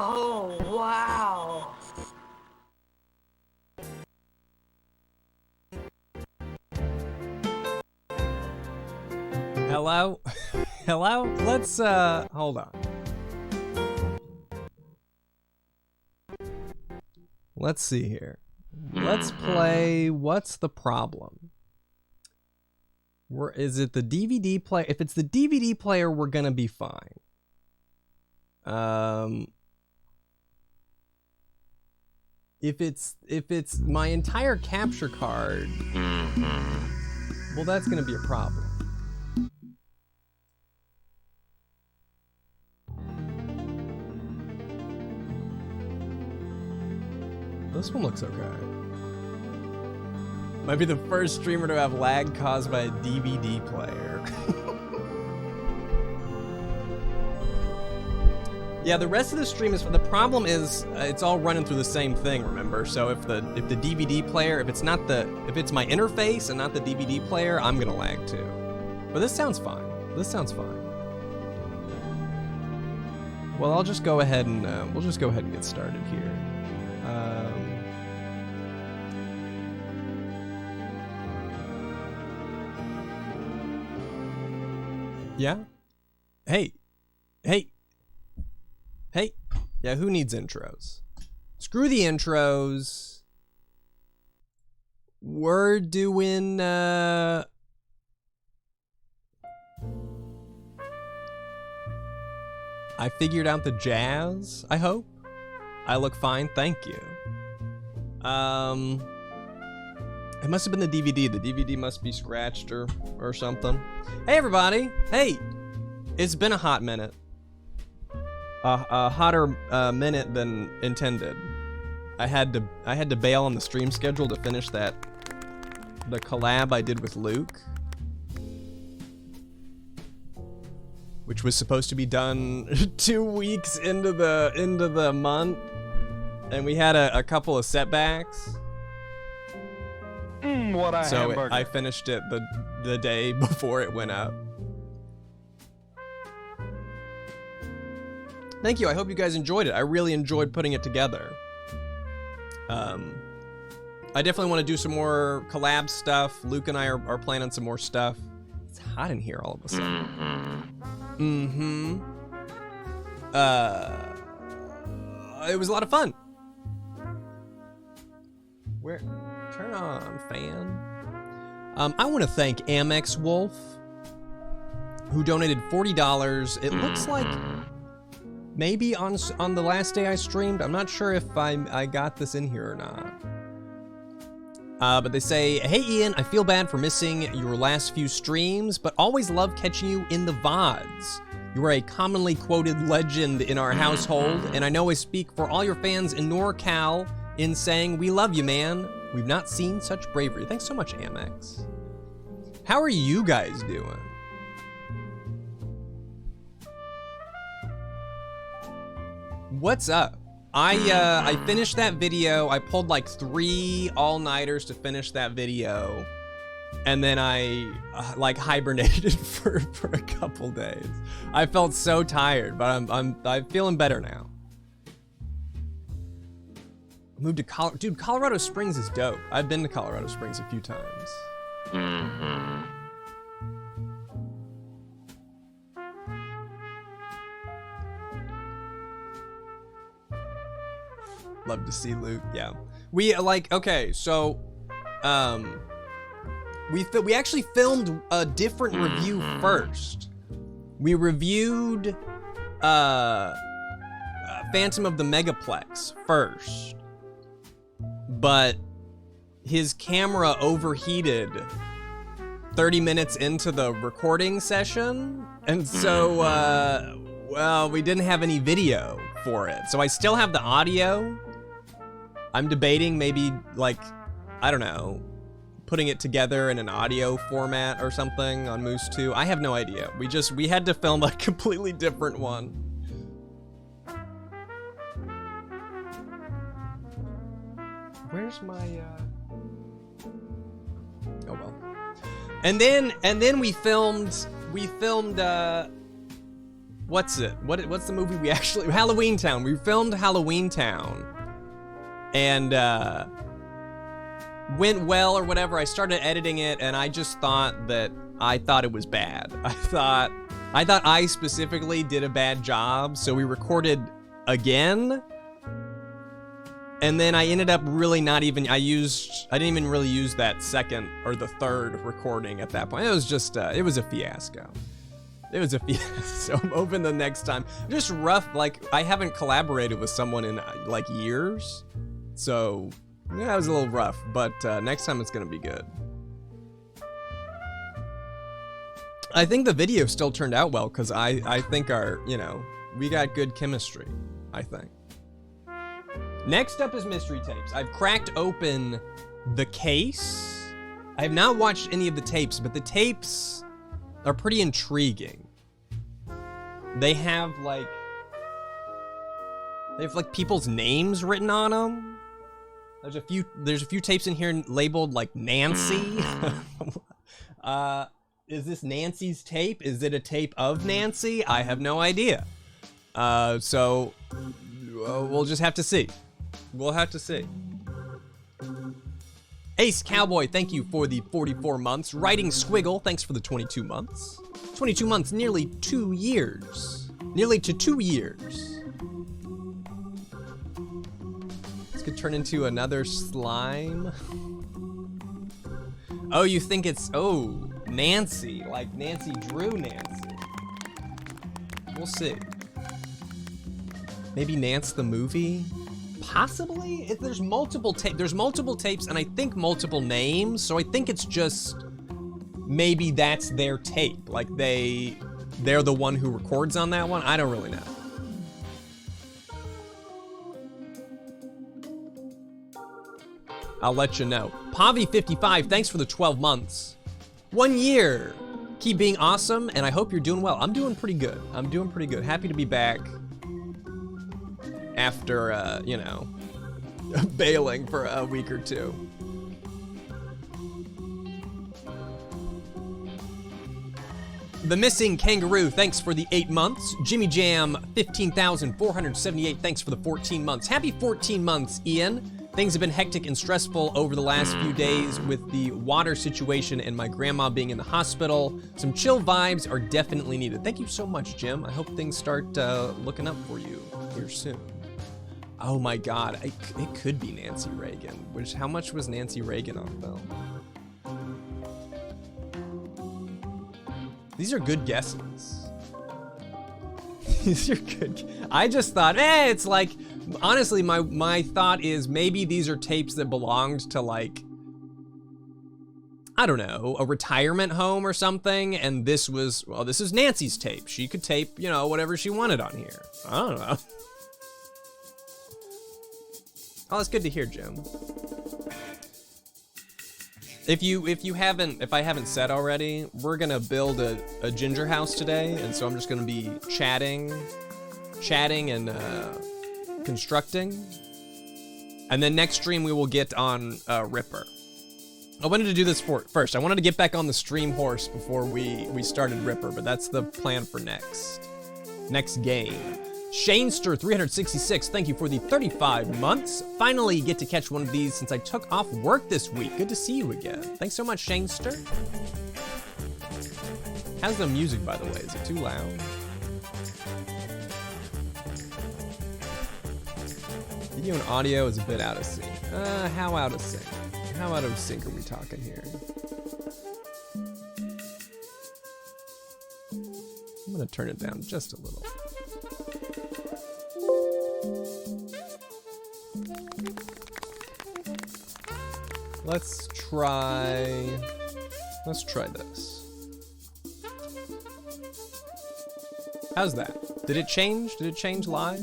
Oh, wow. Hello? Hello? Let's, hold on. Let's see here. Let's play What's the Problem? Is it the DVD player? If it's the DVD player, we're gonna be fine. If it's my entire capture card, well, that's gonna be a problem. This one looks okay. Might be the first streamer to have lag caused by a DVD player. Yeah, the rest of the stream is, the problem is it's all running through the same thing, remember? So if the DVD player, if it's my interface and not the DVD player, I'm gonna lag too. But this sounds fine. This sounds fine. Well, I'll just go ahead and we'll just go ahead and get started here. Yeah? Hey. Yeah, who needs intros? Screw the intros. We're doing, I figured out the jazz, I hope. I look fine, thank you. It must have been the DVD. The DVD must be scratched or something. Hey everybody! Hey! It's been a hot minute. A hotter minute than intended. I had to bail on the stream schedule to finish the collab I did with Luke, which was supposed to be done 2 weeks into the month, and we had a couple of setbacks. What a hamburger. I finished it the day before it went up. Thank you, I hope you guys enjoyed it. I really enjoyed putting it together. I definitely want to do some more collab stuff. Luke and I are planning some more stuff. It's hot in here all of a sudden. It was a lot of fun. Turn on, fan. I want to thank Amex Wolf, who donated $40. It looks like maybe on the last day I streamed. I'm not sure if I got this in here or not. But they say, hey Ian, I feel bad for missing your last few streams, but always love catching you in the VODs. You are a commonly quoted legend in our household, and I know I speak for all your fans in NorCal in saying we love you, man. We've not seen such bravery. Thanks so much, Amex. How are you guys doing? What's up? I finished that video. I pulled like 3 all-nighters to finish that video, and then I like hibernated for a couple days. I felt so tired, but I'm feeling better now. Moved to Dude, Colorado Springs is dope. I've been to Colorado Springs a few times. Love to see Luke. Yeah, we okay. So, we actually filmed a different review first. We reviewed Phantom of the Megaplex first, but his camera overheated 30 minutes into the recording session, and so well, we didn't have any video for it. So I still have the audio. I'm debating maybe, like, I don't know, putting it together in an audio format or something on Moose 2. I have no idea. We had to film a completely different one. Where's my, oh well. And then we filmed what's it? What's the movie we actually... Halloween Town. We filmed Halloween Town. And, went well or whatever. I started editing it, and I just thought it was bad. I thought I specifically did a bad job, so we recorded again. And then I ended up really not even, I didn't even really use that second or the third recording at that point. It was just, it was a fiasco. It was a fiasco. So I'm hoping the next time, just rough, like, I haven't collaborated with someone in, like, years. So, yeah, it was a little rough, but next time it's gonna be good. I think the video still turned out well, because I think we got good chemistry, I think. Next up is mystery tapes. I've cracked open the case. I have not watched any of the tapes, but the tapes are pretty intriguing. They have like people's names written on them. There's a few tapes in here labeled like Nancy. Is this Nancy's tape? Is it a tape of Nancy? I have no idea. So we'll just have to see. We'll have to see. Ace Cowboy, thank you for the 44 months. Writing Squiggle, thanks for the 22 months. 22 months, nearly 2 years. Nearly to 2 years. This could turn into another slime. Oh, you think it's, Nancy, like Nancy Drew Nancy. We'll see. Maybe Nance the movie? Possibly? There's multiple tapes and I think multiple names, so I think it's just maybe that's their tape. Like they're the one who records on that one. I don't really know. I'll let you know. Pavi55, thanks for the 12 months. 1 year. Keep being awesome, and I hope you're doing well. I'm doing pretty good. I'm doing pretty good. Happy to be back after, bailing for a week or two. The Missing Kangaroo, thanks for the 8 months. Jimmy Jam, 15,478, thanks for the 14 months. Happy 14 months, Ian. Things have been hectic and stressful over the last few days with the water situation and my grandma being in the hospital. Some chill vibes are definitely needed. Thank you so much, Jim. I hope things start looking up for you here soon. Oh my God, it could be Nancy Reagan. How much was Nancy Reagan on film? These are good guesses. These are good. I just thought, it's like, honestly, my thought is maybe these are tapes that belonged to like, I don't know, a retirement home or something, and this is Nancy's tape. She could tape, whatever she wanted on here. I don't know. Oh, that's good to hear, Jim. If I haven't said already, we're gonna build a ginger house today, and so I'm just gonna be chatting and constructing. And then next stream we will get on Ripper. I wanted to do this first. I wanted to get back on the stream horse before we started Ripper, but that's the plan for next game. Shanester 366, thank you for the 35 months. Finally get to catch one of these since I took off work this week. Good to see you again. Thanks so much, Shanester. How's the music, by the way? Is it too loud? Video and audio is a bit out of sync. How out of sync? How out of sync are we talking here? I'm gonna turn it down just a little. Let's try this. How's that? Did it change? Did it change live?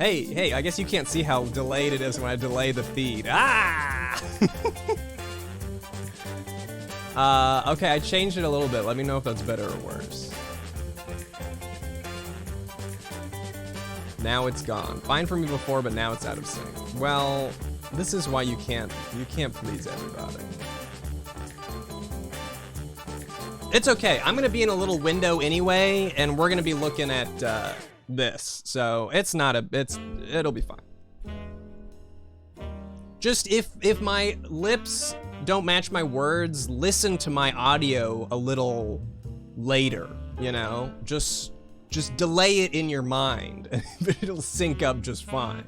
Hey, I guess you can't see how delayed it is when I delay the feed. Ah! Okay, I changed it a little bit. Let me know if that's better or worse. Now it's gone. Fine for me before, but now it's out of sync. Well, this is why you can't please everybody. It's okay. I'm gonna be in a little window anyway, and we're gonna be looking at this. So it's not it'll be fine. Just if my lips don't match my words, listen to my audio a little later, you know? Just delay it in your mind. It'll sync up just fine.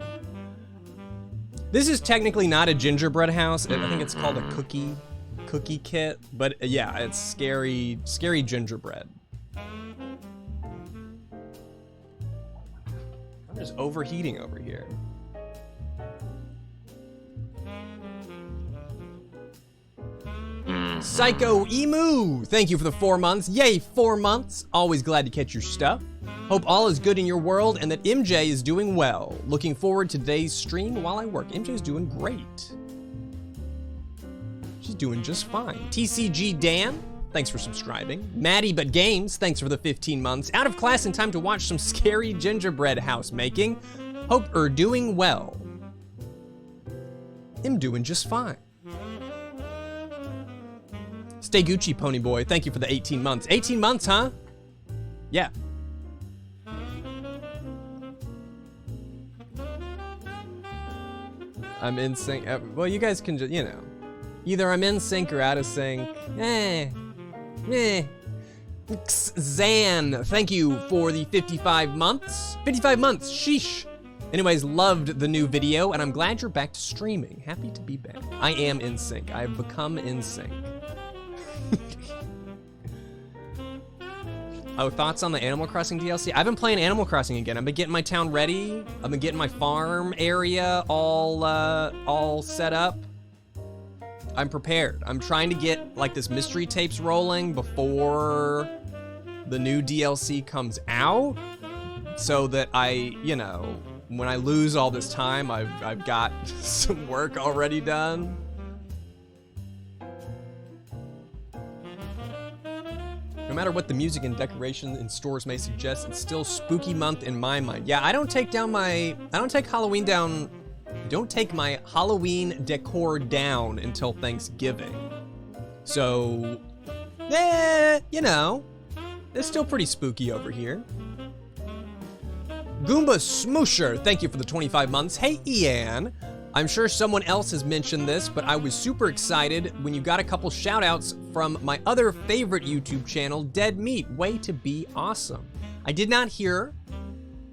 This is technically not a gingerbread house. I think it's called a cookie kit, but yeah, it's scary gingerbread. I'm just overheating over here. Psycho Emu, thank you for the 4 months. Yay, 4 months. Always glad to catch your stuff. Hope all is good in your world and that MJ is doing well. Looking forward to today's stream while I work. MJ's doing great. She's doing just fine. TCG Dan, thanks for subscribing. Maddie But Games, thanks for the 15 months. Out of class in time to watch some scary gingerbread house making. Hope you're doing well. I'm doing just fine. Stay Gucci, Ponyboy. Thank you for the 18 months. 18 months, huh? Yeah. I'm in sync. Well, you guys can just, you know. Either I'm in sync or out of sync. Zan, thank you for the 55 months. 55 months, sheesh. Anyways, loved the new video, and I'm glad you're back to streaming. Happy to be back. I am in sync. I've become in sync. Oh, thoughts on the Animal Crossing DLC? I've been playing Animal Crossing again. I've been getting my town ready. I've been getting my farm area all set up. I'm prepared. I'm trying to get like this mystery tapes rolling before the new DLC comes out, so that I, you know, when I lose all this time, I've got some work already done. No matter what the music and decoration in stores may suggest, it's still spooky month in my mind. Yeah, I don't take my Halloween decor down until Thanksgiving. So, you know, it's still pretty spooky over here. Goomba Smoosher, thank you for the 25 months. Hey, Ian. I'm sure someone else has mentioned this, but I was super excited when you got a couple shout outs from my other favorite YouTube channel, Dead Meat. Way to be awesome. I did not hear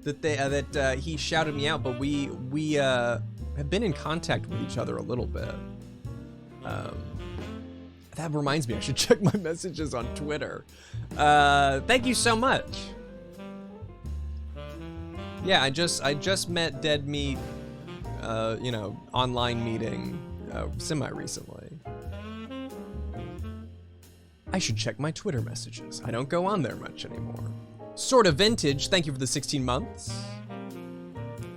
that he shouted me out, but we have been in contact with each other a little bit. That reminds me, I should check my messages on Twitter. Thank you so much. Yeah, I just met Dead Meat, you know, online meeting semi-recently. I should check my Twitter messages. I don't go on there much anymore. Sorta Vintage, thank you for the 16 months.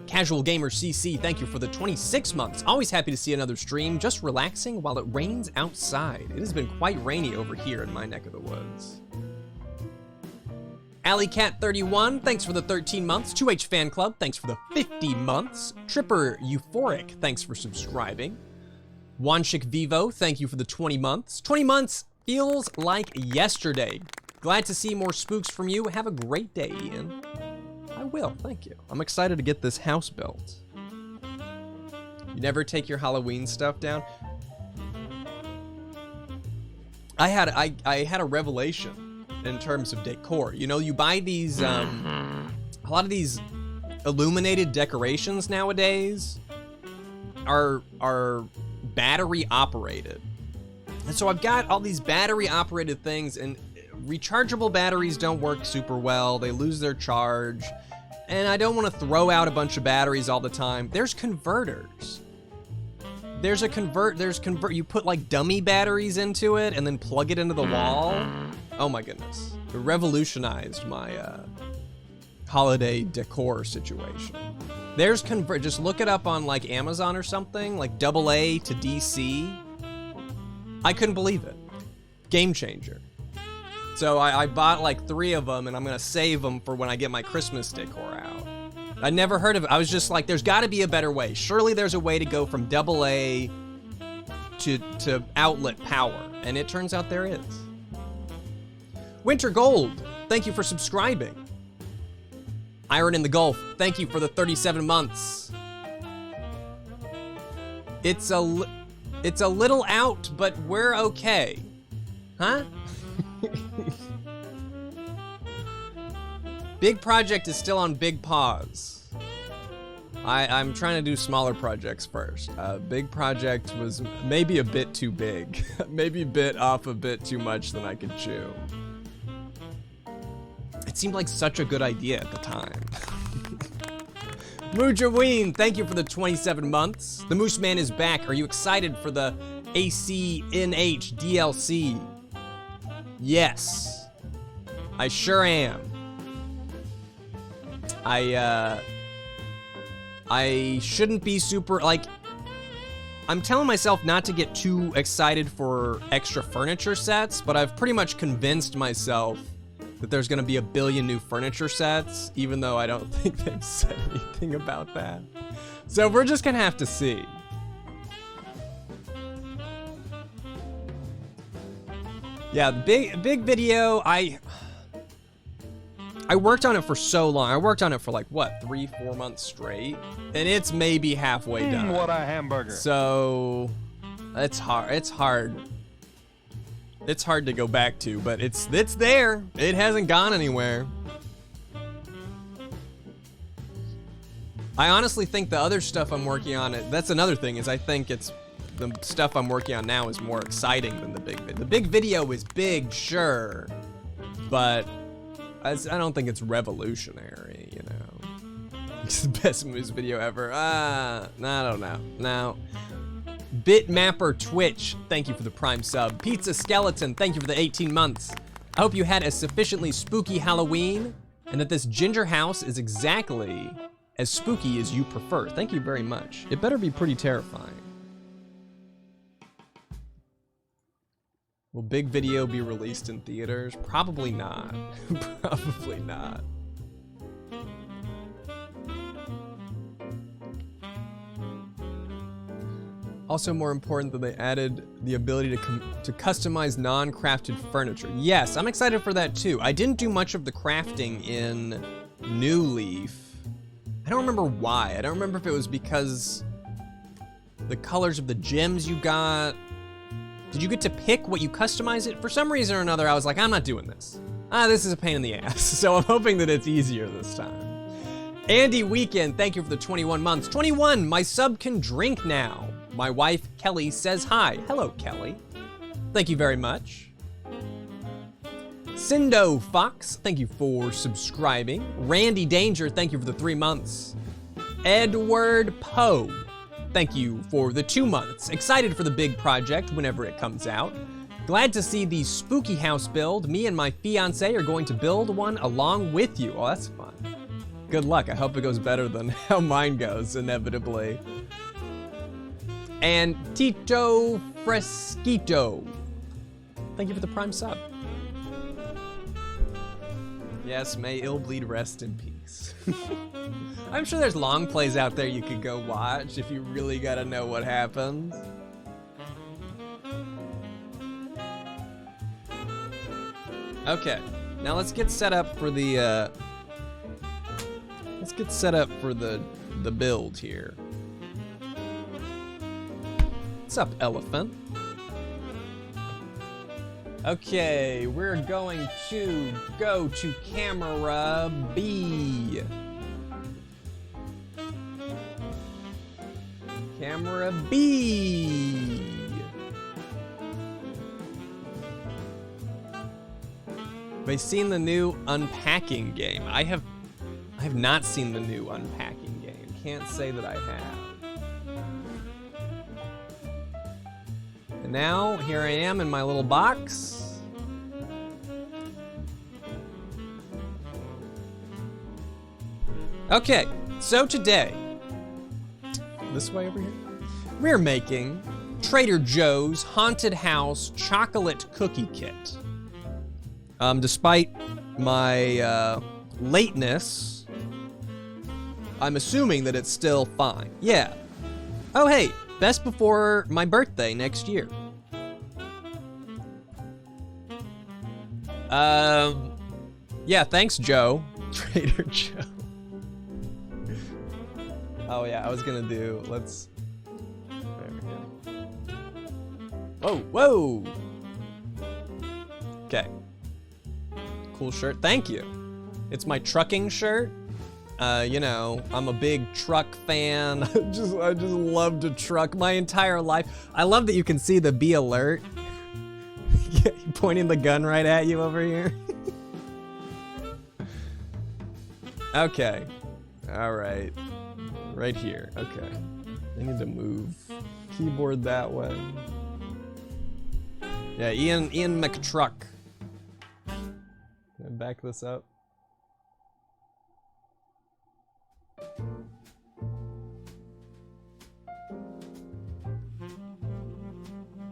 Casual Gamer CC, thank you for the 26 months. Always happy to see another stream, just relaxing while it rains outside. It has been quite rainy over here in my neck of the woods. AlleyCat31, thanks for the 13 months. 2H Fan Club, thanks for the 50 months. Tripper Euphoric, thanks for subscribing. Wanshik Vivo, thank you for the 20 months. 20 months feels like yesterday. Glad to see more spooks from you. Have a great day, Ian. I will, thank you. I'm excited to get this house built. You never take your Halloween stuff down? I had a revelation in terms of decor. You know, you buy these, a lot of these illuminated decorations nowadays are battery operated. And so I've got all these battery operated things, and rechargeable batteries don't work super well. They lose their charge. And I don't want to throw out a bunch of batteries all the time. There's converters. You put like dummy batteries into it and then plug it into the wall. Oh my goodness. It revolutionized my holiday decor situation. There's just look it up on like Amazon or something, like AA to DC. I couldn't believe it. Game changer. So I bought like 3 of them, and I'm gonna save them for when I get my Christmas decor out. I never heard of it. I was just like, there's gotta be a better way. Surely there's a way to go from AA to outlet power. And it turns out there is. Winter Gold, thank you for subscribing. Iron in the Gulf, thank you for the 37 months. It's a little out, but we're okay. Huh? Big project is still on big pause. I'm trying to do smaller projects first. Big project was maybe a bit too big. Maybe bit off a bit too much than I could chew. It seemed like such a good idea at the time. Mujaween, thank you for the 27 months. The Moose Man is back. Are you excited for the ACNH DLC? Yes, I sure am. I shouldn't be super, like, I'm telling myself not to get too excited for extra furniture sets, but I've pretty much convinced myself that there's gonna be a billion new furniture sets, even though I don't think they've said anything about that. So we're just gonna have to see. Yeah, big video, I worked on it for so long. I worked on it for like, what, 3-4 months straight? And it's maybe halfway done. What a hamburger. So, it's hard. It's hard. It's hard to go back to, but it's there. It hasn't gone anywhere. I honestly think the other stuff I'm working on, that's another thing, is I think it's the stuff I'm working on now is more exciting than the big video. The big video is big, sure, but I don't think it's revolutionary, you know. It's the best moose video ever. I don't know. Now, Bitmapper Twitch, thank you for the Prime sub. Pizza Skeleton, thank you for the 18 months. I hope you had a sufficiently spooky Halloween and that this Ginger house is exactly as spooky as you prefer. Thank you very much. It better be pretty terrifying. Will big video be released in theaters? Probably not. Probably not. Also more important that they added the ability to customize non-crafted furniture. Yes, I'm excited for that too. I didn't do much of the crafting in New Leaf. I don't remember why. I don't remember if it was because the colors of the gems you got. Did you get to pick what you customize it? For some reason or another, I was like, I'm not doing this. This is a pain in the ass. So I'm hoping that it's easier this time. Andy Weekend, thank you for the 21 months. 21, my sub can drink now. My wife, Kelly, says hi. Hello, Kelly. Thank you very much. Cindo Fox, thank you for subscribing. Randy Danger, thank you for the 3 months. Edward Poe, thank you for the 2 months. Excited for the big project whenever it comes out. Glad to see the spooky house build. Me and my fiance are going to build one along with you. Oh, that's fun. Good luck. I hope it goes better than how mine goes, inevitably. And Tito Fresquito, thank you for the Prime sub. Yes, may Illbleed rest in peace. I'm sure there's long plays out there you could go watch if you really gotta know what happens. Okay, now let's get set up for the the build here. What's up, elephant? Okay, we're going to go to camera B. Camera B. Have I seen the new unpacking game? I have not seen the new unpacking game. Can't say that I have. And now, here I am in my little box. Okay, so today, this way over here, we're making Trader Joe's Haunted House Chocolate Cookie Kit. Despite my lateness, I'm assuming that it's still fine. Yeah. Oh, hey, best before my birthday next year. Yeah, thanks, Joe. Trader Joe. Oh yeah, I was gonna do, let's, there we go. Whoa, whoa! Okay. Cool shirt, thank you. It's my trucking shirt. You know, I'm a big truck fan. I just love to truck my entire life. I love that you can see the be alert. Yeah, pointing the gun right at you over here. Okay. All right. Right here. Okay. I need to move keyboard that way. Yeah, Ian McTruck. Can I back this up?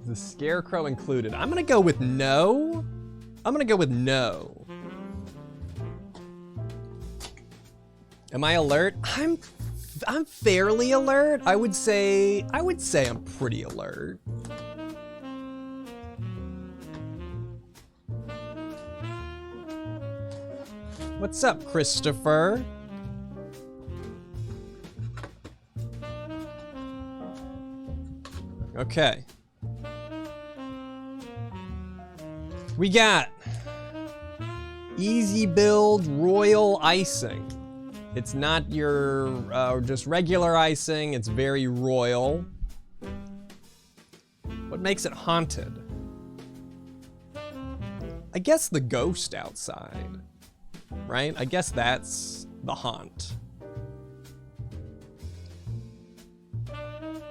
Is the scarecrow included? I'm gonna go with no. I'm gonna go with no. Am I alert? I'm fairly alert. I would say I'm pretty alert. What's up, Christopher? Okay. We got easy build royal icing. It's not your just regular icing, it's very royal. What makes it haunted? I guess the ghost outside, right? I guess that's the haunt.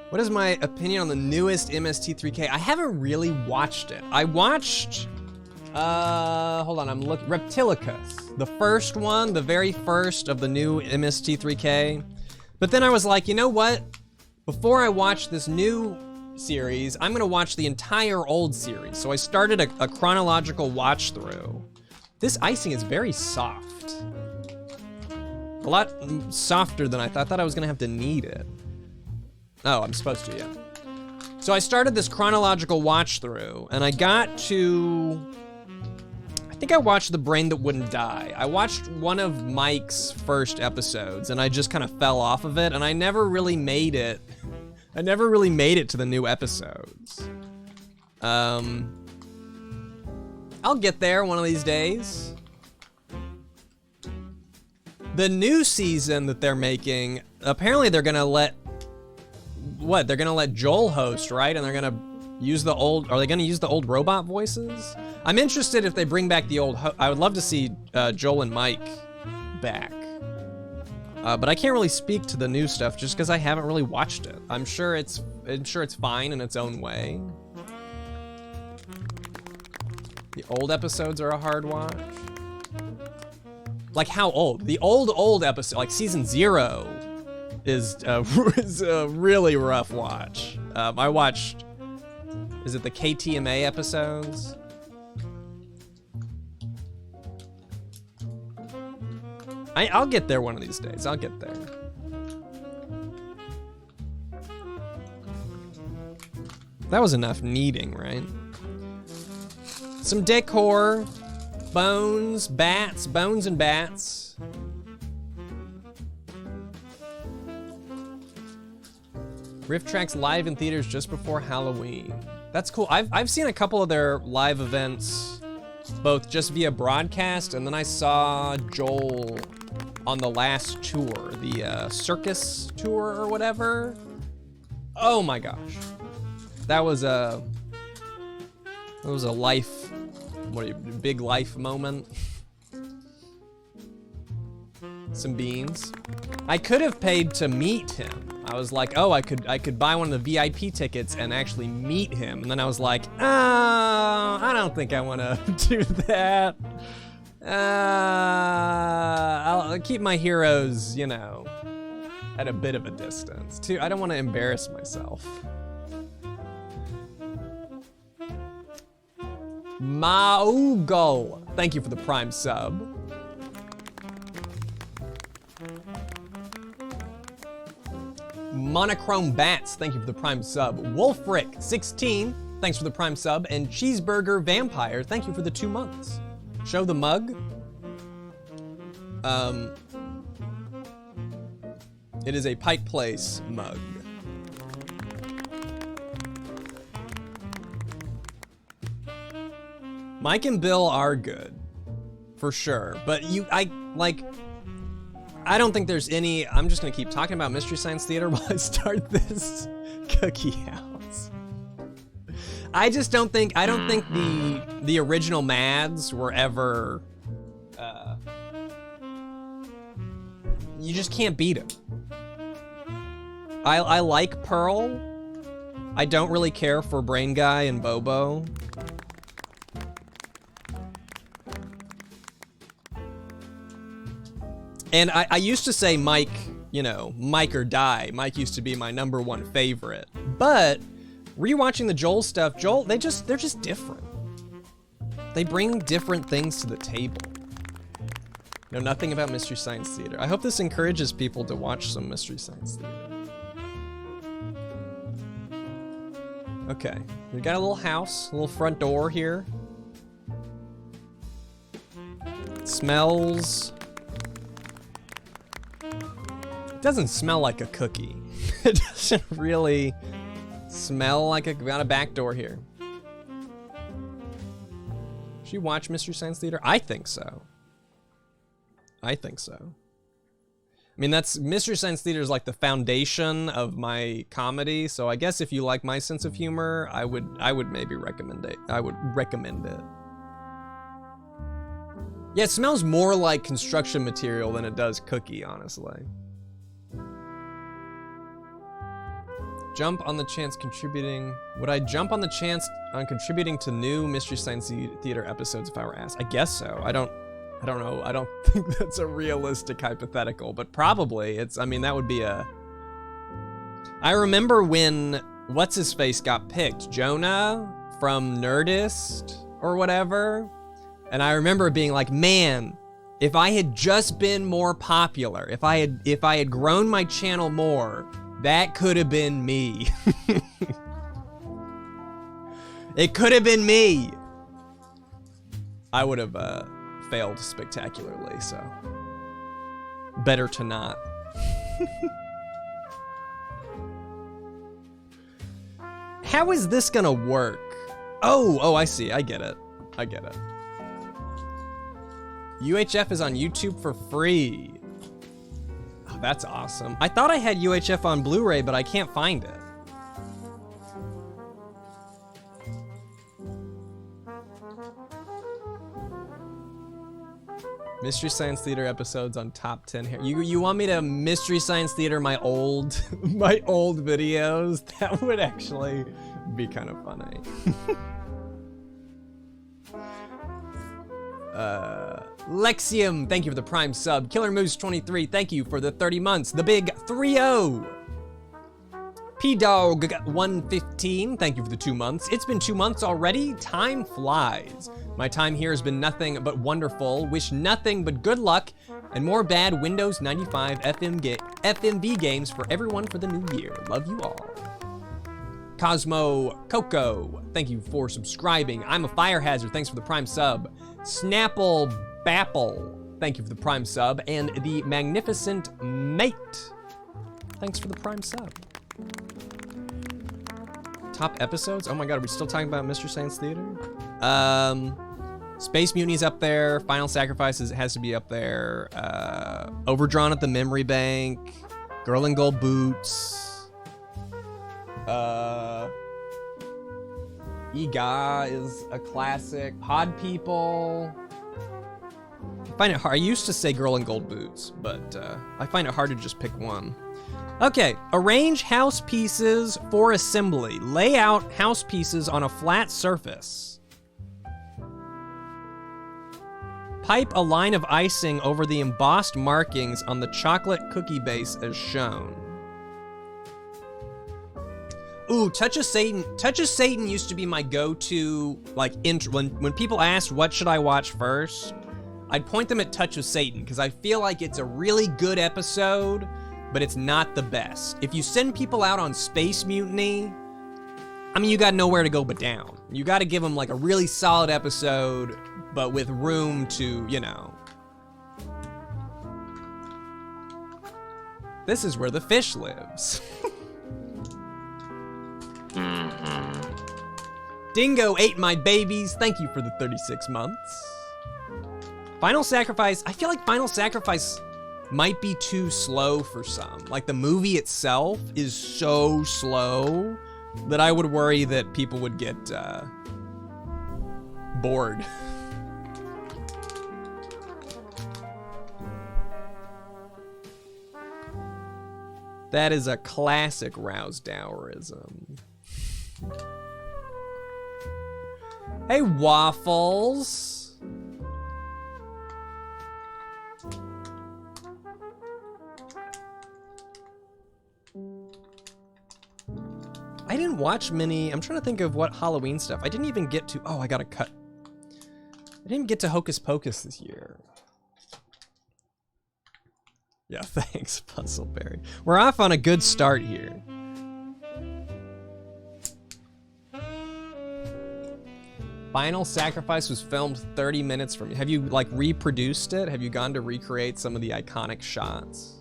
What is my opinion on the newest MST3K? I haven't really watched it. I watched, hold on, I'm looking, Reptilicus. The first one, the very first of the new MST3K. But then I was like, you know what? Before I watch this new series, I'm gonna watch the entire old series. So I started a chronological watch through. This icing is very soft. A lot softer than I thought. I thought I was gonna have to knead it. Oh, I'm supposed to, yeah. So I started this chronological watch through, and I got to, I think I watched The Brain That Wouldn't Die. I watched one of Mike's first episodes, and I just kind of fell off of it, and I never really made it. I never really made it to the new episodes. I'll get there one of these days. The new season that they're making, apparently they're gonna let, what? They're gonna let Joel host, right? And they're gonna use the old, are they gonna use the old robot voices? I'm interested if they bring back the old, I would love to see Joel and Mike back. But I can't really speak to the new stuff just because I haven't really watched it. I'm sure it's fine in its own way. The old episodes are a hard watch. Like how old? The old episode, like season 0, is a really rough watch. I watched, is it the KTMA episodes? I'll get there one of these days. I'll get there. That was enough kneading, right? Some decor, bones, bats, bones and bats. Riff Tracks live in theaters just before Halloween. That's cool. I've seen a couple of their live events, both just via broadcast, and then I saw Joel on the last tour, the circus tour or whatever. Oh my gosh. That was a life, big life moment. Some beans. I could have paid to meet him. I was like, oh, I could buy one of the VIP tickets and actually meet him. And then I was like, oh, I don't think I want to do that. I'll keep my heroes, you know, at a bit of a distance. Too, I don't want to embarrass myself. Maugal, thank you for the Prime sub. Monochrome Bats, thank you for the Prime sub. Wolfrick, 16, thanks for the Prime sub. And Cheeseburger Vampire, thank you for the 2 months. Show the mug. It is a Pike Place mug. Mike and Bill are good, for sure. But I don't think there's any. I'm just gonna keep talking about Mystery Science Theater while I start this cookie house. I don't think the original Mads were ever. You just can't beat him. I like Pearl. I don't really care for Brain Guy and Bobo. And I used to say Mike, you know, Mike or die. Mike used to be my #1 favorite. But rewatching the Joel stuff, they're just different. They bring different things to the table. Know nothing about Mystery Science Theater. I hope this encourages people to watch some Mystery Science Theater. Okay, we got a little house, a little front door here. It smells. It doesn't smell like a cookie. It doesn't really smell like we got a back door here. Should you watch Mystery Science Theater? I think so. I think so. I mean, Mystery Science Theater is like the foundation of my comedy, so I guess if you like my sense of humor, I would maybe recommend it. I would recommend it. Yeah, it smells more like construction material than it does cookie, honestly. Jump on the chance contributing. Would I jump on the chance on contributing to new Mystery Science Theater episodes if I were asked? I guess so. I don't know. I don't think that's a realistic hypothetical, but probably I mean, that would be I remember when What's-His-Face got picked, Jonah from Nerdist or whatever, and I remember being like, man, if I had just been more popular, if I had grown my channel more, that could have been me. It could have been me. I would have failed spectacularly, so better to not. How is this gonna work? Oh, I see. I get it. UHF is on YouTube for free. Oh, that's awesome. I thought I had UHF on Blu-ray, but I can't find it. Mystery Science Theater episodes on top 10 here. You want me to Mystery Science Theater my old videos? That would actually be kind of funny. Lexium, thank you for the Prime sub. Killer Moose 23, thank you for the 30 months. The big 3-0. P-Dog 115, thank you for the 2 months. It's been 2 months already. Time flies. My time here has been nothing but wonderful. Wish nothing but good luck and more bad Windows 95 FMV games for everyone for the new year. Love you all. Cosmo Coco, thank you for subscribing. I'm a Fire Hazard, thanks for the Prime sub. Snapple Bapple, thank you for the Prime sub. And the Magnificent Mate, thanks for the Prime sub. Top episodes? Oh my god, are we still talking about Mystery Science Theater? Space Mutiny's up there. Final Sacrifices has to be up there. Overdrawn at the Memory Bank. Girl in Gold Boots. Ega is a classic. Pod People. I find it hard. I used to say Girl in Gold Boots, but I find it hard to just pick one. Okay, arrange house pieces for assembly. Lay out house pieces on a flat surface. Pipe a line of icing over the embossed markings on the chocolate cookie base as shown. Ooh, Touch of Satan. Touch of Satan used to be my go-to, like, when people asked what should I watch first, I'd point them at Touch of Satan, because I feel like it's a really good episode, but it's not the best. If you send people out on Space Mutiny, I mean, you got nowhere to go but down. You got to give them like a really solid episode, but with room to, you know. This is where the fish lives. Dingo ate my babies. Thank you for the 36 months. Final Sacrifice. I feel like Final Sacrifice might be too slow for some. Like the movie itself is so slow that I would worry that people would get bored. That is a classic Rousdowerism. Hey, Waffles. I didn't watch many. I'm trying to think of what Halloween stuff. I didn't even get to. Oh, I gotta cut. I didn't get to Hocus Pocus this year. Yeah, thanks, Puzzleberry. We're off on a good start here. Final Sacrifice was filmed 30 minutes from. Have you like reproduced it? Have you gone to recreate some of the iconic shots?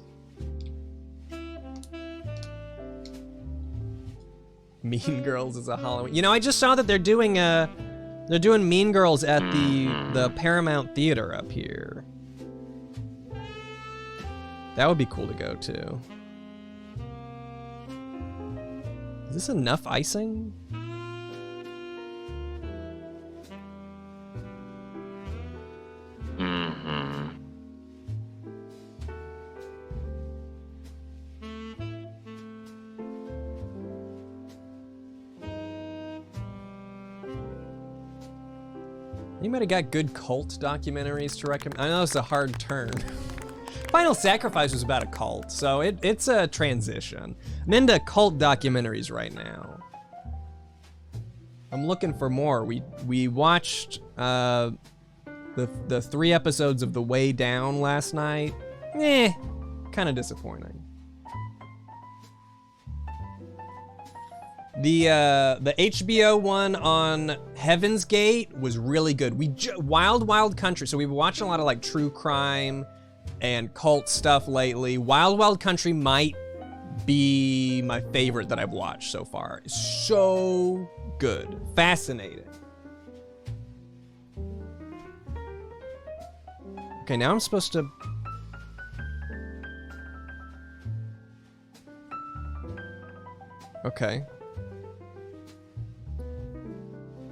Mean Girls is a Halloween. You know, I just saw that they're doing Mean Girls at the Paramount Theater up here. That would be cool to go to. Is this enough icing? You might have got good cult documentaries to recommend. I know it's a hard turn. Final Sacrifice was about a cult, so it's a transition. I'm into cult documentaries right now. I'm looking for more. We watched the 3 episodes of The Way Down last night. Kind of disappointing. The HBO one on Heaven's Gate was really good. Wild Country. So we've been watching a lot of like true crime and cult stuff lately. Wild Country might be my favorite that I've watched so far. It's so good. Fascinating. Okay, now I'm supposed to... Okay.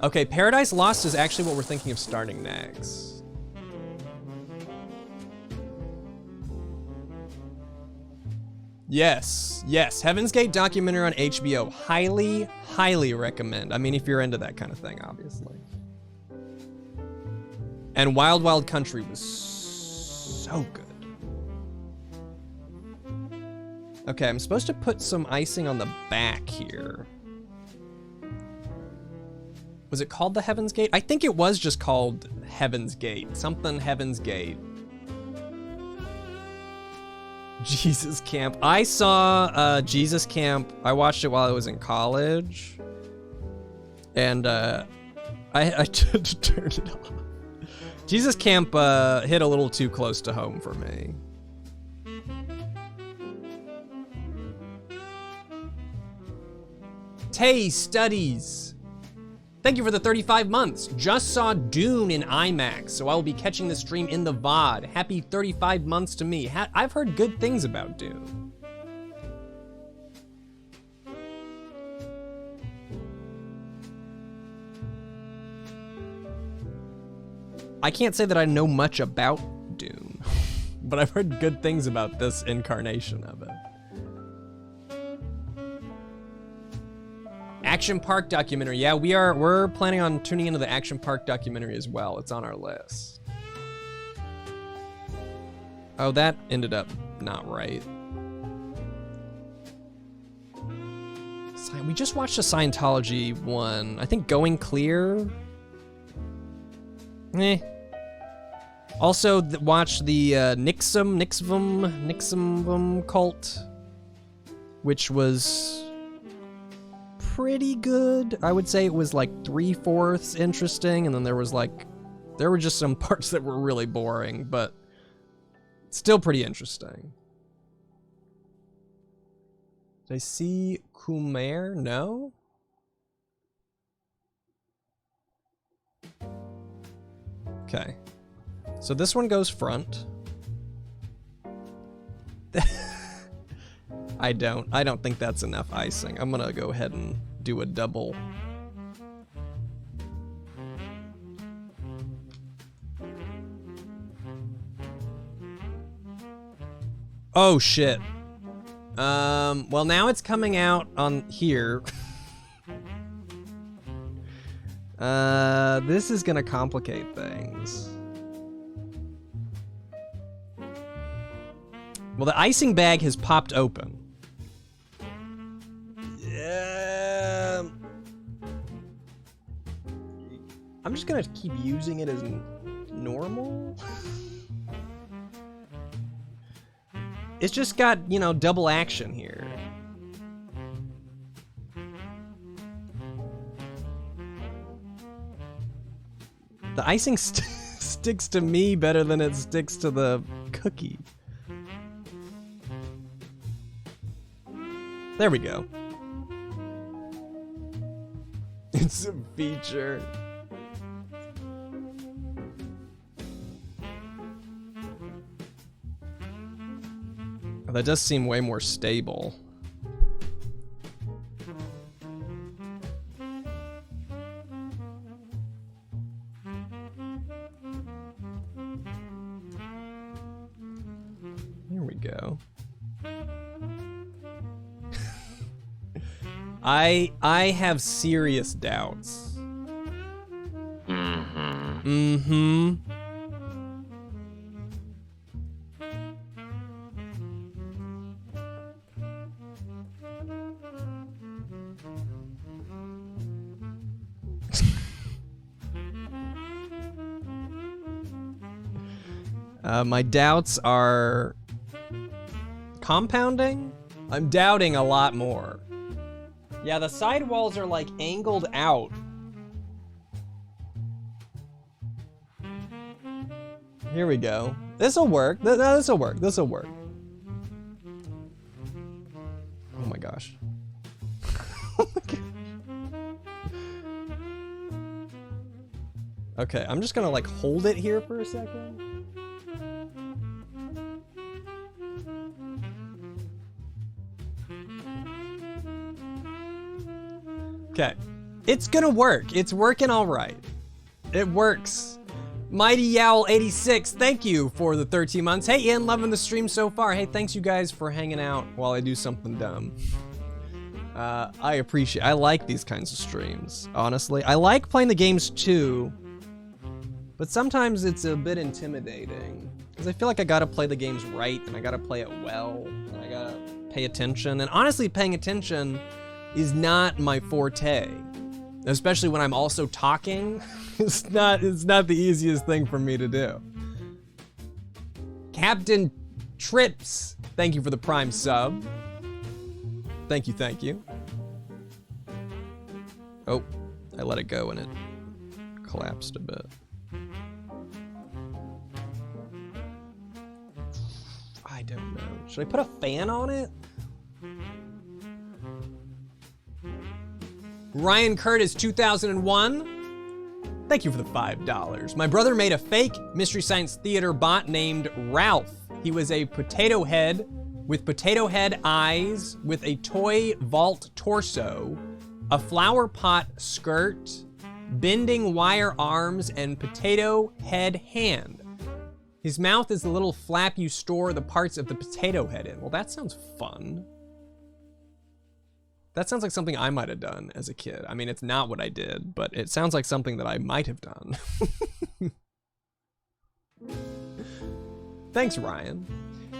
Okay, Paradise Lost is actually what we're thinking of starting next. Yes, Heaven's Gate documentary on HBO. Highly, highly recommend. I mean, if you're into that kind of thing, obviously. And Wild Country was so good. Okay, I'm supposed to put some icing on the back here. Was it called the Heaven's Gate? I think it was just called Heaven's Gate. Something Heaven's Gate. Jesus Camp. I saw Jesus Camp. I watched it while I was in college. And I had to turn it off. Jesus Camp hit a little too close to home for me. Tay Studies. Thank you for the 35 months. Just saw Dune in IMAX, so I will be catching the stream in the VOD. Happy 35 months to me. I've heard good things about Dune. I can't say that I know much about Dune, but I've heard good things about this incarnation of it. Action Park documentary. Yeah, we're planning on tuning into the Action Park documentary as well. It's on our list. Oh, that ended up not right. We just watched a Scientology one. I think Going Clear. Also, watch the Nixum cult, which was pretty good. I would say it was like 3/4 interesting, and then there were just some parts that were really boring, but still pretty interesting. Did I see Khmer? No? Okay. So this one goes front. I don't think that's enough icing. I'm gonna go ahead and do a double. Oh shit. Well now it's coming out on here. This is gonna complicate things. Well, the icing bag has popped open. Yeah. I'm just gonna keep using it as normal. It's just got, you know, double action here. The icing sticks to me better than it sticks to the cookie. There we go. It's a feature. Oh, that does seem way more stable. Here we go. I have serious doubts. My doubts are compounding. I'm doubting a lot more. Yeah, the side walls are like angled out. Here we go. This'll work. This'll work. This'll work. Oh my gosh. Okay, I'm just gonna like hold it here for a second. Okay, it's gonna work. It's working all right. It works. Mighty Yowl 86, thank you for the 13 months. Hey Ian, loving the stream so far. Hey, thanks you guys for hanging out while I do something dumb. I appreciate, I like these kinds of streams, honestly. I like playing the games too, but sometimes it's a bit intimidating because I feel like I gotta play the games right and I gotta play it well and I gotta pay attention. And honestly, paying attention is not my forte, especially when I'm also talking. It's not the easiest thing for me to do. Captain Trips, thank you for the Prime sub. Thank you, thank you. Oh, I let it go and it collapsed a bit. I don't know. Should I put a fan on it? Ryan Curtis 2001. Thank you for the $5. My brother made a fake Mystery Science Theater bot named Ralph. He was a potato head with potato head eyes, with a toy vault torso, a flower pot skirt, bending wire arms, and potato head hand. His mouth is the little flap you store the parts of the potato head in. Well, that sounds fun. That sounds like something I might have done as a kid. I mean, it's not what I did, but it sounds like something that I might have done. Thanks, Ryan.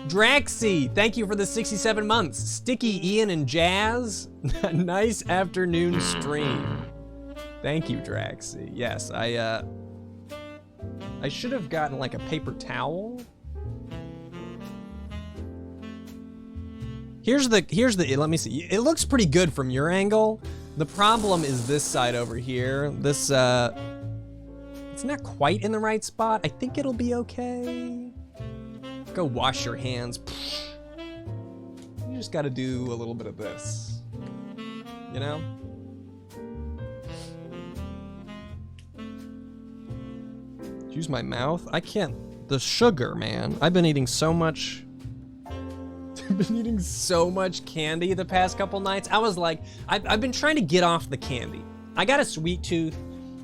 Draxy, thank you for the 67 months. Sticky Ian and Jazz, nice afternoon stream. Thank you, Draxy. Yes, I should have gotten like a paper towel. Here's the, let me see. It looks pretty good from your angle, The problem is this side over here. This, it's not quite in the right spot. I think it'll be okay. Go wash your hands. You just gotta do a little bit of this. You know? Use my mouth? I can't. The sugar, man. I've been eating so much. I've been eating so much candy the past couple nights. I was like, I've been trying to get off the candy. I got a sweet tooth,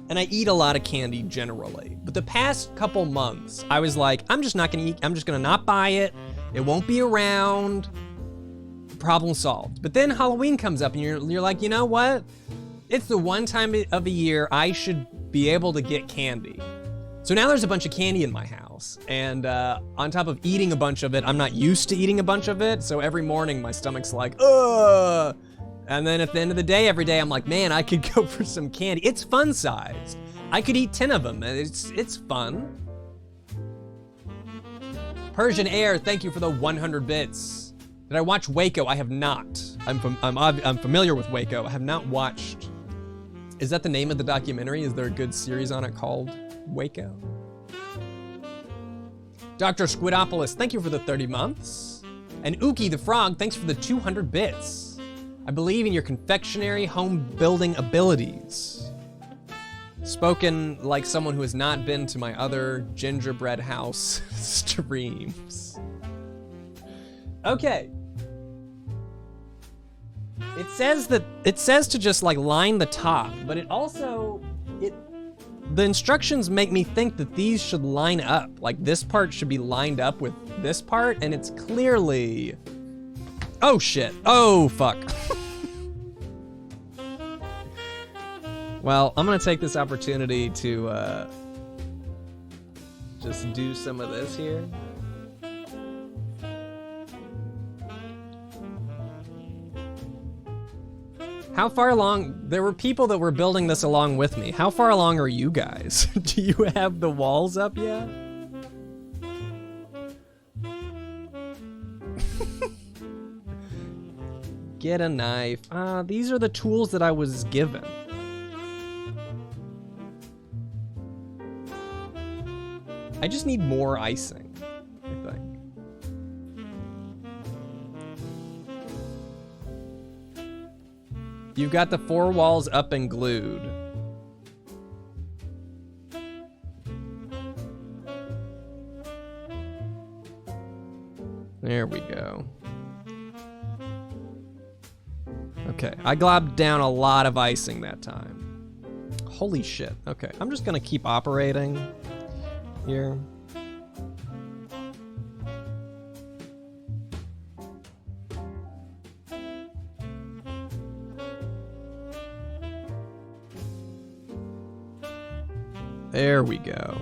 and I eat a lot of candy generally. But the past couple months, I was like, I'm just not gonna eat. I'm just gonna not buy it. It won't be around. Problem solved. But then Halloween comes up, and you're like, you know what? It's the one time of the year I should be able to get candy. So now there's a bunch of candy in my house, and on top of eating a bunch of it, I'm not used to eating a bunch of it, so every morning my stomach's like, ugh! And then at the end of the day, every day, I'm like, man, I could go for some candy. It's fun-sized. I could eat 10 of them, and it's fun. Persian Air, thank you for the 100 bits. Did I watch Waco? I have not. I'm familiar with Waco. I have not watched. Is that the name of the documentary? Is there a good series on it called Waco? Dr. Squidopoulos, thank you for the 30 months. And Uki the Frog, thanks for the 200 bits. I believe in your confectionery home building abilities. Spoken like someone who has not been to my other gingerbread house streams. Okay. It says to just like line the top, but it also, the instructions make me think that these should line up. Like this part should be lined up with this part, and it's clearly, oh shit, oh fuck. Well, I'm gonna take this opportunity to just do some of this here. How far along? There were people that were building this along with me. How far along are you guys? Do you have the walls up yet? Get a knife. These are the tools that I was given. I just need more icing, I think. You've got the 4 walls up and glued. There we go. Okay, I globbed down a lot of icing that time. Holy shit. Okay, I'm just gonna keep operating here. There we go.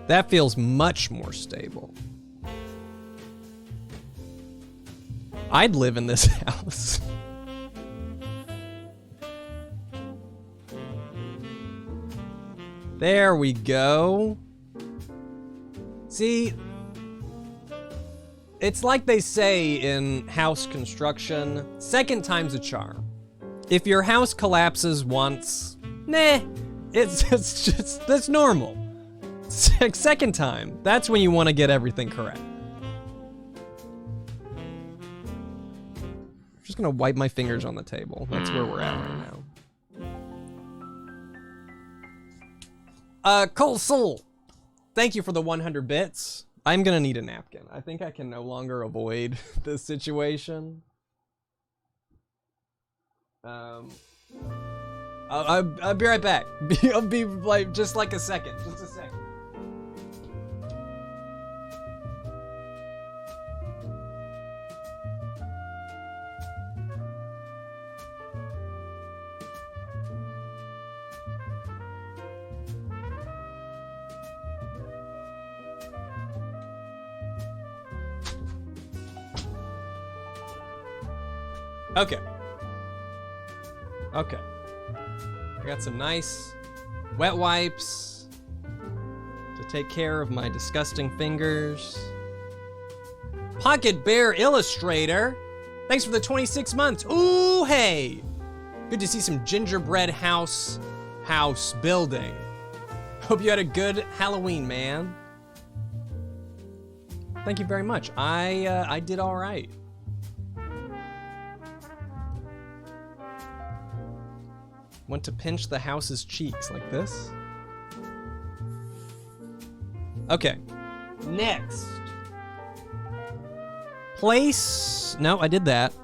That feels much more stable. I'd live in this house. There we go. See, it's like they say in house construction, second time's a charm. If your house collapses once, nah, it's just, that's normal. Second time, that's when you want to get everything correct. I'm just gonna wipe my fingers on the table. That's where we're at right now. Cole Soul, thank you for the 100 bits. I'm gonna need a napkin. I think I can no longer avoid this situation. I'll be right back. I'll be like, just like a second, just a second. Okay. Okay. I got some nice Wet wipes to take care of my disgusting fingers. Pocket Bear Illustrator. Thanks for the 26 months. Ooh, hey. Good to see some gingerbread house building. Hope you had a good Halloween, man. Thank you very much. I did all right. Want to pinch the house's cheeks like this? Okay. Next. Place. No, I did that.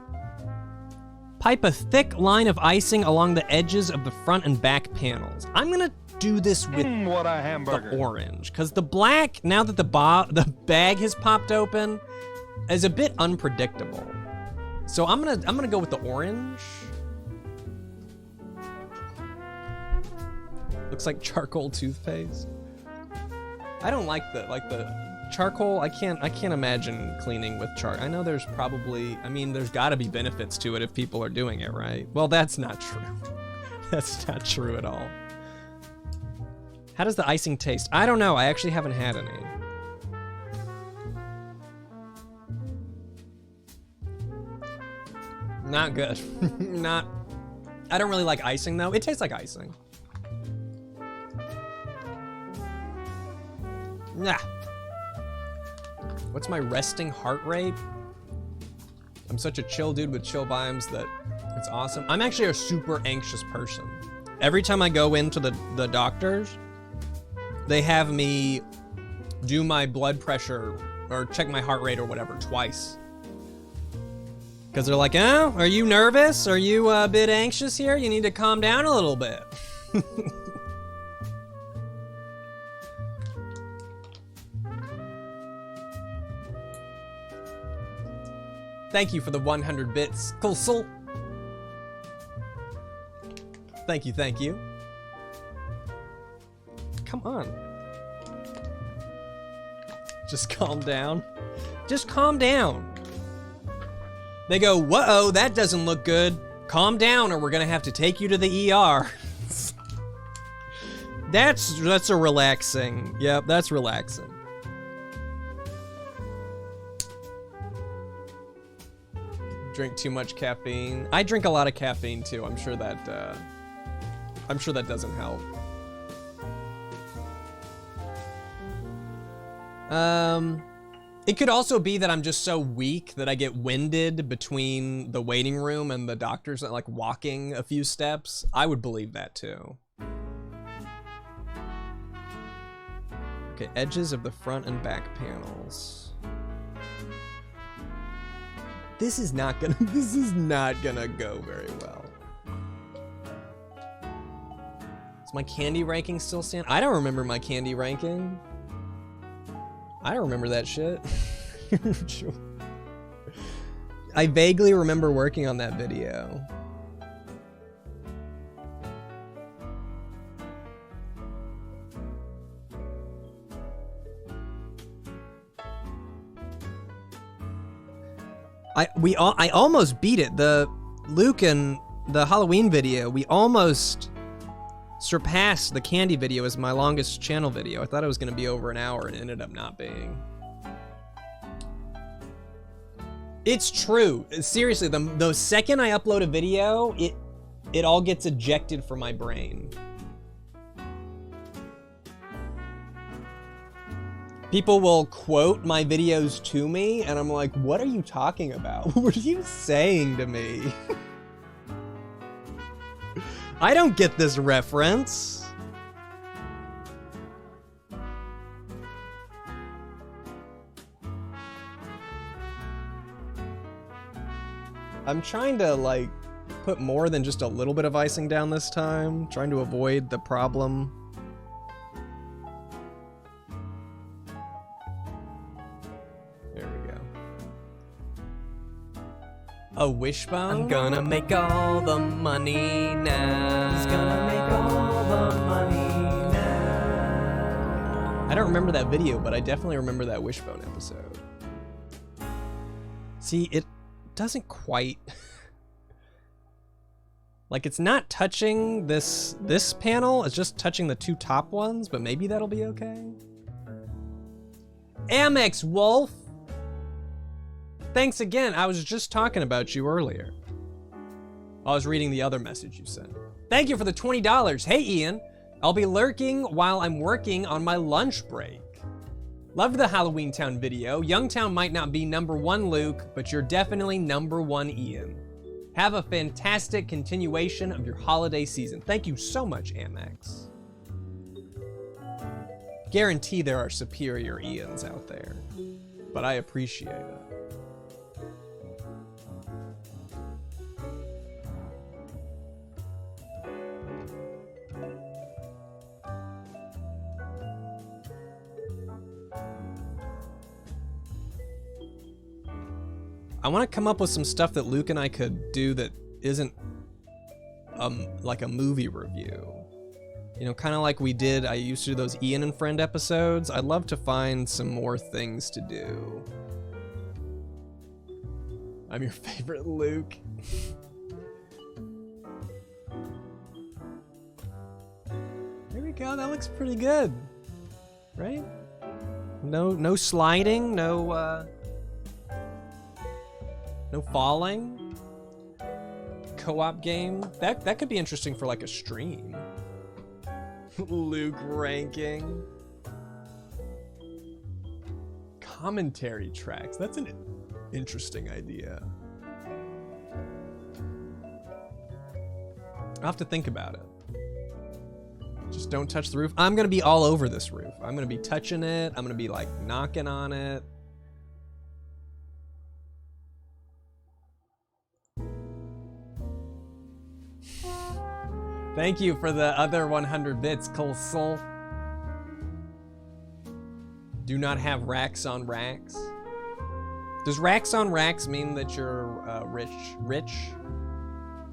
Pipe a thick line of icing along the edges of the front and back panels. I'm gonna do this with what a hamburger. The orange, because the black, now that the bag has popped open, is a bit unpredictable. So I'm gonna go with the orange. Looks like charcoal toothpaste. I don't like the charcoal. I can't imagine cleaning with charcoal. I know there's probably, I mean, there's gotta be benefits to it if people are doing it, right? Well, that's not true. That's not true at all. How does the icing taste? I don't know. I actually haven't had any. Not good. Not. I don't really like icing though. It tastes like icing. Nah. What's my resting heart rate? I'm such a chill dude with chill vibes that it's awesome. I'm actually a super anxious person. Every time I go into the doctors, they have me do my blood pressure or check my heart rate or whatever twice. Because they're like, oh, are you nervous? Are you a bit anxious here? You need to calm down a little bit. Thank you for the 100 bits, Kulsel. Thank you, thank you. Come on. Just calm down. Just calm down. They go, whoa, that doesn't look good. Calm down or we're gonna have to take you to the ER. That's a relaxing. Yep, that's relaxing. Drink too much caffeine. I drink a lot of caffeine too. I'm sure that doesn't help. It could also be that I'm just so weak that I get winded between the waiting room and the doctors, like walking a few steps. I would believe that too. Okay, edges of the front and back panels. This is not gonna go very well. Is my candy ranking still stand? I don't remember my candy ranking. I don't remember that shit. I vaguely remember working on that video. I almost beat it. The Luke and the Halloween video, we almost surpassed the candy video as my longest channel video. I thought it was gonna be over an hour and it ended up not being. It's true. Seriously, the second I upload a video, it all gets ejected from my brain. People will quote my videos to me, and I'm like, what are you talking about? What are you saying to me? I don't get this reference. I'm trying to, like, put more than just a little bit of icing down this time, trying to avoid the problem. A wishbone? I'm gonna make all the money now. He's gonna make all the money now. I don't remember that video, but I definitely remember that wishbone episode. See, it doesn't quite... Like, it's not touching this panel, it's just touching the two top ones, but maybe that'll be okay. Amex Wolf! Thanks again, I was just talking about you earlier. I was reading the other message you sent. Thank you for the $20. Hey Ian, I'll be lurking while I'm working on my lunch break. Loved the Halloween Town video. Youngtown might not be #1 Luke, but you're definitely #1 Ian. Have a fantastic continuation of your holiday season. Thank you so much, Amex. Guarantee there are superior Ians out there, but I appreciate it. I want to come up with some stuff that Luke and I could do that isn't like a movie review. You know, kind of like we did, I used to do those Ian and Friend episodes. I'd love to find some more things to do. I'm your favorite Luke. There we go, that looks pretty good. Right? No sliding, no falling. Co-op game. That could be interesting for like a stream. Luke ranking. Commentary tracks. That's an interesting idea. I'll have to think about it. Just don't touch the roof. I'm gonna be all over this roof. I'm gonna be touching it. I'm gonna be like knocking on it. Thank you for the other 100 bits, Colsol. Do not have racks on racks. Does racks on racks mean that you're rich?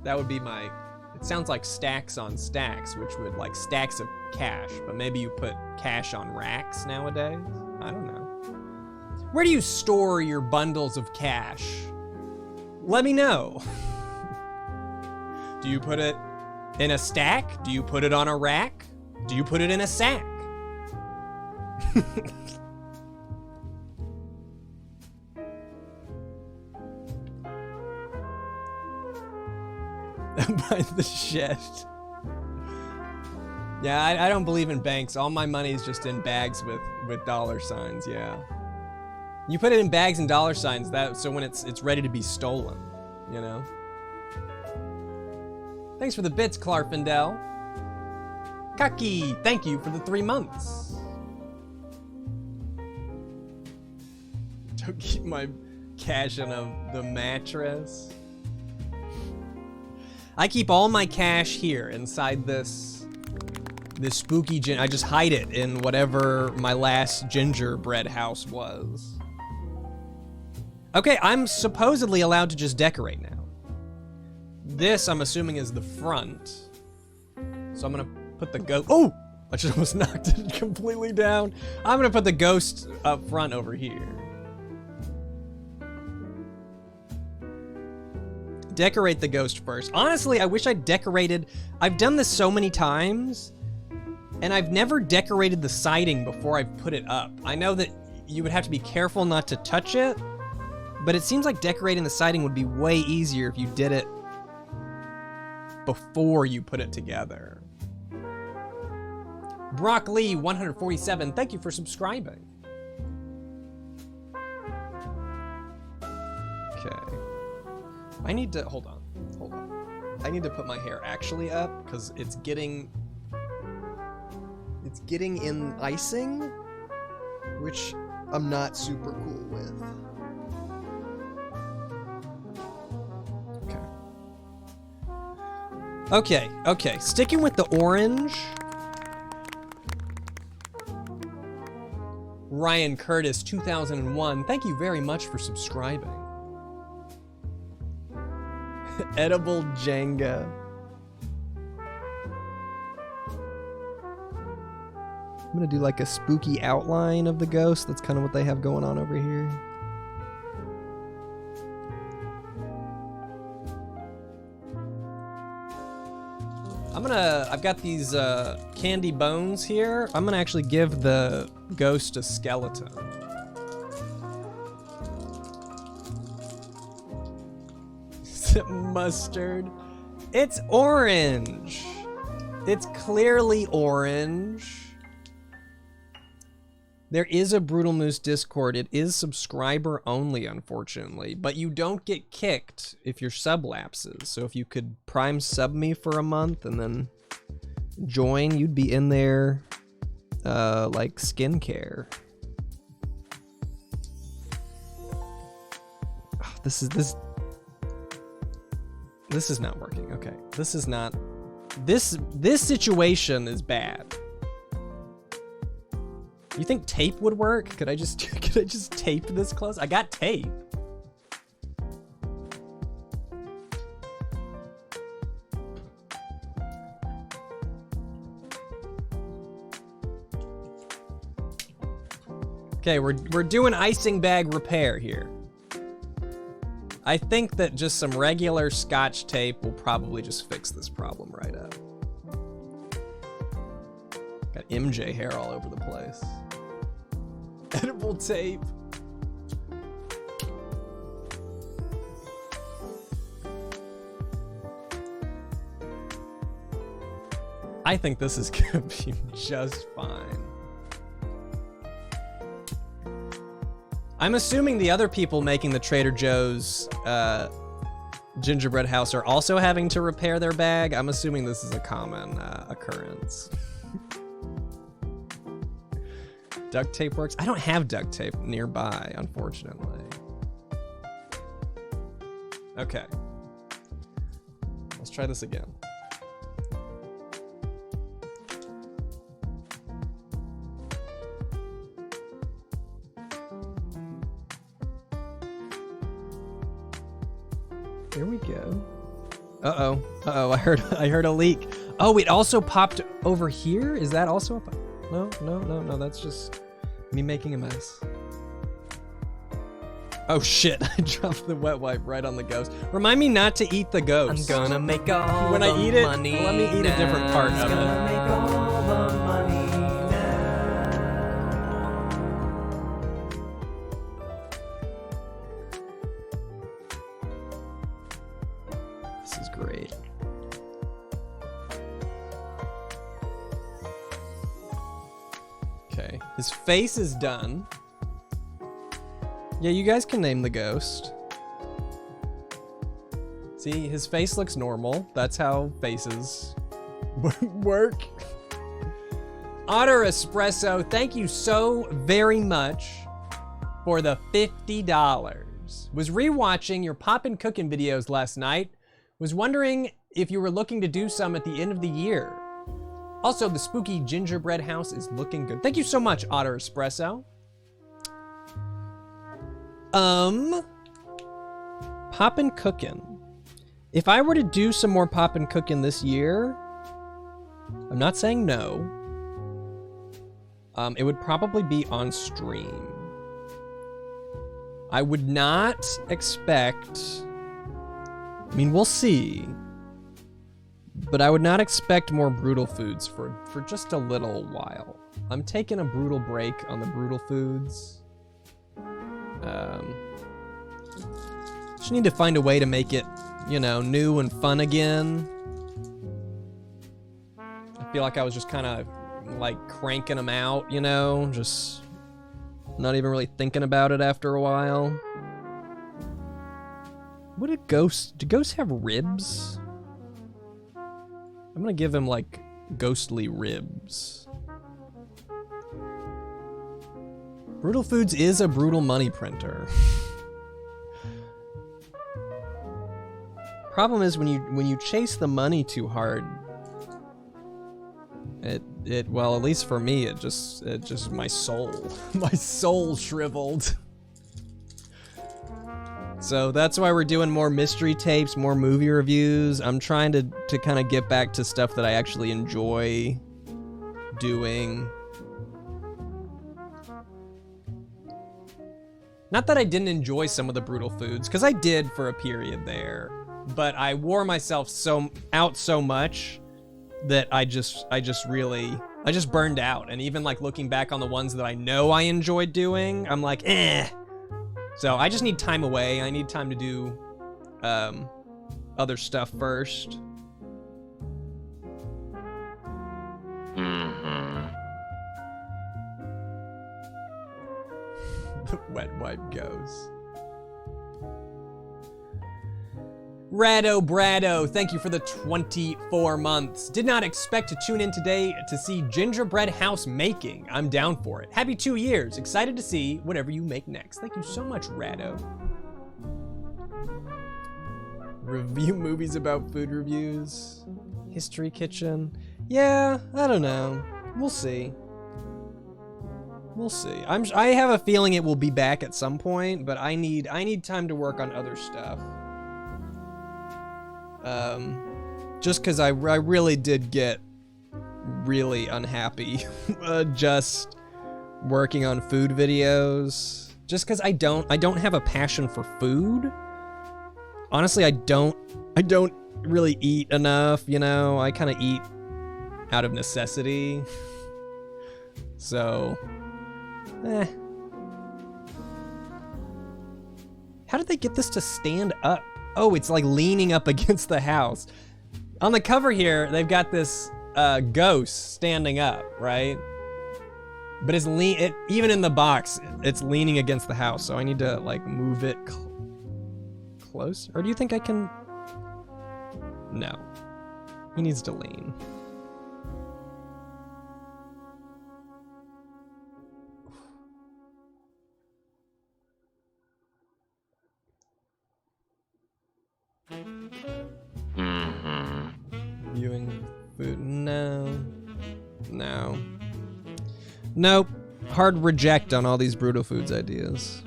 That would be my... It sounds like stacks on stacks, which would like stacks of cash, but maybe you put cash on racks nowadays? I don't know. Where do you store your bundles of cash? Let me know. Do you put it in a stack? Do you put it on a rack? Do you put it in a sack? By the shed. Yeah, I don't believe in banks. All my money is just in bags with dollar signs, yeah. You put it in bags and dollar signs, so when it's ready to be stolen, you know? Thanks for the bits, Clarfindel. Kaki, thank you for the 3 months. Don't keep my cash in the mattress. I keep all my cash here inside this spooky I just hide it in whatever my last gingerbread house was. Okay, I'm supposedly allowed to just decorate now. This, I'm assuming, is the front. So I'm gonna put the ghost... Oh! I just almost knocked it completely down. I'm gonna put the ghost up front over here. Decorate the ghost first. Honestly, I wish I decorated... I've done this so many times, and I've never decorated the siding before I've put it up. I know that you would have to be careful not to touch it, but it seems like decorating the siding would be way easier if you did it before you put it together. Brock Lee 147, thank you for subscribing. Okay. I need to, hold on. I need to put my hair actually up because it's getting in icing, which I'm not super cool with. Okay, sticking with the orange. Ryan Curtis, 2001, thank you very much for subscribing. Edible Jenga. I'm gonna do like a spooky outline of the ghost. That's kind of what they have going on over here. I've got these candy bones here. I'm gonna actually give the ghost a skeleton. Is it mustard? It's orange. It's clearly orange. There is a Brutal Moose Discord. It is subscriber only, unfortunately, but you don't get kicked if your sub lapses. So if you could prime sub me for a month and then join, you'd be in there like skincare. Oh, this is not working. Okay, this is not. This situation is bad. You think tape would work? Could I just tape this close? I got tape. Okay, we're doing icing bag repair here. I think that just some regular Scotch tape will probably just fix this problem right up. Got MJ hair all over the place. Edible tape. I think this is gonna be just fine. I'm assuming the other people making the Trader Joe's gingerbread house are also having to repair their bag. I'm assuming this is a common occurrence. Duct tape works? I don't have duct tape nearby, unfortunately. Okay. Let's try this again. Here we go. Uh-oh. Uh-oh, I heard a leak. Oh, it also popped over here? Is that also a No, that's just me making a mess. Oh shit, I dropped the wet wipe right on the ghost. Remind me not to eat the ghost. I'm gonna make all when the I eat it, money let me eat a different part of gonna it. make all the money This is great. Okay, his face is done. Yeah, you guys can name the ghost. See, his face looks normal. That's how faces work. Otter Espresso, thank you so very much for the $50. Was rewatching your poppin' cooking videos last night. Was wondering if you were looking to do some at the end of the year. Also, the spooky gingerbread house is looking good. Thank you so much, Otter Espresso. Poppin' cooking. If I were to do some more poppin' cooking this year, I'm not saying no. It would probably be on stream. I would not expect, I mean, we'll see, but I would not expect more brutal foods for just a little while. I'm taking a brutal break on the brutal foods. Just need to find a way to make it, you know, new and fun again. I feel like I was just kind of like cranking them out, you know, just not even really thinking about it after a while. What do ghosts have ribs? I'm gonna give him like ghostly ribs. Brutal Foods is a brutal money printer. Problem is when you chase the money too hard, it well, at least for me, it just my soul shriveled. So that's why we're doing more mystery tapes, more movie reviews. I'm trying to kind of get back to stuff that I actually enjoy doing. Not that I didn't enjoy some of the brutal foods, because I did for a period there, but I wore myself out so much that I just burned out. And even like looking back on the ones that I know I enjoyed doing, I'm like, eh. So I just need time away. I need time to do other stuff first. The wet wipe goes. Rado Brado, thank you for the 24 months. Did not expect to tune in today to see gingerbread house making. I'm down for it. Happy 2 years. Excited to see whatever you make next. Thank you so much, Rado. Review movies about food reviews. History Kitchen. Yeah, I don't know. We'll see. We'll see. I have a feeling it will be back at some point, but I need time to work on other stuff. Just because I really did get really unhappy just working on food videos. Just because I don't have a passion for food. Honestly, I don't really eat enough, you know. I kind of eat out of necessity. So, How did they get this to stand up? Oh, it's like leaning up against the house. On the cover here, they've got this ghost standing up, right? But it's even in the box, it's leaning against the house. So I need to like move it close. Or do you think I can? No, he needs to lean. Viewing food, no. Nope, hard reject on all these Brutal Foods ideas.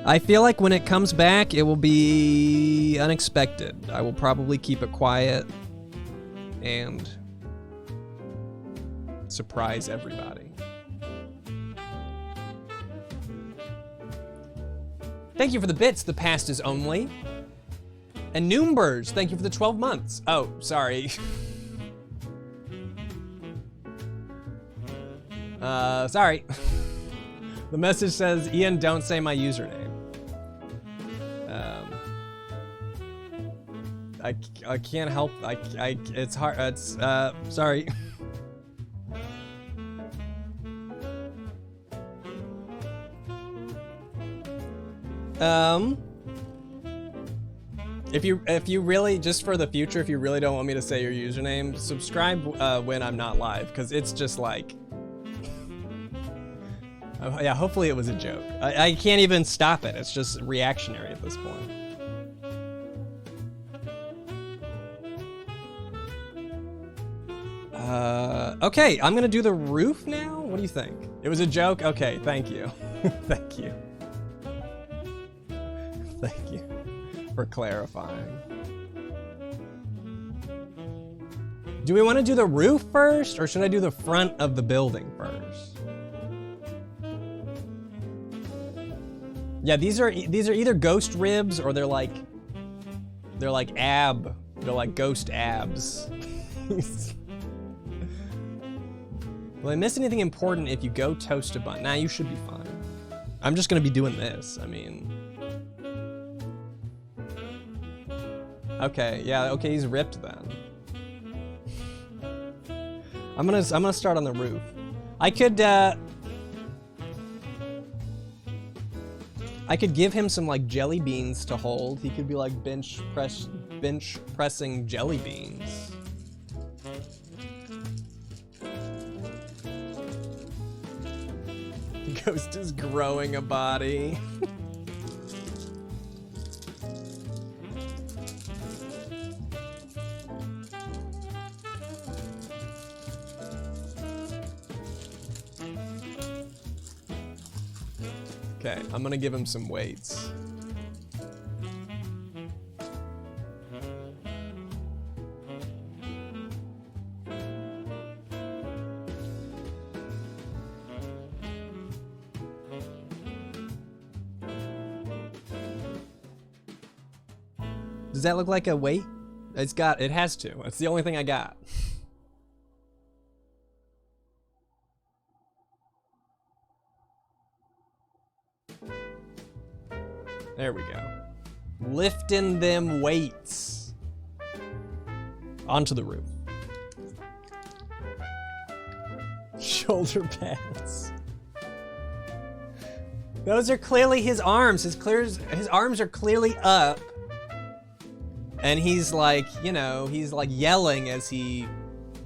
I feel like when it comes back, it will be unexpected. I will probably keep it quiet and surprise everybody. Thank you for the bits, the past is only. And Noombers, thank you for the 12 months. Oh, sorry. Sorry. The message says, Ian, don't say my username. I can't help, it's hard, it's, sorry. If you really, just for the future, if you really don't want me to say your username, subscribe when I'm not live, because it's just like, yeah, hopefully it was a joke. I can't even stop it. It's just reactionary at this point. Okay, I'm gonna do the roof now? What do you think? It was a joke? Okay, thank you. Thank you. Thank you for clarifying. Do we want to do the roof first, or should I do the front of the building first? Yeah, these are either ghost ribs or they're like ghost abs. Will I miss anything important if you go toast a bun? Nah, you should be fine. I'm just gonna be doing this. I mean, okay, yeah, okay, he's ripped then. I'm gonna start on the roof. I could give him some like jelly beans to hold. He could be like bench pressing jelly beans. The ghost is growing a body. Okay, I'm gonna give him some weights. Does that look like a weight? It has to. It's the only thing I got. There we go. Lifting them weights. Onto the roof. Shoulder pads. Those are clearly his arms. His arms are clearly up. And he's like, you know, he's like yelling as he...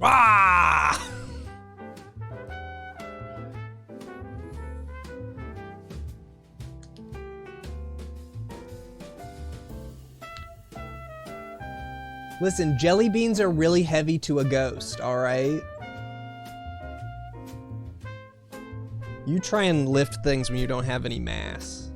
Ah! Listen, jelly beans are really heavy to a ghost, all right? You try and lift things when you don't have any mass.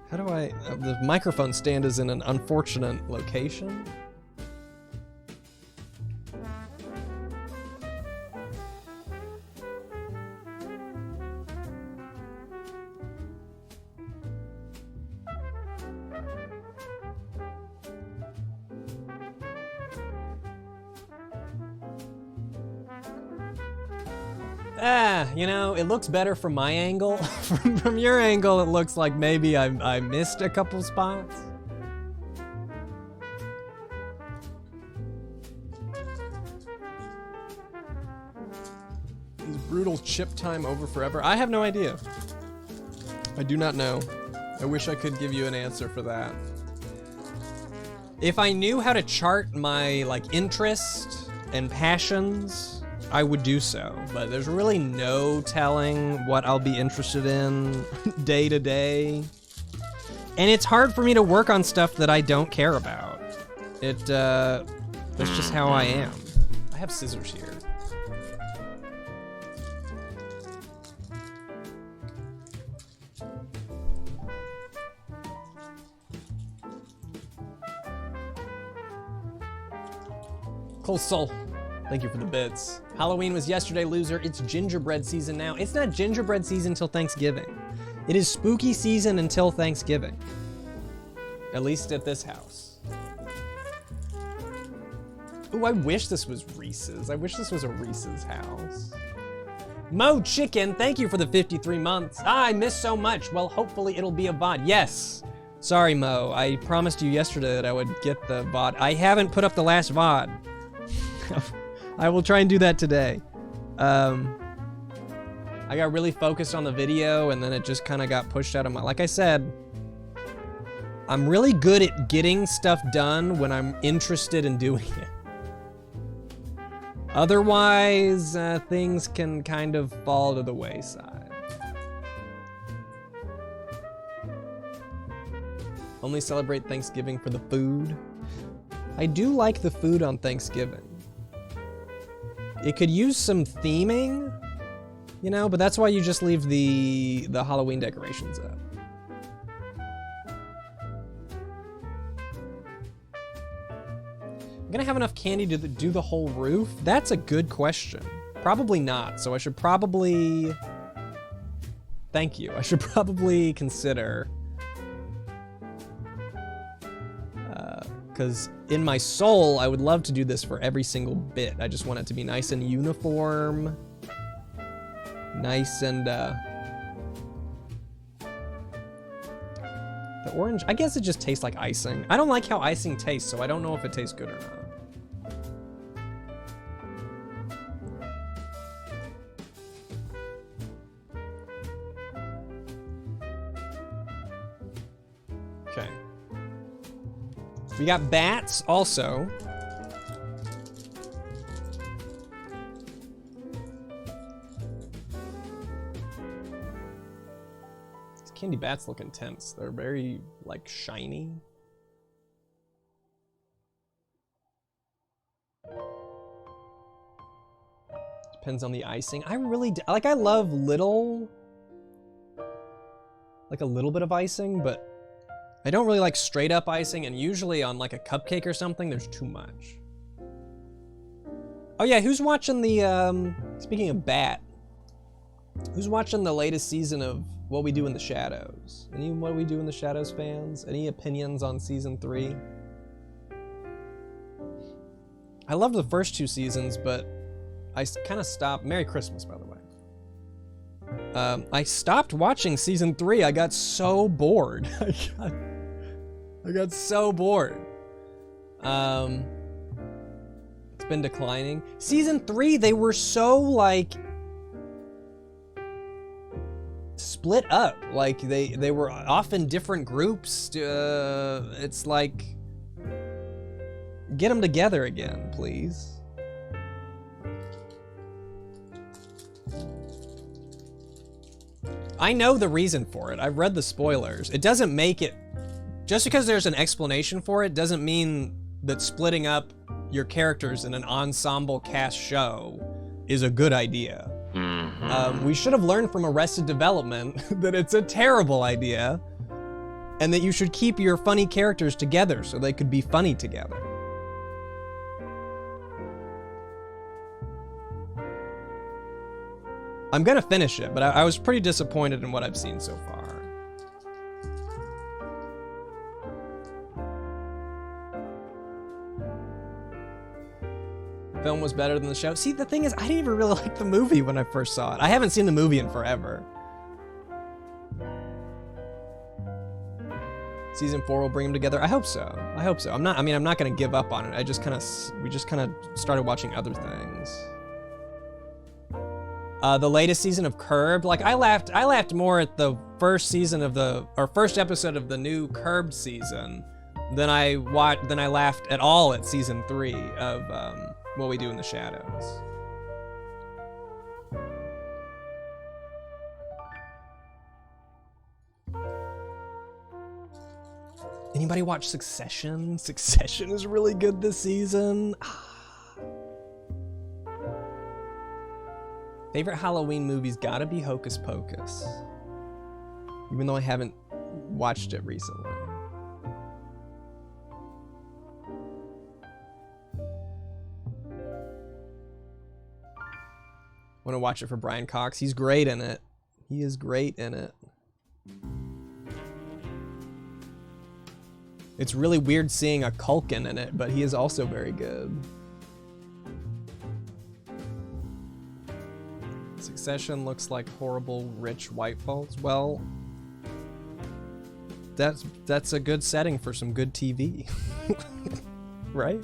How do I... the microphone stand is in an unfortunate location. You know, it looks better from my angle. From your angle, it looks like maybe I missed a couple spots. Is brutal chip time over forever? I have no idea. I do not know. I wish I could give you an answer for that. If I knew how to chart my, like, interest and passions, I would do so, but there's really no telling what I'll be interested in day to day. And it's hard for me to work on stuff that I don't care about. That's just how I am. I have scissors here. Cool soul. Thank you for the bits. Halloween was yesterday, loser. It's gingerbread season now. It's not gingerbread season until Thanksgiving. It is spooky season until Thanksgiving. At least at this house. Ooh, I wish this was Reese's. I wish this was a Reese's house. Mo Chicken, thank you for the 53 months. Ah, I missed so much. Well, hopefully it'll be a VOD. Yes. Sorry, Mo. I promised you yesterday that I would get the VOD. I haven't put up the last VOD. I will try and do that today. I got really focused on the video and then it just kind of got pushed out of my... Like I said, I'm really good at getting stuff done when I'm interested in doing it. Otherwise, things can kind of fall to the wayside. Only celebrate Thanksgiving for the food. I do like the food on Thanksgiving. It could use some theming, you know, but that's why you just leave the Halloween decorations up. I'm gonna have enough candy to do the whole roof? That's a good question. Probably not, so I should probably... Thank you. I should probably consider... Because in my soul, I would love to do this for every single bit. I just want it to be nice and uniform. Nice and, The orange, I guess it just tastes like icing. I don't like how icing tastes, so I don't know if it tastes good or not. Okay. We got bats also. These candy bats look intense. They're very, like, shiny. Depends on the icing. I really, like, I love little, like a little bit of icing, but I don't really like straight up icing, and usually on like a cupcake or something, there's too much. Oh yeah, who's watching the, speaking of bat, who's watching the latest season of What We Do in the Shadows? Any What We Do in the Shadows fans? Any opinions on season 3? I loved the first 2 seasons, but I kind of stopped. Merry Christmas, by the way. I stopped watching season 3. I got so bored. I got so bored. It's been declining. Season 3, they were so like split up. Like they were off in different groups. It's like, get them together again, please. I know the reason for it. I've read the spoilers. It doesn't make it, just because there's an explanation for it doesn't mean that splitting up your characters in an ensemble cast show is a good idea. We should have learned from Arrested Development that it's a terrible idea, and that you should keep your funny characters together so they could be funny together. I'm gonna finish it, but I was pretty disappointed in what I've seen so far. Film was better than the show. See, the thing is, I didn't even really like the movie when I first saw it. I haven't seen the movie in forever. Season 4 will bring them together. I hope so. I hope so. I'm not gonna give up on it. We just kind of started watching other things. The latest season of Curbed, like I laughed more at the first episode of the new Curbed season than I laughed at all at season 3 of What We Do in the Shadows. Anybody watch Succession? Succession is really good this season. Favorite Halloween movie's gotta be Hocus Pocus, even though I haven't watched it recently. Want to watch it for Brian Cox? He's great in it. He is great in it. It's really weird seeing a Culkin in it, but he is also very good. Succession looks like horrible rich white folks. Well, that's a good setting for some good TV. Right?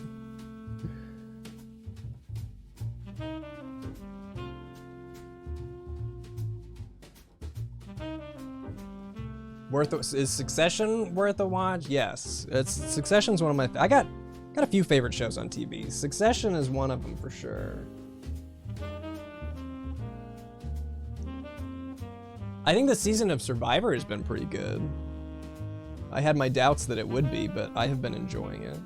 Is Succession worth a watch? Yes. Succession's one of my I got a few favorite shows on TV. Succession is one of them for sure. I think the season of Survivor has been pretty good. I had my doubts that it would be, but I have been enjoying it.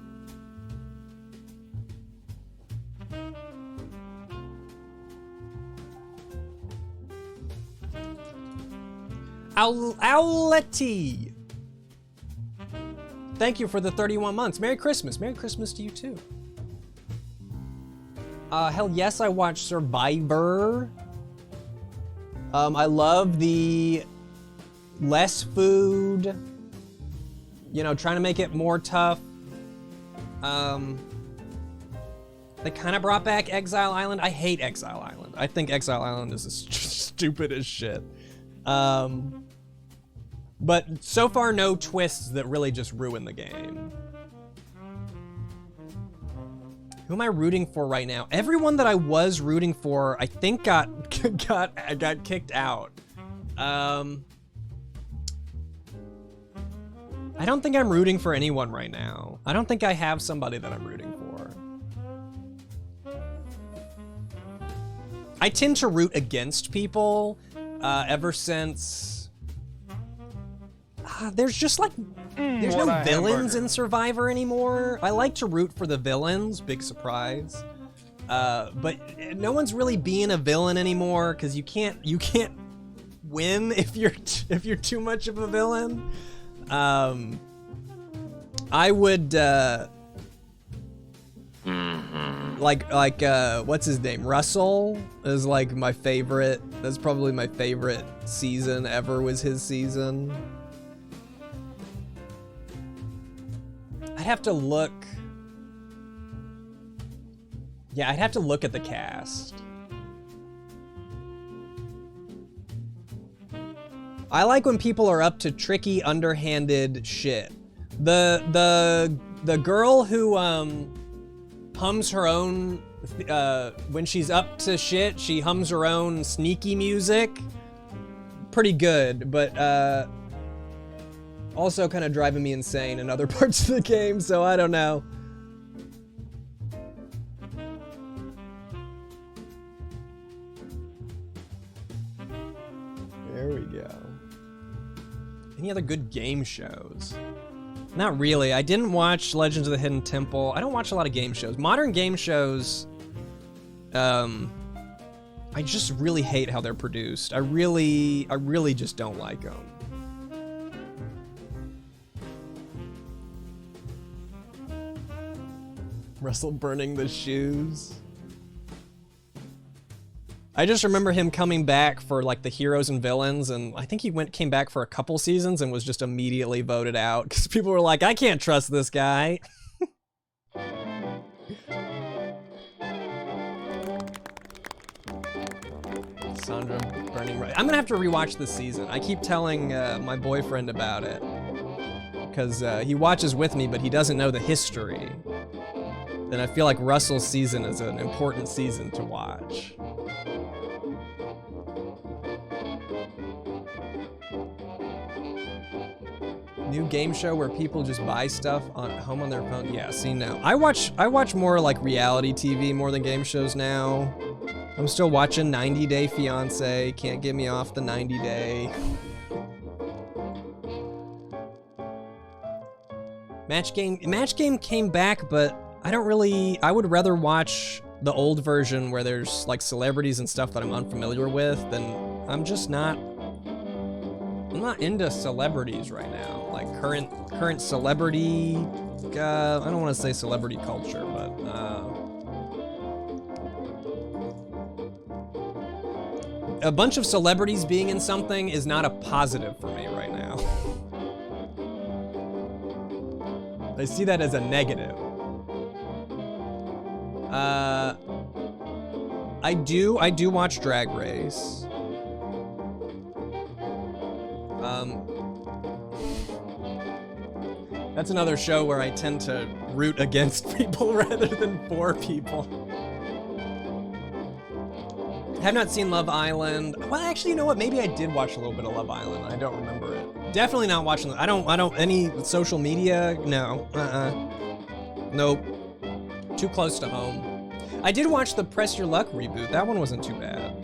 Owlety! Thank you for the 31 months. Merry Christmas. Merry Christmas to you too. Hell yes, I watched Survivor. I love the less food, you know, trying to make it more tough. They kind of brought back Exile Island. I hate Exile Island. I think Exile Island is stupid as shit. But so far, no twists that really just ruin the game. Who am I rooting for right now? Everyone that I was rooting for, I think got kicked out. I don't think I'm rooting for anyone right now. I don't think I have somebody that I'm rooting for. I tend to root against people ever since... there's just like, there's no villains in Survivor anymore. I like to root for the villains, big surprise. But no one's really being a villain anymore because you can't win if you're too much of a villain. I would like what's his name? Russell is like my favorite. That's probably my favorite season ever, was his season. I'd have to look. Yeah, I'd have to look at the cast. I like when people are up to tricky, underhanded shit. The girl who hums her own when she's up to shit, she hums her own sneaky music. Pretty good, but also kind of driving me insane in other parts of the game, so I don't know. There we go. Any other good game shows? Not really. I didn't watch Legends of the Hidden Temple. I don't watch a lot of game shows. Modern game shows, I just really hate how they're produced. I really just don't like them. Russell burning the shoes. I just remember him coming back for like the heroes and villains, and I think he came back for a couple seasons and was just immediately voted out because people were like, I can't trust this guy. Sandra burning right. I'm gonna have to rewatch this season. I keep telling my boyfriend about it because he watches with me, but he doesn't know the history. And I feel like Russell's season is an important season to watch. New game show where people just buy stuff on home on their phone. Yeah, see now. I watch more like reality TV more than game shows now. I'm still watching 90 Day Fiancé. Can't get me off the 90 Day. Match Game came back, but I would rather watch the old version where there's like celebrities and stuff that I'm unfamiliar with, than I'm not into celebrities right now. Like current celebrity, I don't want to say celebrity culture, but a bunch of celebrities being in something is not a positive for me right now. I see that as a negative. I do watch Drag Race. That's another show where I tend to root against people rather than for people. Have not seen Love Island. Well, actually, you know what? Maybe I did watch a little bit of Love Island. I don't remember it. Definitely not watching. I don't. Any social media? No. Nope. Too close to home. I did watch the Press Your Luck reboot. That one wasn't too bad.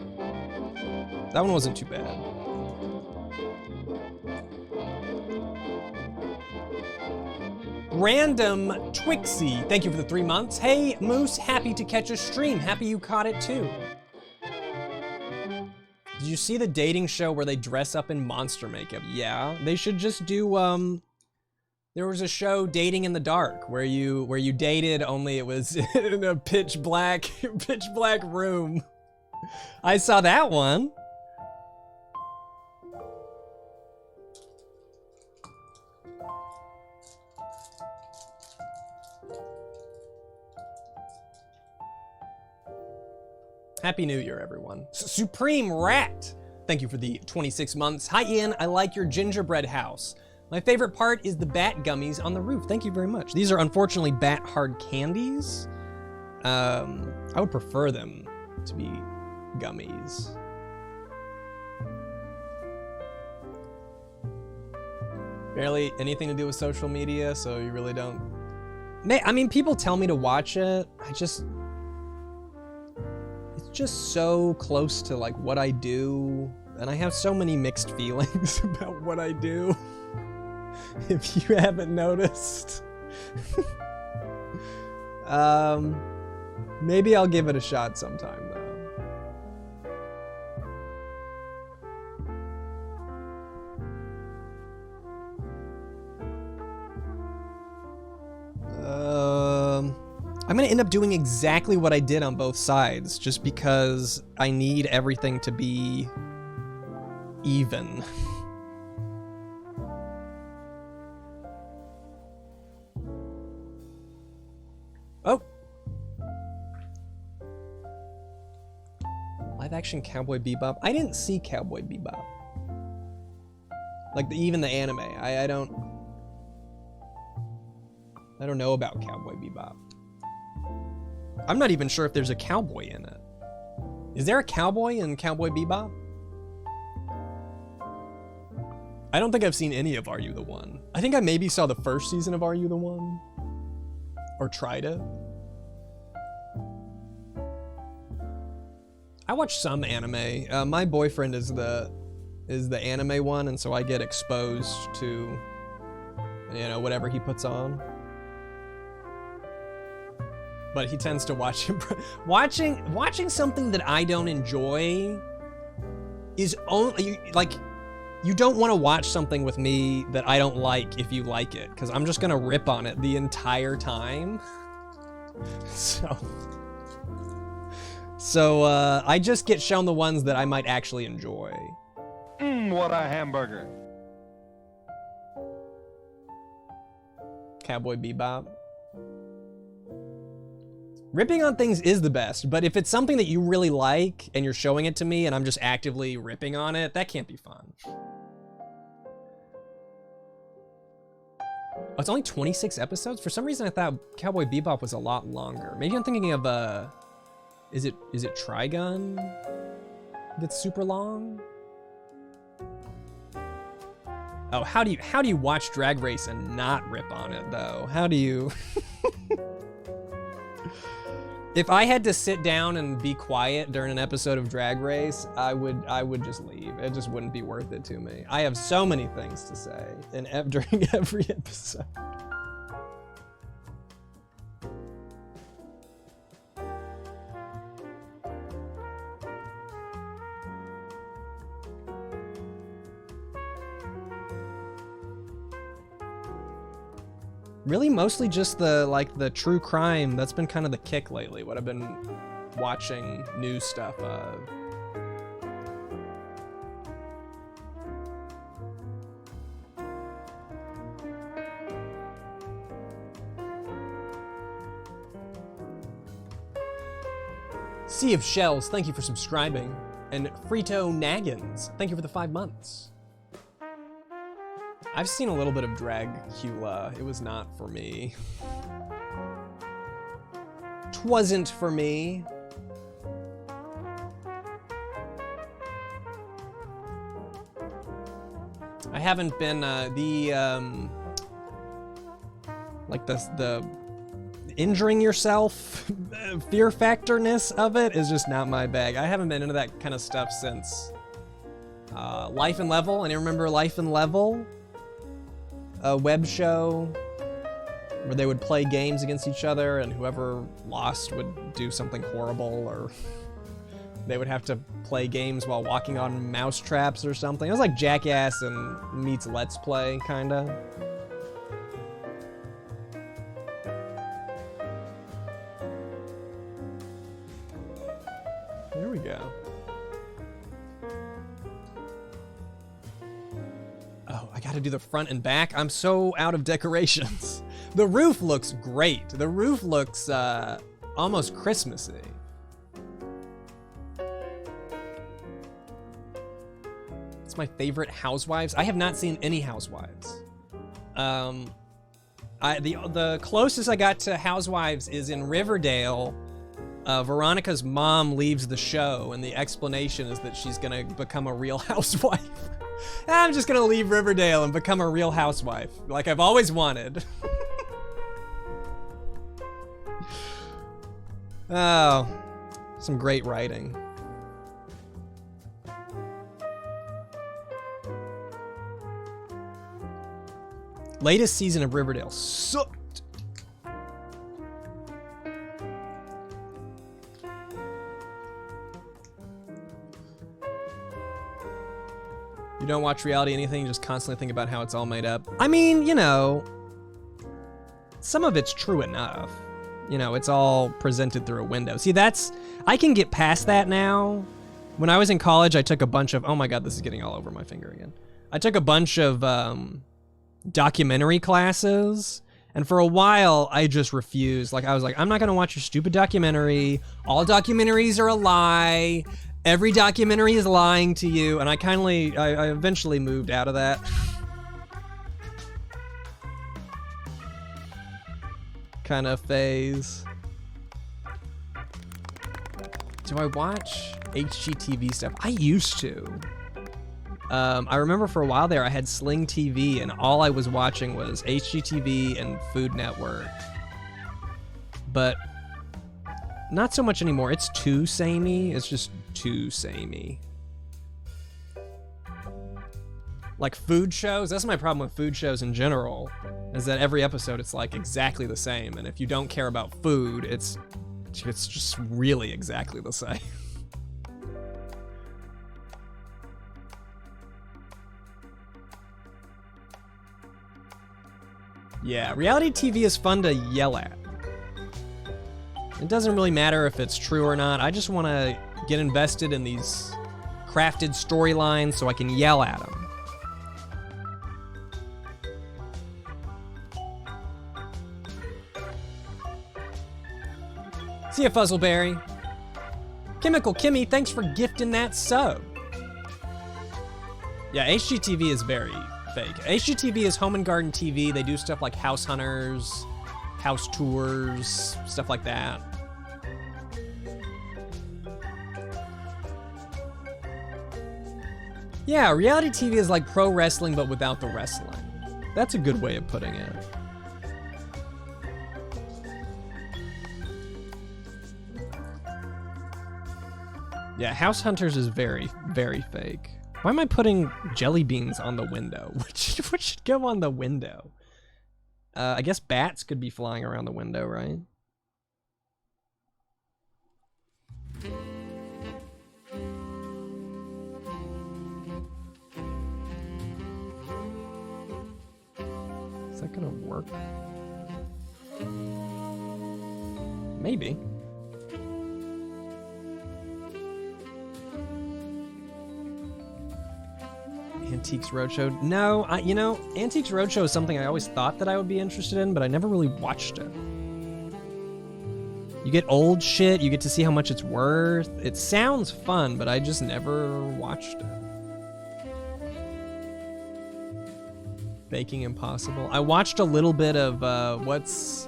Random Twixie, thank you for the 3 months. Hey, Moose, happy to catch a stream. Happy you caught it too. Did you see the dating show where they dress up in monster makeup? Yeah, they should just do, there was a show, Dating in the Dark, where you dated, only it was in a pitch black room. I saw that one. Happy New Year, everyone. Supreme Rat, thank you for the 26 months. Hi, Ian, I like your gingerbread house. My favorite part is the bat gummies on the roof. Thank you very much. These are unfortunately bat hard candies. I would prefer them to be gummies. Barely anything to do with social media, so you really don't. I mean, people tell me to watch it. It's just so close to like what I do, and I have so many mixed feelings about what I do. If you haven't noticed. Maybe I'll give it a shot sometime though. I'm gonna end up doing exactly what I did on both sides, just because I need everything to be even. Oh. action Cowboy Bebop. I didn't see Cowboy Bebop. Like even the anime. I don't know about Cowboy Bebop. I'm not even sure if there's a cowboy in it. Is there a cowboy in Cowboy Bebop? I don't think I've seen any of Are You the One. I think I maybe saw the first season of Are You the One? Or tried it. I watch some anime. My boyfriend is the anime one, and so I get exposed to, you know, whatever he puts on. But he tends to watch watching something that I don't enjoy is only like, you don't want to watch something with me that I don't like if you like it, because I'm just gonna rip on it the entire time. So I just get shown the ones that I might actually enjoy. What a hamburger. Cowboy Bebop. Ripping on things is the best, but if it's something that you really like and you're showing it to me and I'm just actively ripping on it, that can't be fun. Oh, it's only 26 episodes? For some reason I thought Cowboy Bebop was a lot longer. Maybe I'm thinking of is it Trigun that's super long? Oh, how do you watch Drag Race and not rip on it though? How do you? If I had to sit down and be quiet during an episode of Drag Race, I would just leave. It just wouldn't be worth it to me. I have so many things to say during every episode. Really, mostly just the true crime. That's been kind of the kick lately, what I've been watching new stuff of. Sea of Shells, thank you for subscribing. And Frito Naggins, thank you for the 5 months. I've seen a little bit of Dragula. It was not for me. 'Twasn't for me. I haven't been like the injuring yourself fear factorness of it is just not my bag. I haven't been into that kind of stuff since Life and Level. And you remember Life and Level? A web show where they would play games against each other and whoever lost would do something horrible, or they would have to play games while walking on mouse traps or something. It was like Jackass and meets Let's Play, kinda. There we go. Oh, I gotta do the front and back. I'm so out of decorations. The roof looks great. The roof looks almost Christmassy. It's my favorite Housewives. I have not seen any Housewives. The closest I got to Housewives is in Riverdale. Veronica's mom leaves the show, and the explanation is that she's gonna become a real housewife. I'm just gonna leave Riverdale and become a real housewife, like I've always wanted. Oh, some great writing. Latest season of Riverdale sucked. You don't watch reality anything, you just constantly think about how it's all made up. I mean, you know, some of it's true enough. You know, it's all presented through a window. See, I can get past that now. When I was in college, I took a bunch of, oh my God, this is getting all over my finger again. I took a bunch of documentary classes, and for a while, I just refused. Like, I was like, I'm not gonna watch your stupid documentary. All documentaries are a lie. Every documentary is lying to you, and I eventually moved out of that. Kind of phase. Do I watch HGTV stuff? I used to. I remember for a while there I had Sling TV and all I was watching was HGTV and Food Network. But not so much anymore. It's too samey. It's just too samey. Like food shows, that's my problem with food shows in general, is that every episode it's like exactly the same, and if you don't care about food, it's just really exactly the same. Yeah, reality TV is fun to yell at. It doesn't really matter if it's true or not. I just want to get invested in these crafted storylines so I can yell at them. See ya, Fuzzleberry. Chemical Kimmy, thanks for gifting that sub. Yeah, HGTV is very fake. HGTV is home and garden TV. They do stuff like house hunters, house tours, stuff like that. Yeah, reality TV is like pro wrestling, but without the wrestling. That's a good way of putting it. Yeah, House Hunters is very, very fake. Why am I putting jelly beans on the window? What should go on the window? I guess bats could be flying around the window, right? Is that gonna work? Maybe. Antiques Roadshow. No, you know, Antiques Roadshow is something I always thought that I would be interested in, but I never really watched it. You get old shit, you get to see how much it's worth. It sounds fun, but I just never watched it. Baking Impossible. I watched a little bit of what's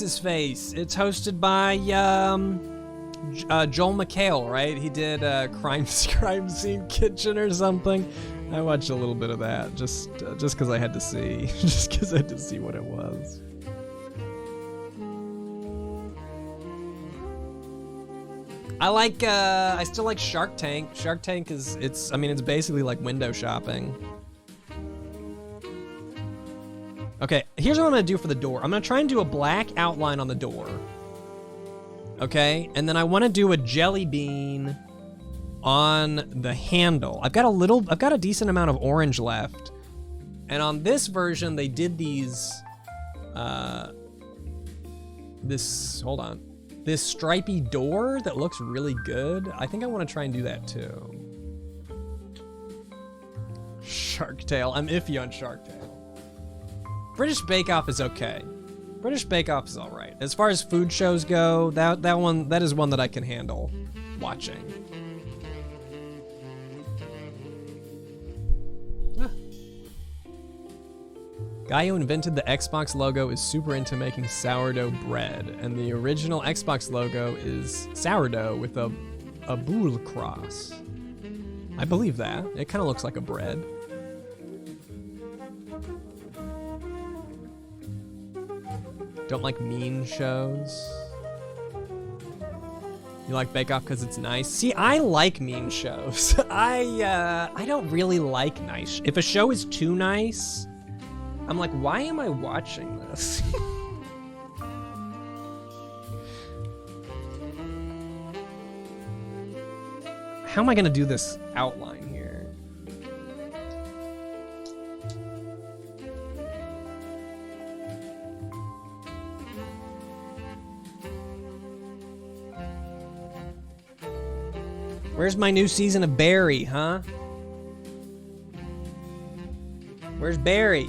his face? It's hosted by Joel McHale, right? He did Crime Scene Kitchen or something. I watched a little bit of that just because I had to see, just because I had to see what it was. I still like Shark Tank. Shark Tank it's basically like window shopping. Okay, here's what I'm gonna do for the door. I'm gonna try and do a black outline on the door. Okay, and then I want to do a jelly bean on the handle. I've got a decent amount of orange left. And on this version, they did these, this stripy door that looks really good. I think I want to try and do that too. Shark Tale, I'm iffy on Shark Tale. British Bake Off is okay. British Bake Off is all right. As far as food shows go, that is one that I can handle watching. Guy who invented the Xbox logo is super into making sourdough bread, and the original Xbox logo is sourdough with a boule cross. I believe that. It kind of looks like a bread. Don't like mean shows. You like Bake Off because it's nice? See, I like mean shows. I don't really like nice. If a show is too nice, I'm like, why am I watching this? How am I gonna do this outline here? Where's my new season of Barry, huh? Where's Barry?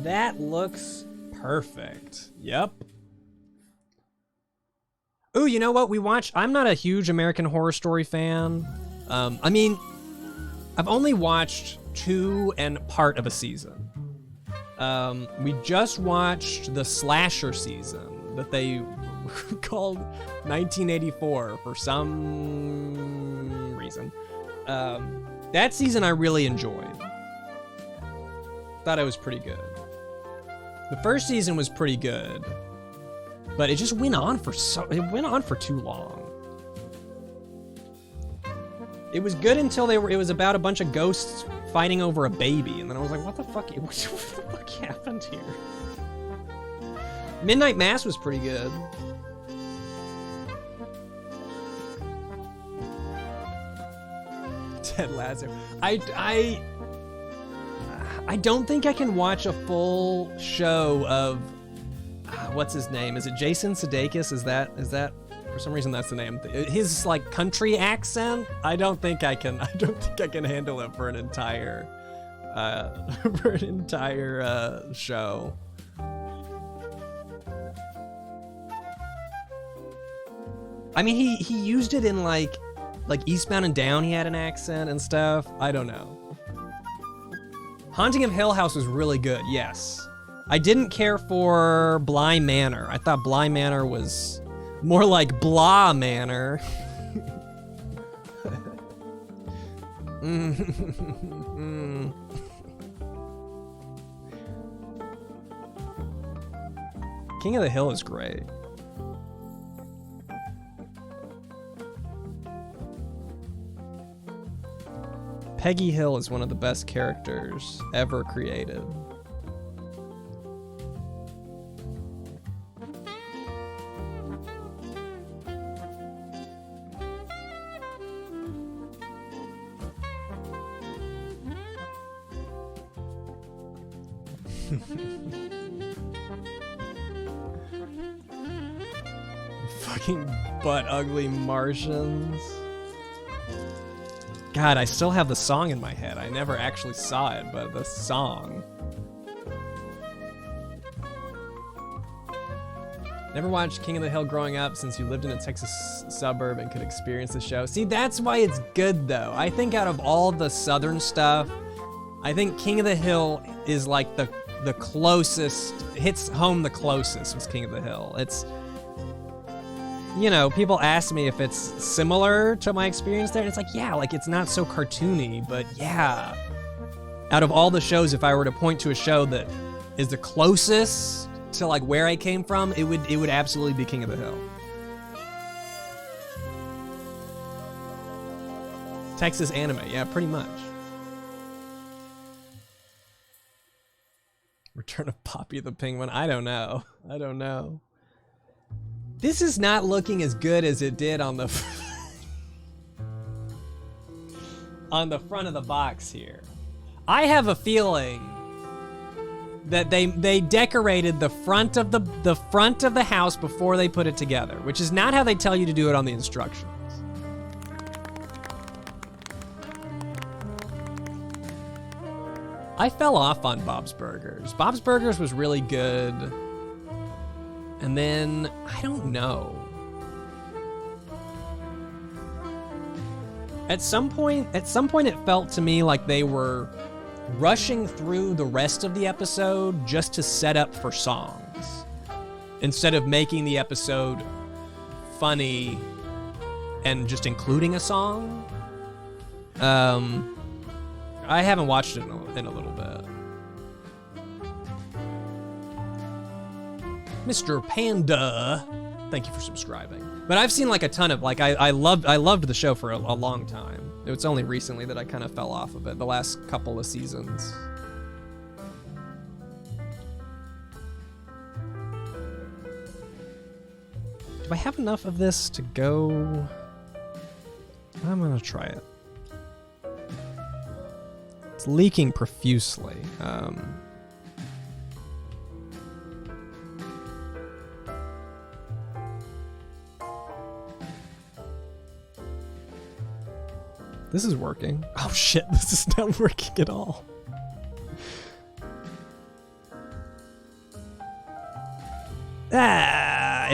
That looks perfect. Yep. Ooh, you know what? I'm not a huge American Horror Story fan. I mean, I've only watched 2 and part of a season. We just watched the slasher season that they called 1984 for some reason. That season I really enjoyed. Thought it was pretty good. The first season was pretty good, but it just went on for too long. It was good until it was about a bunch of ghosts fighting over a baby, and then I was like, what the fuck happened here? Midnight Mass was pretty good. Ted Lasso. I don't think I can watch a full show of what's his name? Is it Jason Sudeikis? Is that for some reason that's the name? His like country accent. I don't think I can handle it for an entire show. I mean, he used it in like Eastbound and Down. He had an accent and stuff. I don't know. Haunting of Hill House was really good, yes. I didn't care for Bly Manor. I thought Bly Manor was more like Blah Manor. King of the Hill is great. Peggy Hill is one of the best characters ever created. Fucking butt ugly Martians. God, I still have the song in my head. I never actually saw it, but the song. Never watched King of the Hill growing up since you lived in a Texas suburb and could experience the show. See, that's why it's good though. I think out of all the southern stuff, I think King of the Hill is like the closest, hits home the closest with King of the Hill. It's, you know, people ask me if it's similar to my experience there, and it's like, yeah, like it's not so cartoony, but yeah. Out of all the shows, if I were to point to a show that is the closest to like where I came from, it would absolutely be King of the Hill. Texas anime, yeah, pretty much. Return of Poppy the Penguin, I don't know. This is not looking as good as it did on the on the front of the box here. I have a feeling that they decorated the front of the house before they put it together, which is not how they tell you to do it on the instructions. I fell off on Bob's Burgers. Bob's Burgers was really good. And then, I don't know. At some point it felt to me like they were rushing through the rest of the episode just to set up for songs, instead of making the episode funny and just including a song. I haven't watched it in a little bit. Mr. Panda, thank you for subscribing. But I've seen like a ton of, like, I loved the show for a long time. It's only recently that I kind of fell off of it, the last couple of seasons. Do I have enough of this to go? I'm gonna try it. It's leaking profusely. This is working. Oh shit, this is not working at all.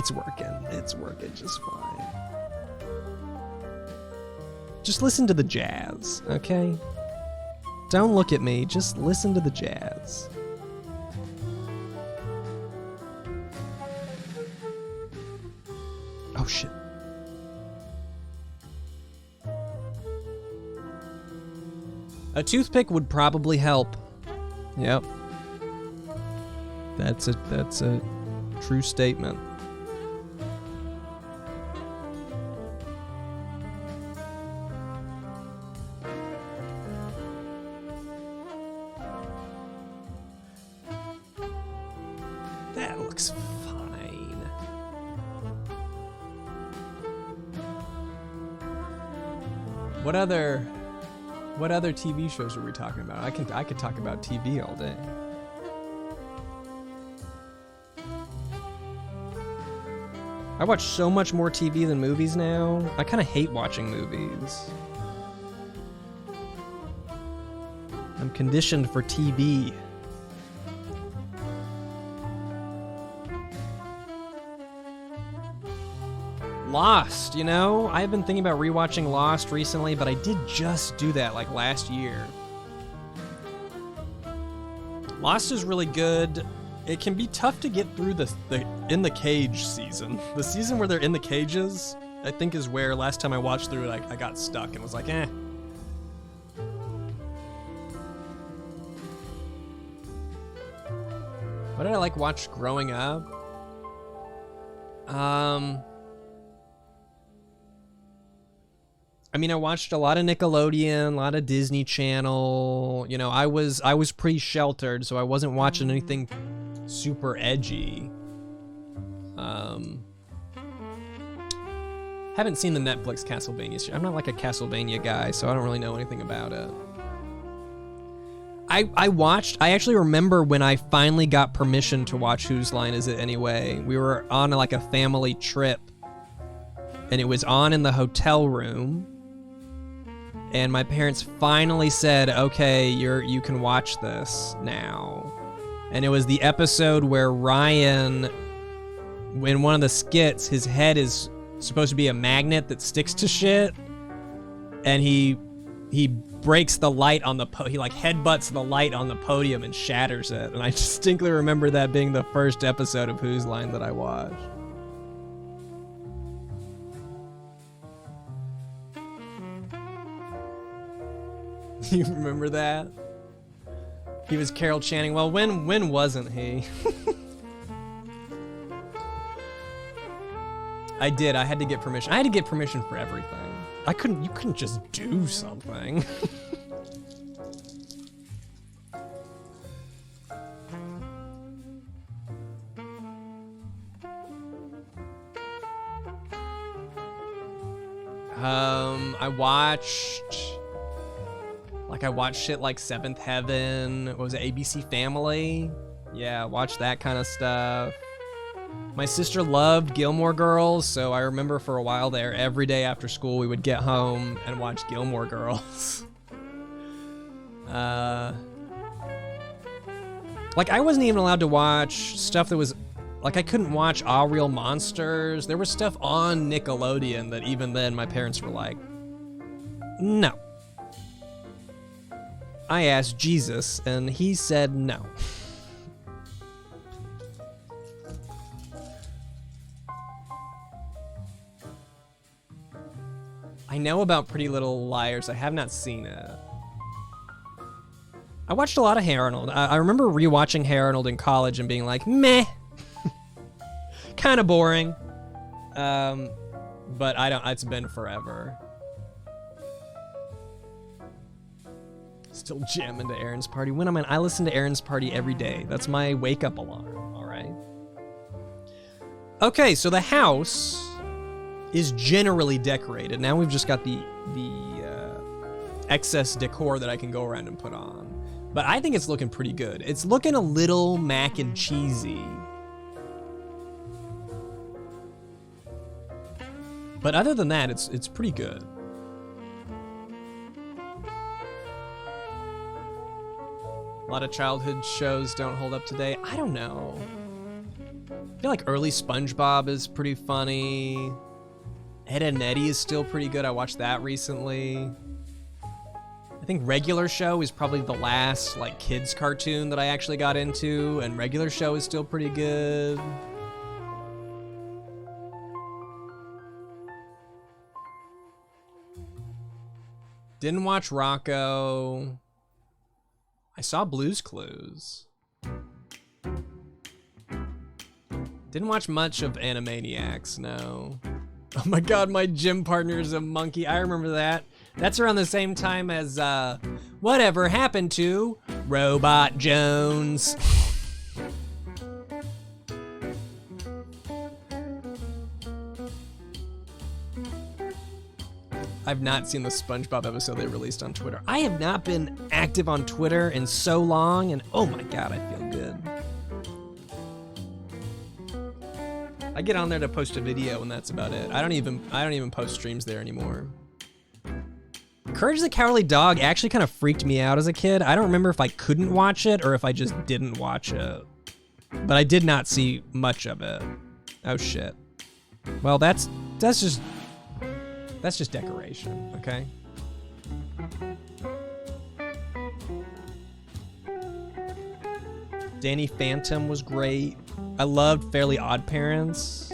it's working. It's working just fine. Just listen to the jazz, okay? Don't look at me, just listen to the jazz. Oh shit. A toothpick would probably help. Yep. That's a true statement. That looks fine. What other TV shows are we talking about? I could talk about TV all day. I watch so much more TV than movies now. I kind of hate watching movies. I'm conditioned for TV. Lost, you know? I've been thinking about rewatching Lost recently, but I did just do that like last year. Lost is really good. It can be tough to get through the in the cage season. The season where they're in the cages, I think, is where last time I watched through it, I got stuck and was like, eh. What did I like watch growing up? I mean, I watched a lot of Nickelodeon, a lot of Disney Channel. You know, I was pretty sheltered, so I wasn't watching anything super edgy. Haven't seen the Netflix Castlevania series. I'm not like a Castlevania guy, so I don't really know anything about it. I actually remember when I finally got permission to watch Whose Line Is It Anyway. We were on like a family trip, and it was on in the hotel room. And my parents finally said, okay, you can watch this now. And it was the episode where Ryan, in one of the skits, his head is supposed to be a magnet that sticks to shit. And he breaks the light on the he like headbutts the light on the podium and shatters it. And I distinctly remember that being the first episode of Whose Line that I watched. You remember that? He was Carol Channing. Well, when wasn't he? I did. I had to get permission. I had to get permission for everything. You couldn't just do something. I watched shit like Seventh Heaven. What was it, ABC Family? Yeah, watched that kind of stuff. My sister loved Gilmore Girls, so I remember for a while there, every day after school, we would get home and watch Gilmore Girls. Like, I wasn't even allowed to watch stuff that was... Like, I couldn't watch All Real Monsters. There was stuff on Nickelodeon that even then my parents were like, no. I asked Jesus, and he said no. I know about Pretty Little Liars. I have not seen it. I watched a lot of Hey Arnold. I remember rewatching Hey Arnold in college and being like, meh. Kind of boring. But it's been forever. Still jamming to Aaron's Party. When I'm in, I listen to Aaron's Party every day. That's my wake-up alarm, all right? Okay, so the house is generally decorated. Now we've just got the excess decor that I can go around and put on. But I think it's looking pretty good. It's looking a little mac and cheesy. But other than that, it's pretty good. A lot of childhood shows don't hold up today. I don't know. feel like early SpongeBob is pretty funny. Ed and Eddie is still pretty good. I watched that recently. I think Regular Show is probably the last like kids cartoon that I actually got into, and Regular Show is still pretty good. Didn't watch Rocco. I saw Blue's Clues. Didn't watch much of Animaniacs, no. Oh my god, my gym partner is a monkey. I remember that. That's around the same time as, Whatever Happened to Robot Jones. I've not seen the SpongeBob episode they released on Twitter. I have not been active on Twitter in so long, and oh my god, I feel good. I get on there to post a video, and that's about it. I don't even post streams there anymore. Courage the Cowardly Dog actually kind of freaked me out as a kid. I don't remember if I couldn't watch it or if I just didn't watch it. But I did not see much of it. Oh shit. Well, that's just decoration, okay? Danny Phantom was great. I loved Fairly Odd Parents.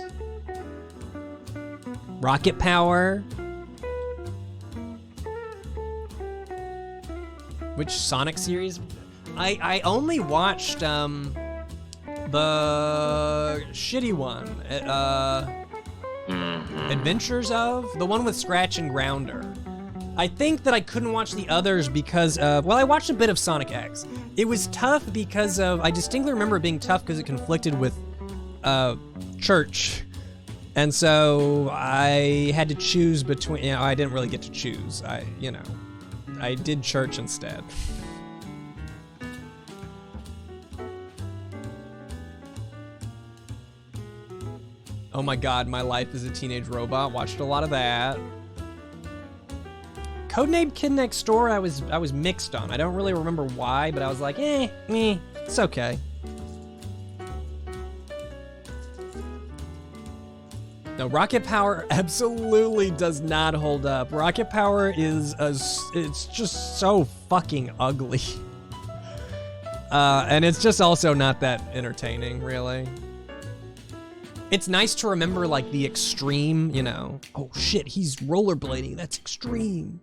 Rocket Power. Which Sonic series? I only watched the shitty one. Adventures of? The one with Scratch and Grounder. I think that I couldn't watch the others because of, well, I watched a bit of Sonic X. It was tough because of, I distinctly remember it being tough because it conflicted with church. And so I had to choose between, you know, I didn't really get to choose. I did church instead. Oh my god, My Life as a Teenage Robot. Watched a lot of that. Codename Kid Next Door, I was mixed on. I don't really remember why, but I was like, it's okay. No, Rocket Power absolutely does not hold up. Rocket Power it's just so fucking ugly. And it's just also not that entertaining, really. It's nice to remember, like, the extreme, you know. Oh shit, he's rollerblading, that's extreme.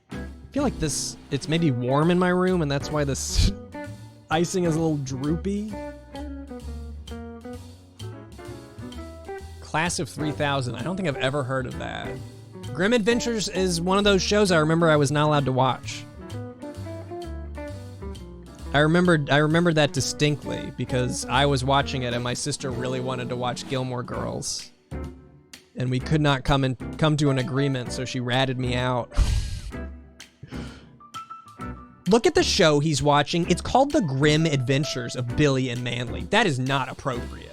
I feel like it's maybe warm in my room, and that's why this icing is a little droopy. Class of 3000, I don't think I've ever heard of that. Grim Adventures is one of those shows I remember I was not allowed to watch. I remembered that distinctly because I was watching it and my sister really wanted to watch Gilmore Girls. And we could not come to an agreement, so she ratted me out. Look at the show he's watching. It's called The Grim Adventures of Billy and Manly. That is not appropriate.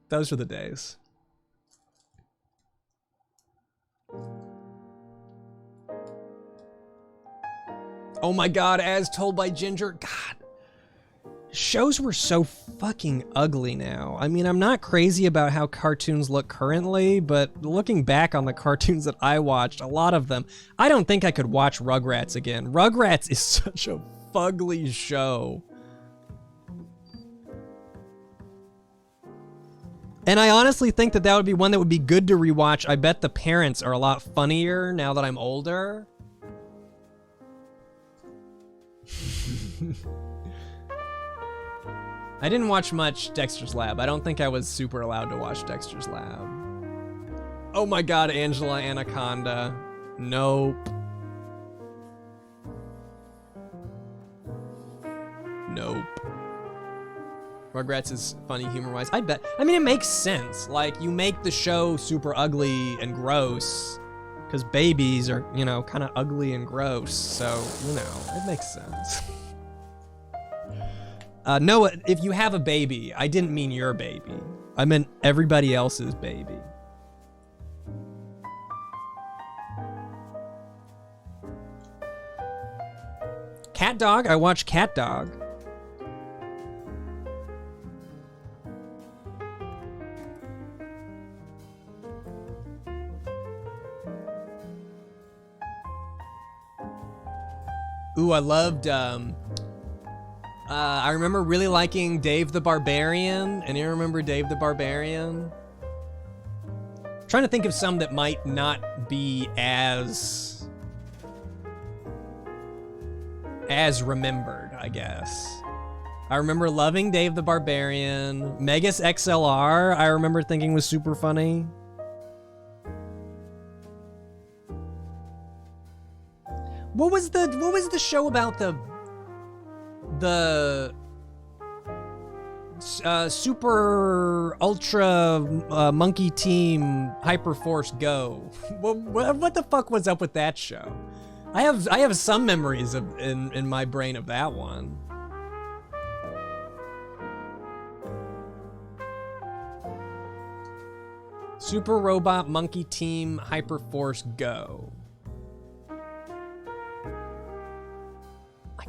Those were the days. Oh my god, As Told by Ginger. God. Shows were so fucking ugly now. I mean, I'm not crazy about how cartoons look currently, but looking back on the cartoons that I watched, a lot of them, I don't think I could watch Rugrats again. Rugrats is such a fugly show. And I honestly think that would be one that would be good to rewatch. I bet the parents are a lot funnier now that I'm older. I didn't watch much Dexter's Lab. I don't think I was super allowed to watch Dexter's Lab. Oh my god, Angela Anaconda. Nope. Nope. Rugrats is funny humor-wise. I bet. I mean, it makes sense. Like, you make the show super ugly and gross because babies are, you know, kind of ugly and gross. So, you know, it makes sense. Noah, if you have a baby, I didn't mean your baby. I meant everybody else's baby. Cat Dog? I watched Cat Dog. Ooh, I loved, I remember really liking Dave the Barbarian. And you remember Dave the Barbarian? Trying to think of some that might not be as remembered, I guess. I remember loving Dave the Barbarian. Megas XLR, I remember thinking was super funny. What was the show about the super ultra monkey team Hyperforce Go? What the fuck was up with that show? I have some memories in my brain of that one. Super Robot Monkey Team Hyperforce Go.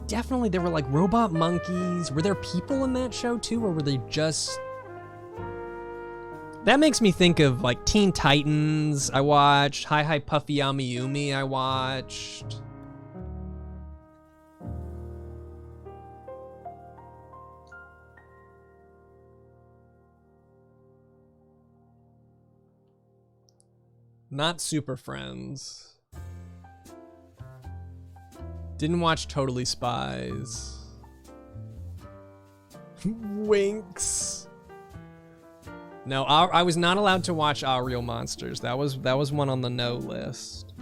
Definitely, there were like robot monkeys. Were there people in that show too, or were they just... That makes me think of like Teen Titans I watched, Hi Hi Puffy Yami Yumi I watched. Not Super Friends. Didn't watch Totally Spies. Winx. No, I was not allowed to watch Our Real Monsters. That was one on the no list.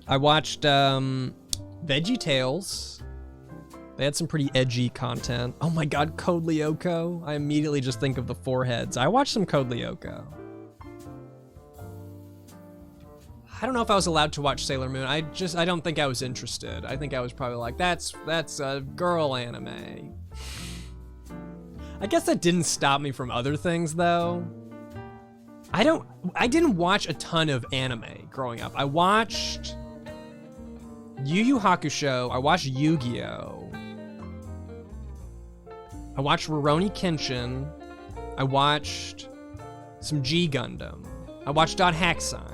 I watched VeggieTales. They had some pretty edgy content. Oh my god, Code Lyoko. I immediately just think of the foreheads. I watched some Code Lyoko. I don't know if I was allowed to watch Sailor Moon. I don't think I was interested. I think I was probably like, that's a girl anime. I guess that didn't stop me from other things though. I didn't watch a ton of anime growing up. I watched Yu Yu Hakusho. I watched Yu-Gi-Oh! I watched Rurouni Kenshin. I watched some G Gundam. I watched Dot Hack Sign.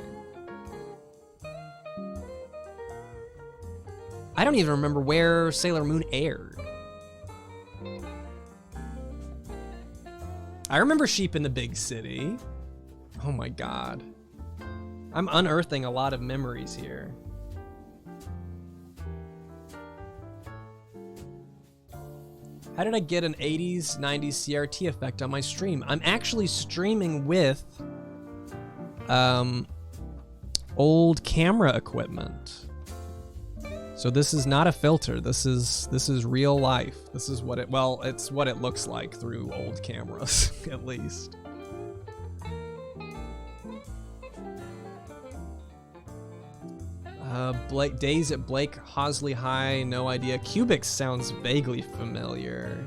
I don't even remember where Sailor Moon aired. I remember Sheep in the Big City. Oh my god. I'm unearthing a lot of memories here. How did I get an 80s, 90s CRT effect on my stream? I'm actually streaming with old camera equipment. So this is not a filter. This is real life. This is what it's what it looks like through old cameras, at least. Days at Blake Hosley High, no idea. Cubics sounds vaguely familiar.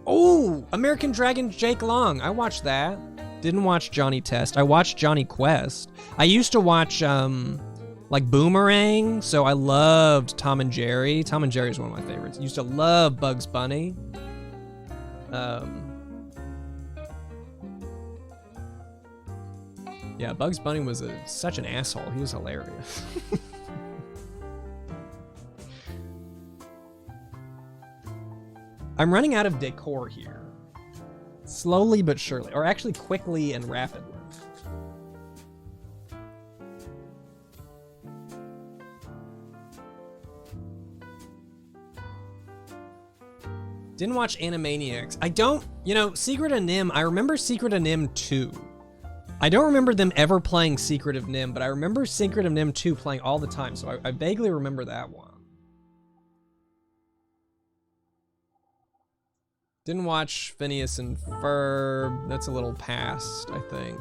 Oh, American Dragon Jake Long. I watched that. Didn't watch Johnny Test. I watched Johnny Quest. I used to watch like Boomerang, so I loved Tom and Jerry. Tom and Jerry is one of my favorites. Used to love Bugs Bunny. Yeah, Bugs Bunny was such an asshole. He was hilarious. I'm running out of decor here. Slowly but surely, or actually quickly and rapidly. Didn't watch Animaniacs. I don't, Secret of Nim, I remember Secret of Nim 2. I don't remember them ever playing Secret of Nim, but I remember Secret of Nim 2 playing all the time, so I vaguely remember that one. Didn't watch Phineas and Ferb. That's a little past, I think.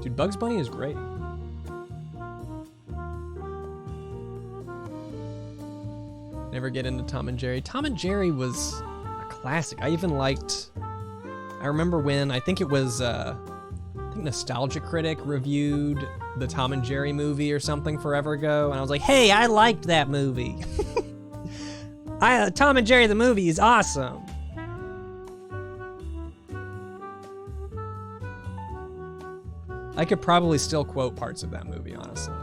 Dude, Bugs Bunny is great. Never get into Tom and Jerry. Tom and Jerry was a classic. I even liked... I remember when, I think it was, I think Nostalgia Critic reviewed the Tom and Jerry movie or something forever ago, and I was like, hey, I liked that movie. Tom and Jerry the movie is awesome. I could probably still quote parts of that movie, honestly.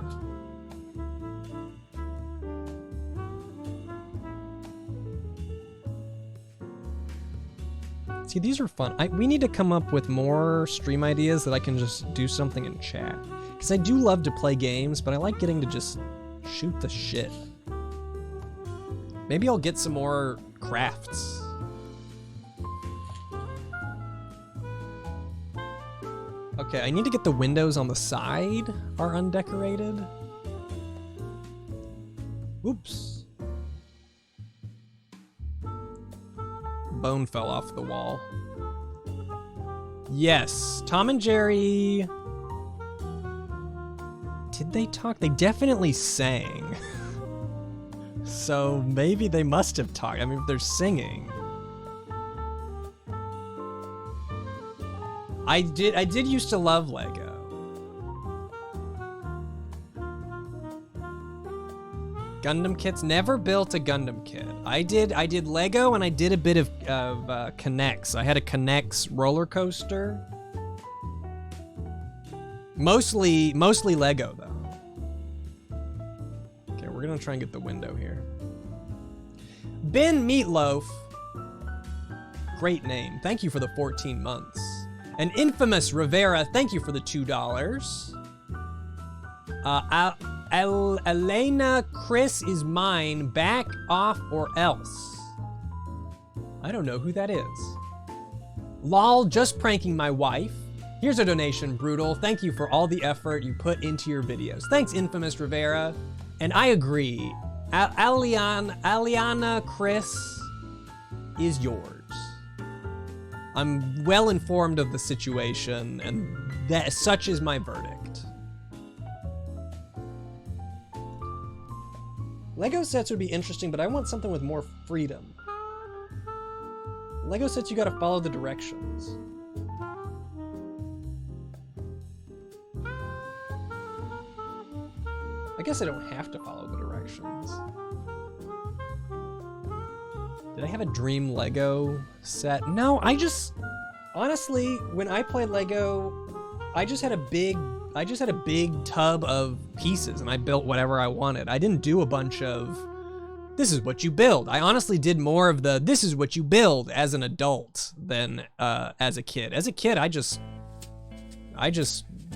See, these are fun. We need to come up with more stream ideas that I can just do something in chat. Because I do love to play games, but I like getting to just shoot the shit. Maybe I'll get some more crafts. Okay, I need to get the windows on the side are undecorated. Oops. Bone fell off the wall. Yes, Tom and Jerry. Did they talk? They definitely sang. So maybe they must have talked. I mean, if they're singing. I did used to love Lego. Gundam kits, never built a Gundam kit. I did Lego and I did a bit of K'NEX. I had a K'NEX roller coaster. Mostly Lego though. Okay, we're gonna try and get the window here. Ben Meatloaf. Great name. Thank you for the 14 months. An Infamous Rivera, thank you for the $2. Elena, Chris is mine. Back off or else. I don't know who that is. Lol, just pranking my wife. Here's a donation, Brutal. Thank you for all the effort you put into your videos. Thanks, Infamous Rivera. And I agree. Aliana Chris is yours. I'm well informed of the situation, and that such is my verdict. Lego sets would be interesting, but I want something with more freedom. Lego sets, you gotta follow the directions. I guess I don't have to follow the directions. Did I have a dream Lego set? No, honestly, when I played Lego, I just had a big tub of pieces and I built whatever I wanted. I didn't do a bunch of, this is what you build. I honestly did more of the, this is what you build as an adult than as a kid. As a kid, I just,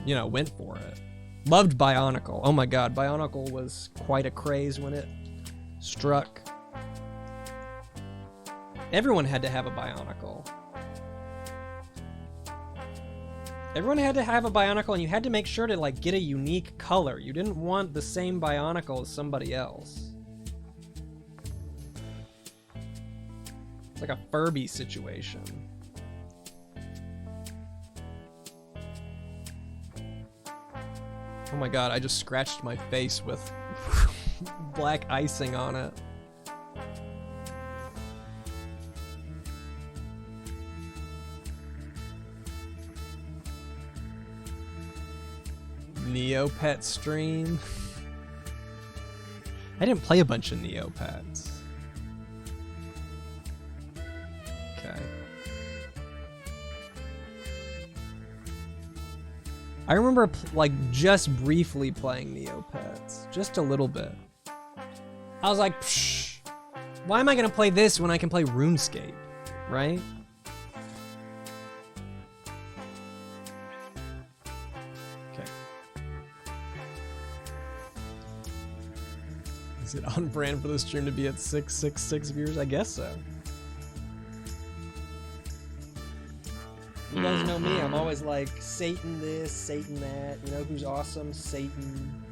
you know, went for it. Loved Bionicle. Oh my God, Bionicle was quite a craze when it struck. Everyone had to have a Bionicle. Everyone had to have a Bionicle, and you had to make sure to like get a unique color. You didn't want the same Bionicle as somebody else. It's like a Furby situation. Oh my God, I just scratched my face with black icing on it. Neopet stream. I didn't play a bunch of Neopets. Okay. I remember like just briefly playing Neopets, just a little bit. I was like, psh, why am I gonna play this when I can play RuneScape, right? Is it on brand for the stream to be at 666 viewers? I guess so. You guys know me, I'm always like, Satan this, Satan that. You know who's awesome? Satan.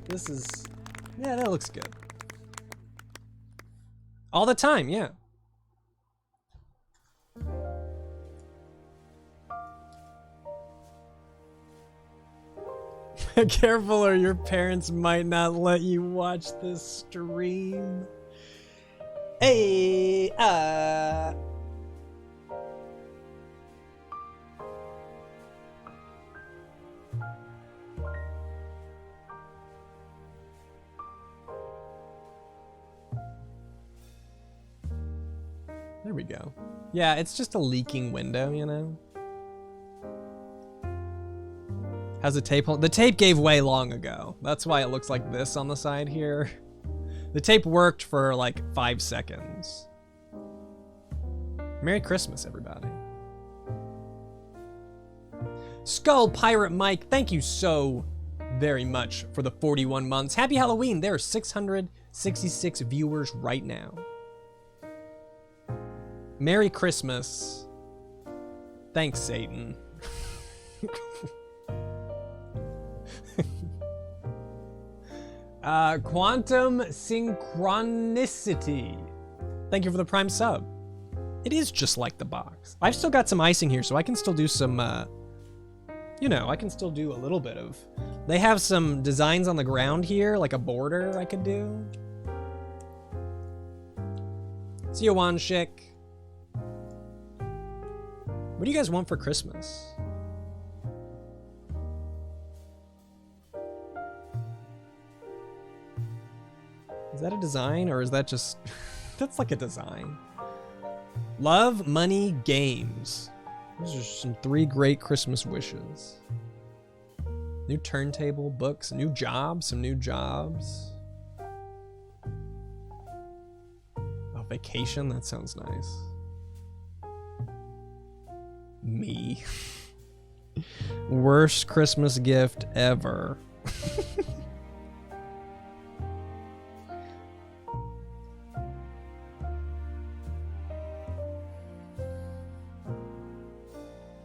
This is, yeah, that looks good. All the time, yeah. Careful or your parents might not let you watch this stream. Hey, There we go. Yeah, it's just a leaking window, you know? How's the tape hold? The tape gave way long ago. That's why it looks like this on the side here. The tape worked for like 5 seconds. Merry Christmas, everybody. Skull Pirate Mike, thank you so very much for the 41 months. Happy Halloween. There are 666 viewers right now. Merry Christmas. Thanks, Satan. Quantum Synchronicity. Thank you for the Prime sub. It is just like the box. I've still got some icing here, so I can still do some, you know, I can still do a little bit of... They have some designs on the ground here, like a border I could do. See you, Wanshik. What do you guys want for Christmas? Is that a design or is that just... That's like a design. Love, money, games. Those are some 3 great Christmas wishes. New turntable, books, new jobs, some new jobs. A vacation, that sounds nice. Me. Worst Christmas gift ever.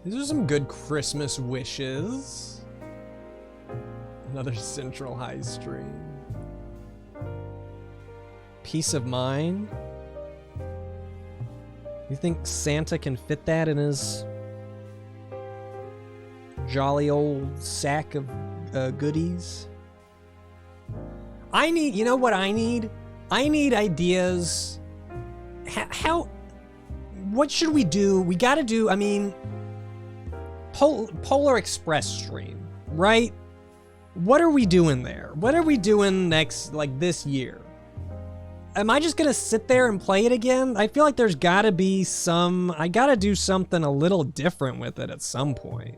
These are some good Christmas wishes. Another Central High stream. Peace of mind. You think Santa can fit that in his jolly old sack of goodies? I need, you know what I need? I need ideas. What should we do? We gotta do, I mean, Polar Express stream, right? What are we doing there? What are we doing next, like this year? Am I just gonna sit there and play it again? I feel like there's gotta be some, I gotta do something a little different with it at some point.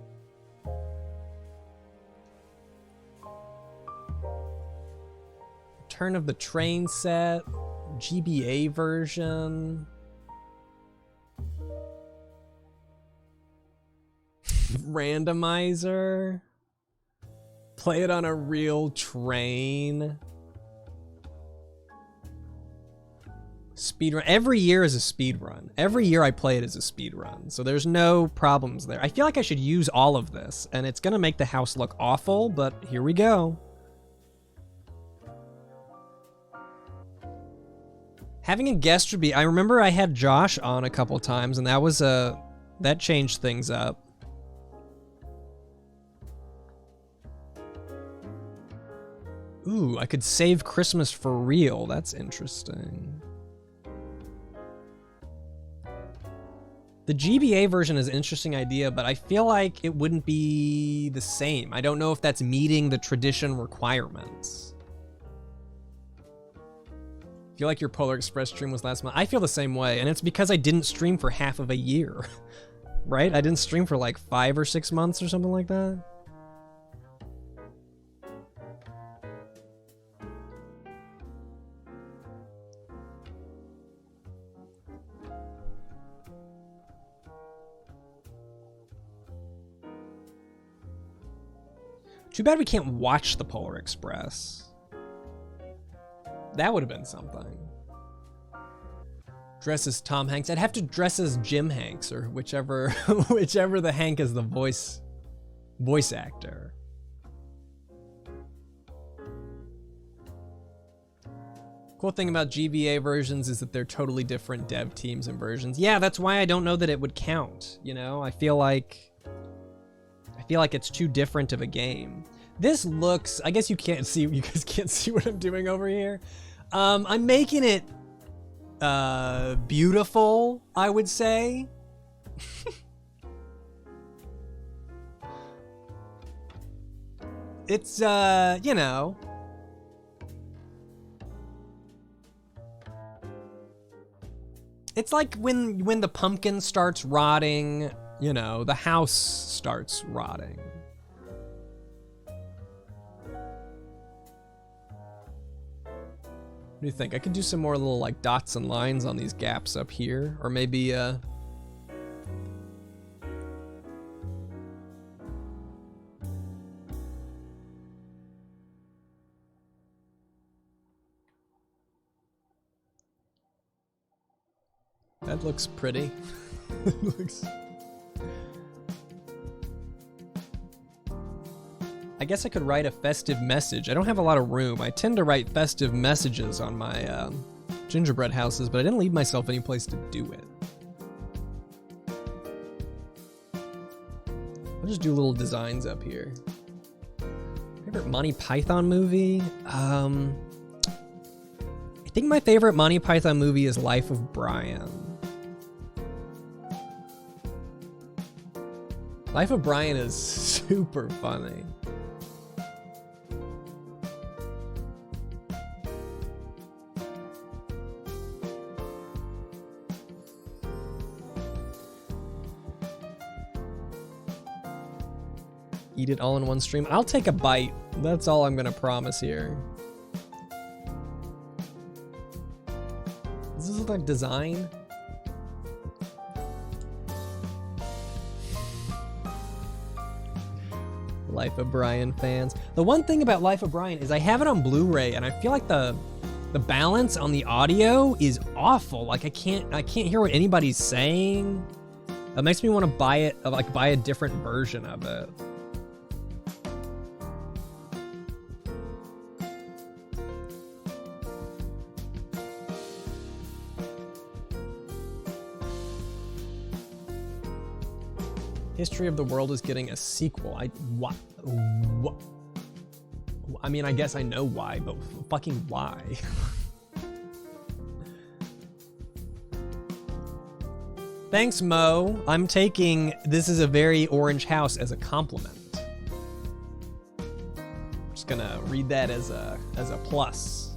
Turn of the Train set, GBA version. Randomizer. Play it on a real train. Speedrun. Every year is a speedrun. Every year I play it as a speedrun, so there's no problems there. I feel like I should use all of this, and it's gonna make the house look awful, but here we go. Having a guest would be... I remember I had Josh on a couple times, and that was that changed things up. Ooh, I could save Christmas for real. That's interesting. The GBA version is an interesting idea, but I feel like it wouldn't be the same. I don't know if that's meeting the tradition requirements. I feel like your Polar Express stream was last month. I feel the same way, and it's because I didn't stream for half of a year, right? I didn't stream for like 5 or 6 months or something like that. Too bad we can't watch the Polar Express. That would have been something. Dress as Tom Hanks. I'd have to dress as Jim Hanks or whichever whichever the Hank is the voice actor. Cool thing about GBA versions is that they're totally different dev teams and versions. Yeah, that's why I don't know that it would count, you know? I feel like I feel like it's too different of a game. This looks, I guess you guys can't see what I'm doing over here. I'm making it beautiful, I would say. It's, you know. It's like when the pumpkin starts rotting, you know, the house starts rotting. What do you think? I could do some more little like dots and lines on these gaps up here, or maybe that looks pretty. It looks... I guess I could write a festive message. I don't have a lot of room. I tend to write festive messages on my gingerbread houses, but I didn't leave myself any place to do it. I'll just do little designs up here. Favorite Monty Python movie? I think my favorite Monty Python movie is Life of Brian. Life of Brian is super funny. Eat it all in one stream. I'll take a bite. That's all I'm gonna promise here. Does this look like design? Life of Brian fans. The one thing about Life of Brian is I have it on Blu-ray and I feel like the balance on the audio is awful. Like I can't hear what anybody's saying. It makes me want to buy it, like buy a different version of it. History of the World is getting a sequel. What? I mean, I guess I know why, but fucking why? Thanks, Mo. I'm taking this is a very orange house as a compliment. I'm just gonna read that as a plus.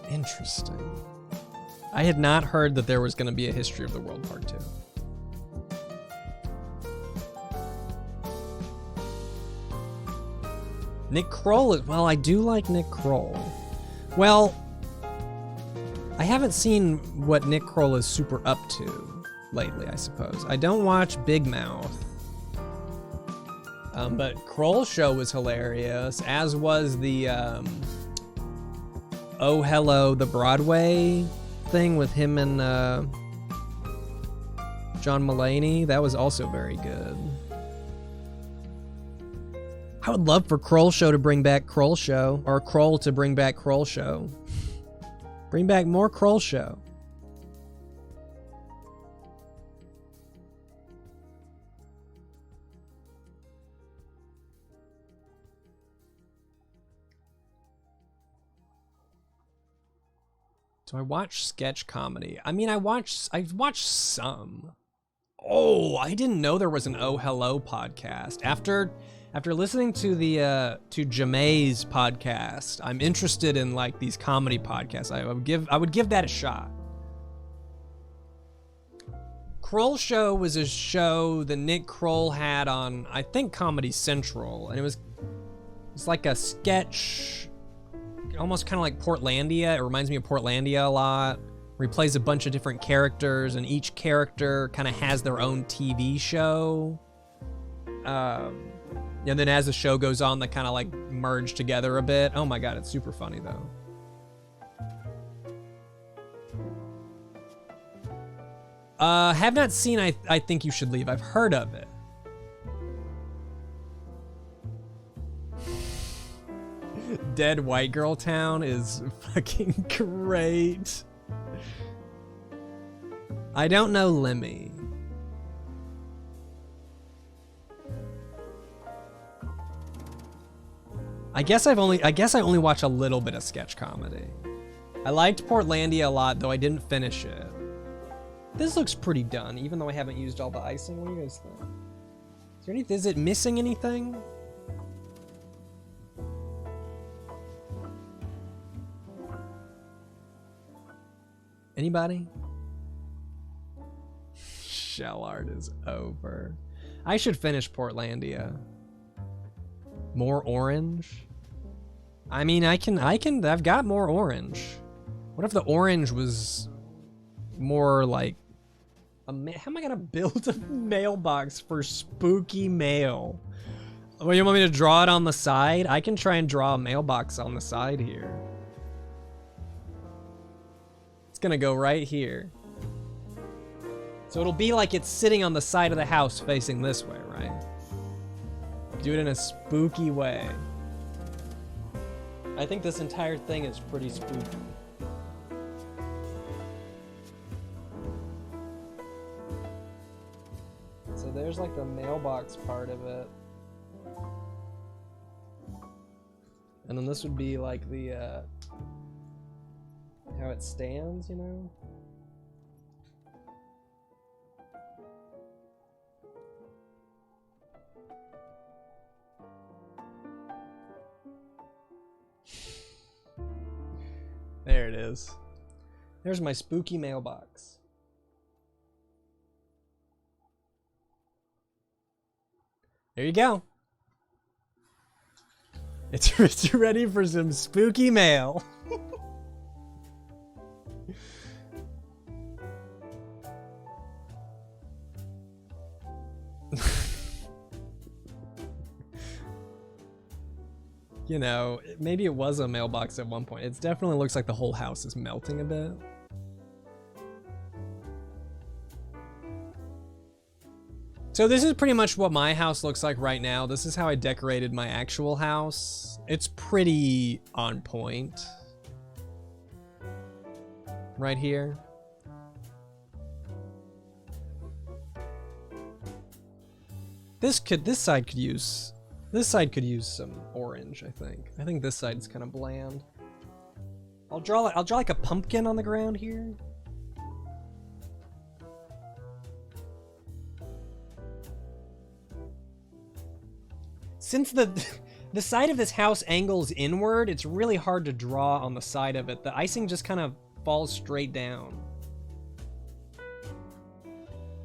Interesting. I had not heard that there was going to be a History of the World Part 2. Nick Kroll is... Well, I do like Nick Kroll. Well, I haven't seen what Nick Kroll is super up to lately, I suppose. I don't watch Big Mouth. But Kroll's show was hilarious, as was the... Oh Hello, the Broadway thing with him and John Mulaney. That was also very good. I would love for Kroll Show to bring back Kroll Show, or Kroll to bring back Kroll Show. Bring back more Kroll Show. Do I watch sketch comedy? I mean, I've watched some. Oh, I didn't know there was an Oh Hello podcast. After listening to the to Jamay's podcast, I'm interested in like these comedy podcasts. I would give that a shot. Kroll Show was a show that Nick Kroll had on, I think, Comedy Central, and it's like a sketch, almost kind of like Portlandia. It reminds me of Portlandia a lot, where he plays a bunch of different characters, and each character kind of has their own TV show. And then as the show goes on, they kind of like merge together a bit. Oh my god, it's super funny though. Have not seen I Think You Should Leave. I've heard of it. Dead White Girl Town is fucking great. I don't know Lemmy. I guess I only watch a little bit of sketch comedy. I liked Portlandia a lot, though I didn't finish it. This looks pretty done, even though I haven't used all the icing. What do you guys think? Is it missing anything? Anybody? Shell art is over. I should finish Portlandia. More orange? I mean, I've got more orange. What if the orange was more like how am I gonna build a mailbox for spooky mail? Well, you want me to draw it on the side? I can try and draw a mailbox on the side here. It's gonna go right here. So it'll be like it's sitting on the side of the house facing this way, right? Do it in a spooky way. I think this entire thing is pretty spooky. So there's like the mailbox part of it. And then this would be like the, how it stands, you know? There it is. There's my spooky mailbox. There you go. It's ready for some spooky mail. You know, maybe it was a mailbox at one point. It definitely looks like the whole house is melting a bit. So this is pretty much what my house looks like right now. This is how I decorated my actual house. It's pretty on point. Right here. This side could use some orange, I think. I think this side's kind of bland. I'll draw like a pumpkin on the ground here. Since the side of this house angles inward, it's really hard to draw on the side of it. The icing just kind of falls straight down.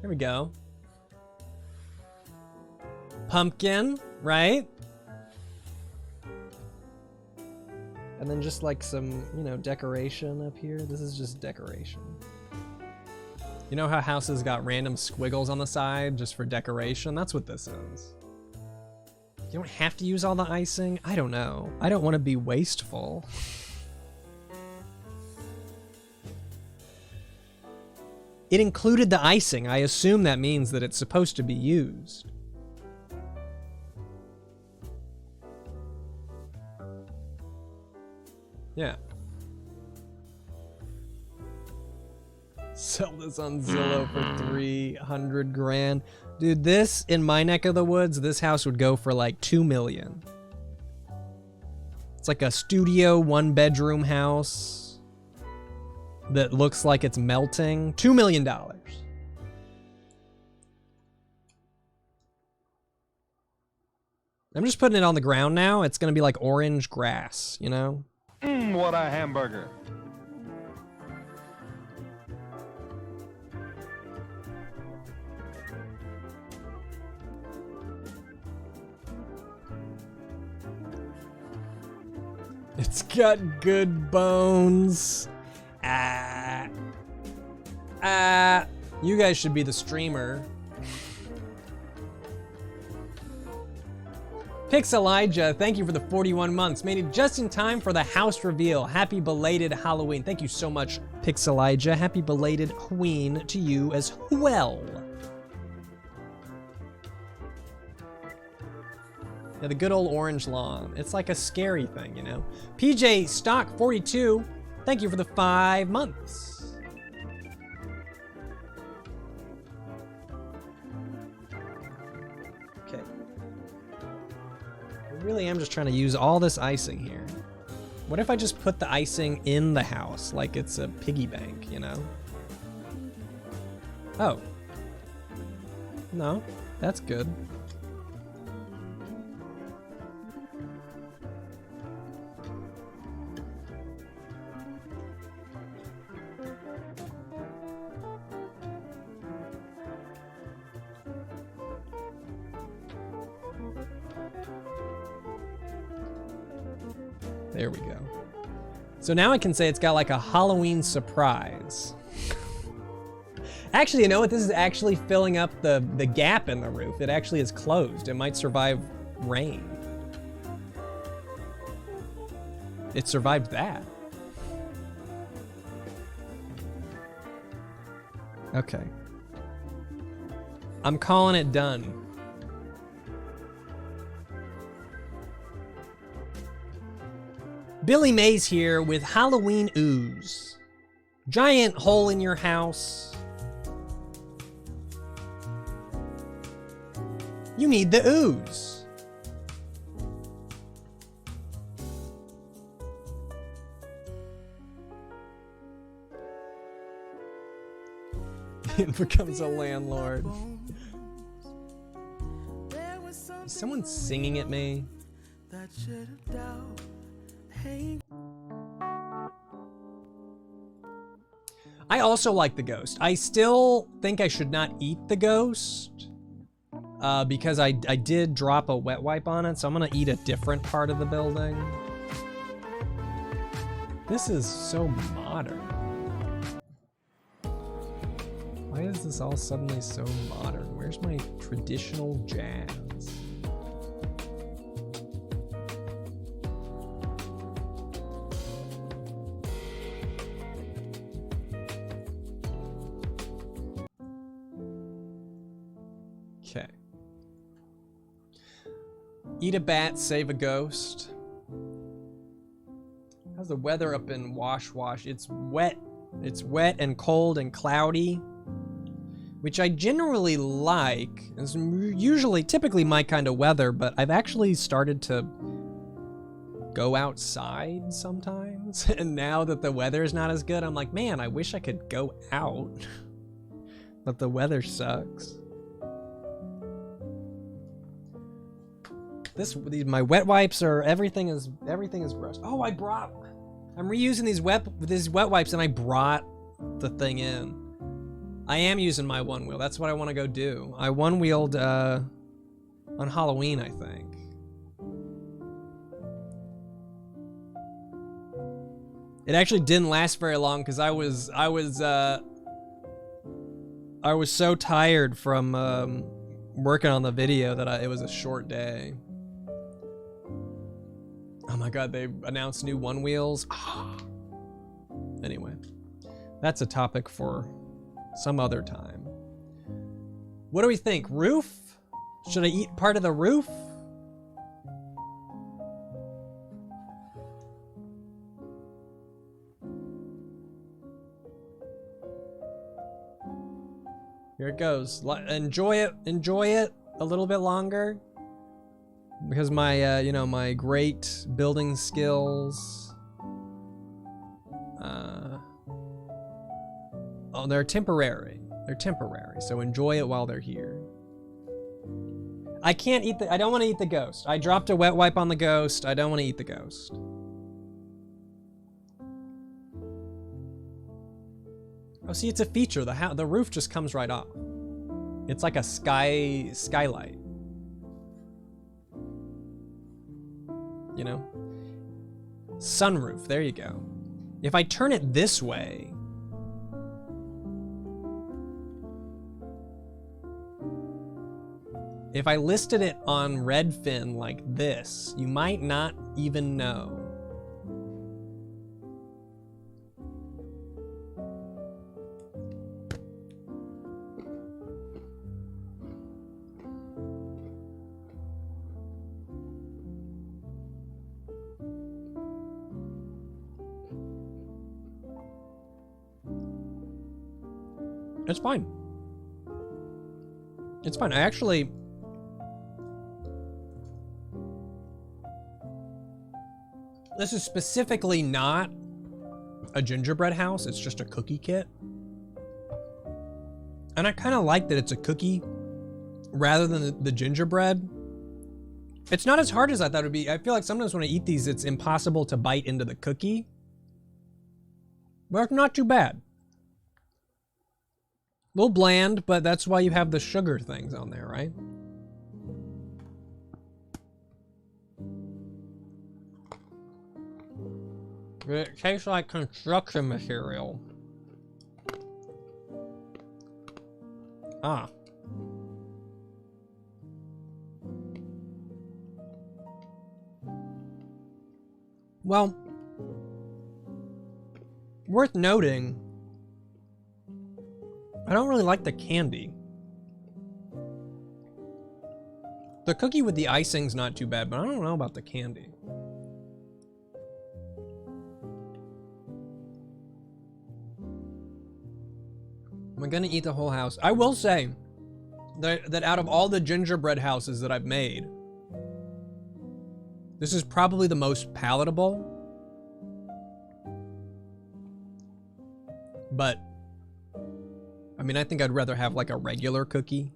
There we go. Pumpkin, right? And then just like some, you know, decoration up here. This is just decoration. You know how houses got random squiggles on the side just for decoration? That's what this is. You don't have to use all the icing. I don't know. I don't want to be wasteful. It included the icing. I assume that means that it's supposed to be used. Yeah. Sell this on Zillow for 300 grand. Dude, this, in my neck of the woods, this house would go for like 2 million. It's like a studio 1-bedroom house that looks like it's melting. $2 million. I'm just putting it on the ground now. It's gonna be like orange grass, you know? What a hamburger. It's got good bones. You guys should be the streamer. Pixelijah, thank you for the 41 months. Made it just in time for the house reveal. Happy belated Halloween. Thank you so much, Pixelijah. Happy belated Halloween to you as well. Yeah, the good old orange lawn. It's like a scary thing, you know? PJ Stock 42, thank you for the 5 months. really am just trying to use all this icing here. What if I just put the icing in the house like it's a piggy bank, you know? Oh. No, that's good. There we go. So now I can say it's got like a Halloween surprise. Actually, you know what? This is actually filling up the gap in the roof. It actually is closed. It might survive rain. It survived that. Okay. I'm calling it done. Billy Mays here with Halloween Ooze. Giant hole in your house. You need the ooze. It becomes a landlord. Is someone singing at me? I also like the ghost. I still think I should not eat the ghost because I did drop a wet wipe on it, so I'm gonna eat a different part of the building. This is so modern. Why is this all suddenly so modern? Where's my traditional jazz? Okay. Eat a bat, save a ghost. How's the weather up in Wash Wash? It's wet. It's wet and cold and cloudy, which I generally like. It's usually, typically my kind of weather, but I've actually started to go outside sometimes. And now that the weather is not as good, I'm like, man, I wish I could go out. But the weather sucks. My wet wipes are everything is gross. Oh, I'm reusing these wet wipes, and I brought the thing in. I am using my one wheel. That's what I want to go do. I one wheeled on Halloween, I think. It actually didn't last very long because I was so tired from working on the video that it was a short day. Oh my god, they announced new one wheels. Anyway, that's a topic for some other time. What do we think? Roof? Should I eat part of the roof? Here it goes. Enjoy it a little bit longer. Because my, my great building skills, oh, they're temporary. They're temporary, so enjoy it while they're here. I can't eat I don't want to eat the ghost. I dropped a wet wipe on the ghost. I don't want to eat the ghost. Oh, see, it's a feature. The roof just comes right off. It's like a skylight. You know? Sunroof, there you go. If I turn it this way, if I listed it on Redfin like this, you might not even know. It's fine. It's fine. I actually... This is specifically not a gingerbread house, it's just a cookie kit. And I kind of like that it's a cookie rather than the gingerbread. It's not as hard as I thought it would be. I feel like sometimes when I eat these, it's impossible to bite into the cookie. But it's not too bad. A little bland, but that's why you have the sugar things on there, right? It tastes like construction material. Ah. Well, worth noting, I don't really like the candy. The cookie with the icing's not too bad, but I don't know about the candy. Am I gonna eat the whole house? I will say that out of all the gingerbread houses that I've made, this is probably the most palatable. But, I mean, I think I'd rather have like a regular cookie.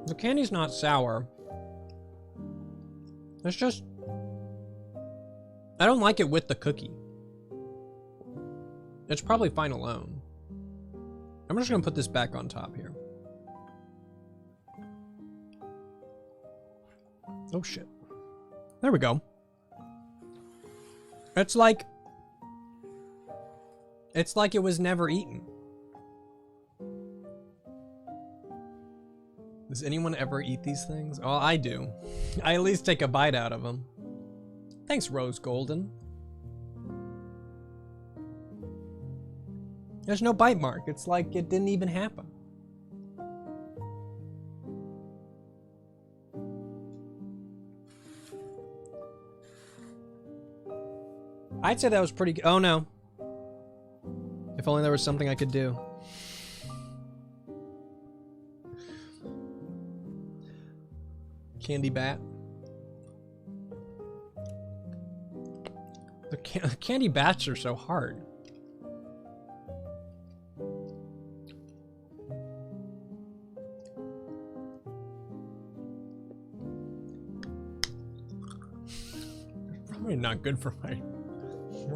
The candy's not sour. It's just, I don't like it with the cookie. It's probably fine alone. I'm just gonna put this back on top here. Oh shit. There we go. It's like it was never eaten. Does anyone ever eat these things? Oh, I do. I at least take a bite out of them. Thanks, Rose Golden. There's no bite mark. It's like it didn't even happen. I'd say that was pretty good. Oh no. If only there was something I could do. Candy bat. The candy bats are so hard. Probably not good for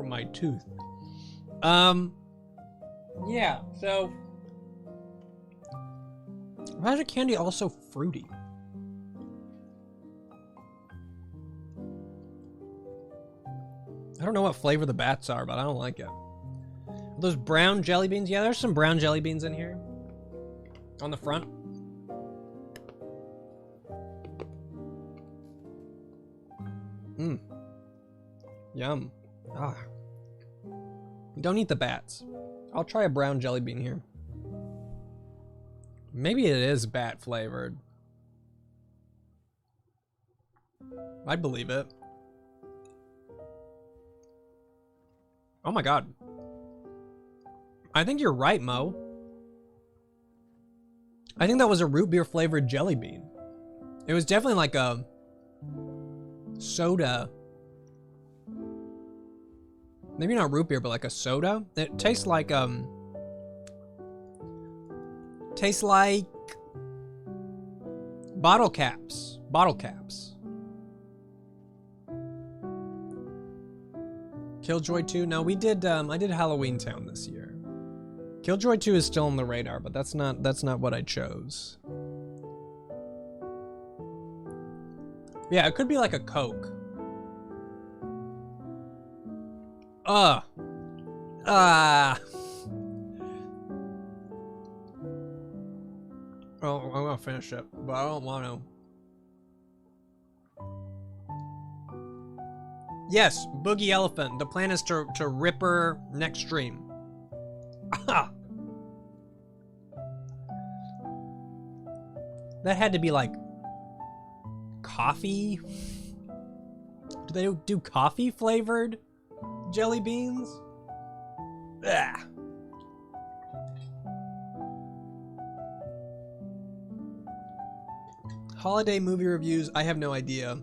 my tooth. Yeah, so why is the candy also fruity? I don't know what flavor the bats are, but I don't like it. Those brown jelly beans? Yeah, there's some brown jelly beans in here. On the front. Mmm. Yum. Ah. Don't eat the bats. I'll try a brown jelly bean here. Maybe it is bat flavored. I'd believe it. Oh my god. I think you're right, Mo. I think that was a root beer flavored jelly bean. It was definitely like a soda. Maybe not root beer, but like a soda. It tastes like bottle caps. Bottle caps. Killjoy 2? No, we did I did Halloween Town this year. Killjoy 2 is still on the radar, but that's not what I chose. Yeah, it could be like a Coke. Oh, I'm gonna finish it, but I don't want to. Yes, Boogie Elephant. The plan is to rip her next stream. Ah. That had to be like coffee. Do they do coffee flavored jelly beans? Ah. Holiday movie reviews, I have no idea.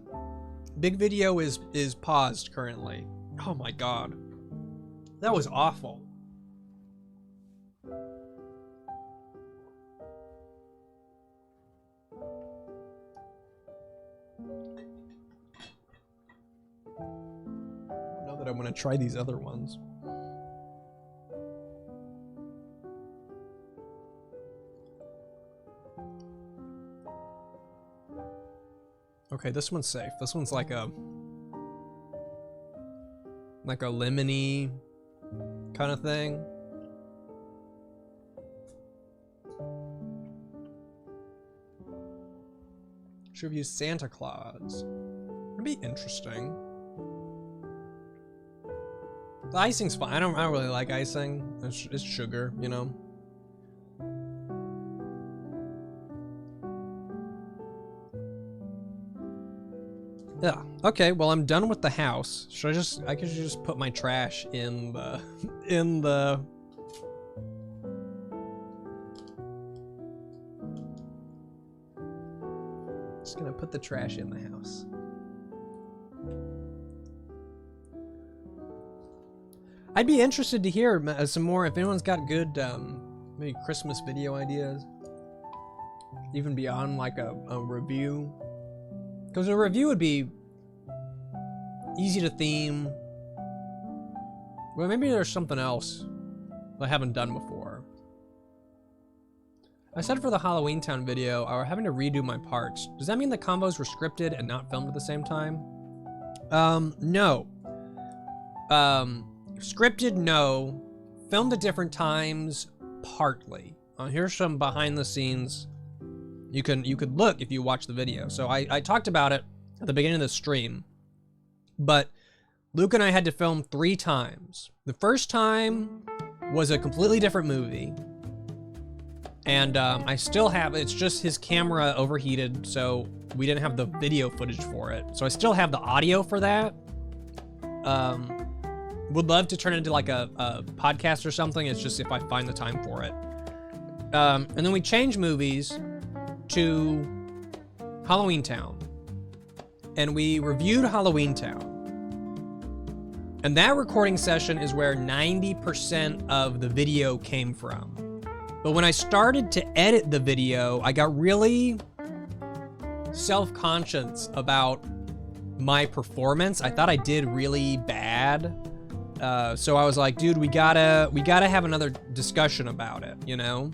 Big Video is paused currently. Oh my god. That was awful. Now that I want to try these other ones. Okay, this one's safe. This one's like a lemony kind of thing. Should have used Santa Claus. It'd be interesting. The icing's fine. I don't really like icing. It's sugar, you know. Yeah. Okay. Well, I'm done with the house. I could just put my trash in the Just gonna put the trash in the house. I'd be interested to hear some more if anyone's got good maybe Christmas video ideas, even beyond like a review. Because a review would be easy to theme. Well, maybe there's something else I haven't done before. I said for the Halloween Town video, I was having to redo my parts. Does that mean the combos were scripted and not filmed at the same time? No. Scripted, no. Filmed at different times, partly. Here's some behind the scenes. You could look if you watch the video. So I talked about it at the beginning of the stream, but Luke and I had to film 3 times. The first time was a completely different movie, and I still have, it's just his camera overheated, so we didn't have the video footage for it. So I still have the audio for that. Would love to turn it into like a podcast or something. It's just if I find the time for it. And then we changed movies to Halloween Town, and we reviewed Halloween Town, and that recording session is where 90% of the video came from. But when I started to edit the video, I got really self-conscious about my performance. I thought I did really bad, so I was like, dude, we gotta have another discussion about it, you know?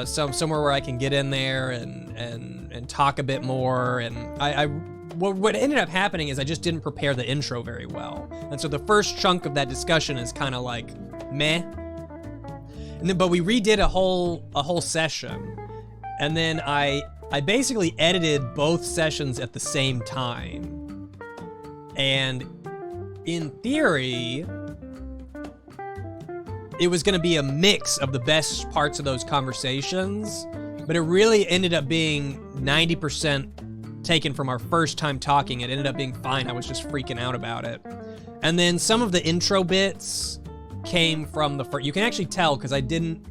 Somewhere where I can get in there and talk a bit more. And what ended up happening is I just didn't prepare the intro very well, and so the first chunk of that discussion is kind of like meh. And then, but we redid a whole session, and then I basically edited both sessions at the same time. And in theory, it was going to be a mix of the best parts of those conversations, but it really ended up being 90% taken from our first time talking. It ended up being fine. I was just freaking out about it. And then some of the intro bits came from the first. You can actually tell because I didn't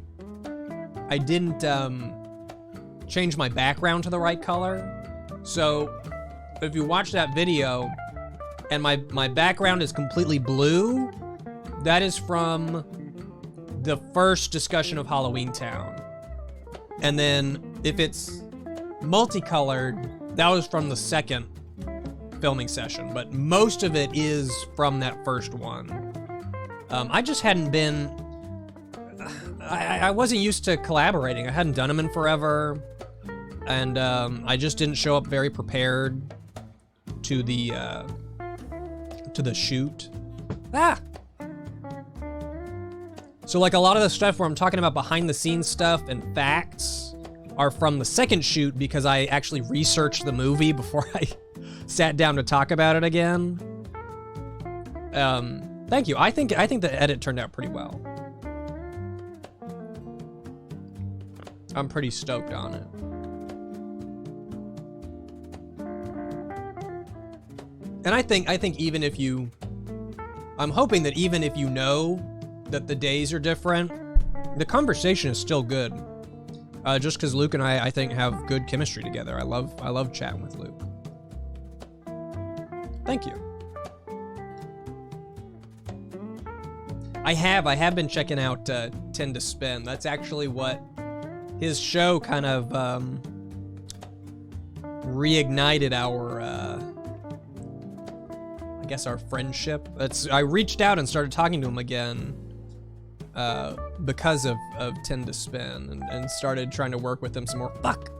change my background to the right color. So if you watch that video and my background is completely blue, that is from the first discussion of Halloween Town. And then if it's multicolored, that was from the second filming session, but most of it is from that first one. I just hadn't been, I wasn't used to collaborating. I hadn't done them in forever, and I just didn't show up very prepared to the shoot. So like a lot of the stuff where I'm talking about behind the scenes stuff and facts are from the second shoot because I actually researched the movie before I sat down to talk about it again. Thank you. I think the edit turned out pretty well. I'm pretty stoked on it. And I think even if you, I'm hoping that even if you know that the days are different, the conversation is still good. Just because Luke and I think, have good chemistry together. I love chatting with Luke. Thank you. I have been checking out 10 to Spin. That's actually what his show kind of reignited our, I guess our friendship. I reached out and started talking to him again because of 10 to Spin and started trying to work with him some more. Fuck!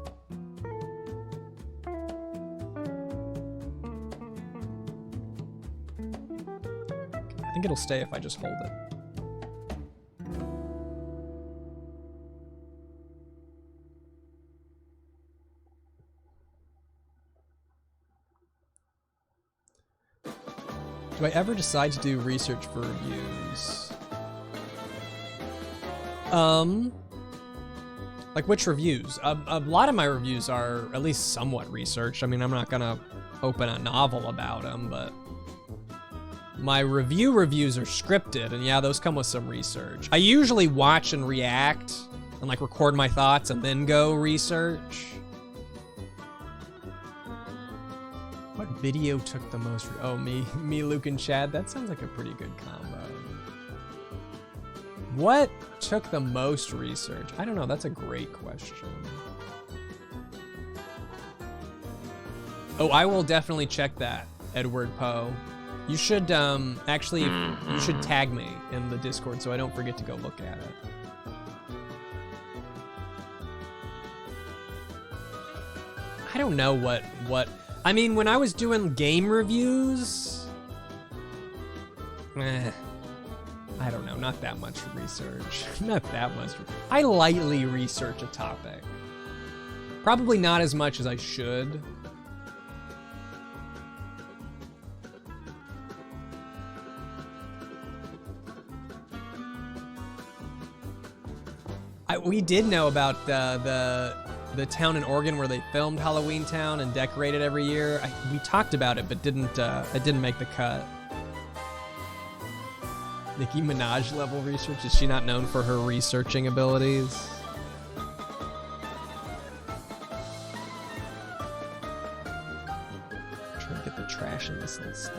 I think it'll stay if I just hold it. Do I ever decide to do research for reviews? Like which reviews? A lot of my reviews are at least somewhat researched. I mean, I'm not gonna open a novel about them, but my reviews are scripted, and yeah, those come with some research. I usually watch and react and like record my thoughts and then go research. What video took the most? Oh, me, Luke, and Chad. That sounds like a pretty good combo. What took the most research? I don't know. That's a great question. Oh, I will definitely check that, Edward Poe. You should actually, you should tag me in the Discord so I don't forget to go look at it. I don't know what. I mean, when I was doing game reviews, I don't know, not that much research. Not that much. I lightly research a topic. Probably not as much as I should. We did know about the town in Oregon where they filmed Halloween Town and decorated every year. We talked about it, but it didn't make the cut. Nicki Minaj level research? Is she not known for her researching abilities? I'm trying to get the trash in this little spot.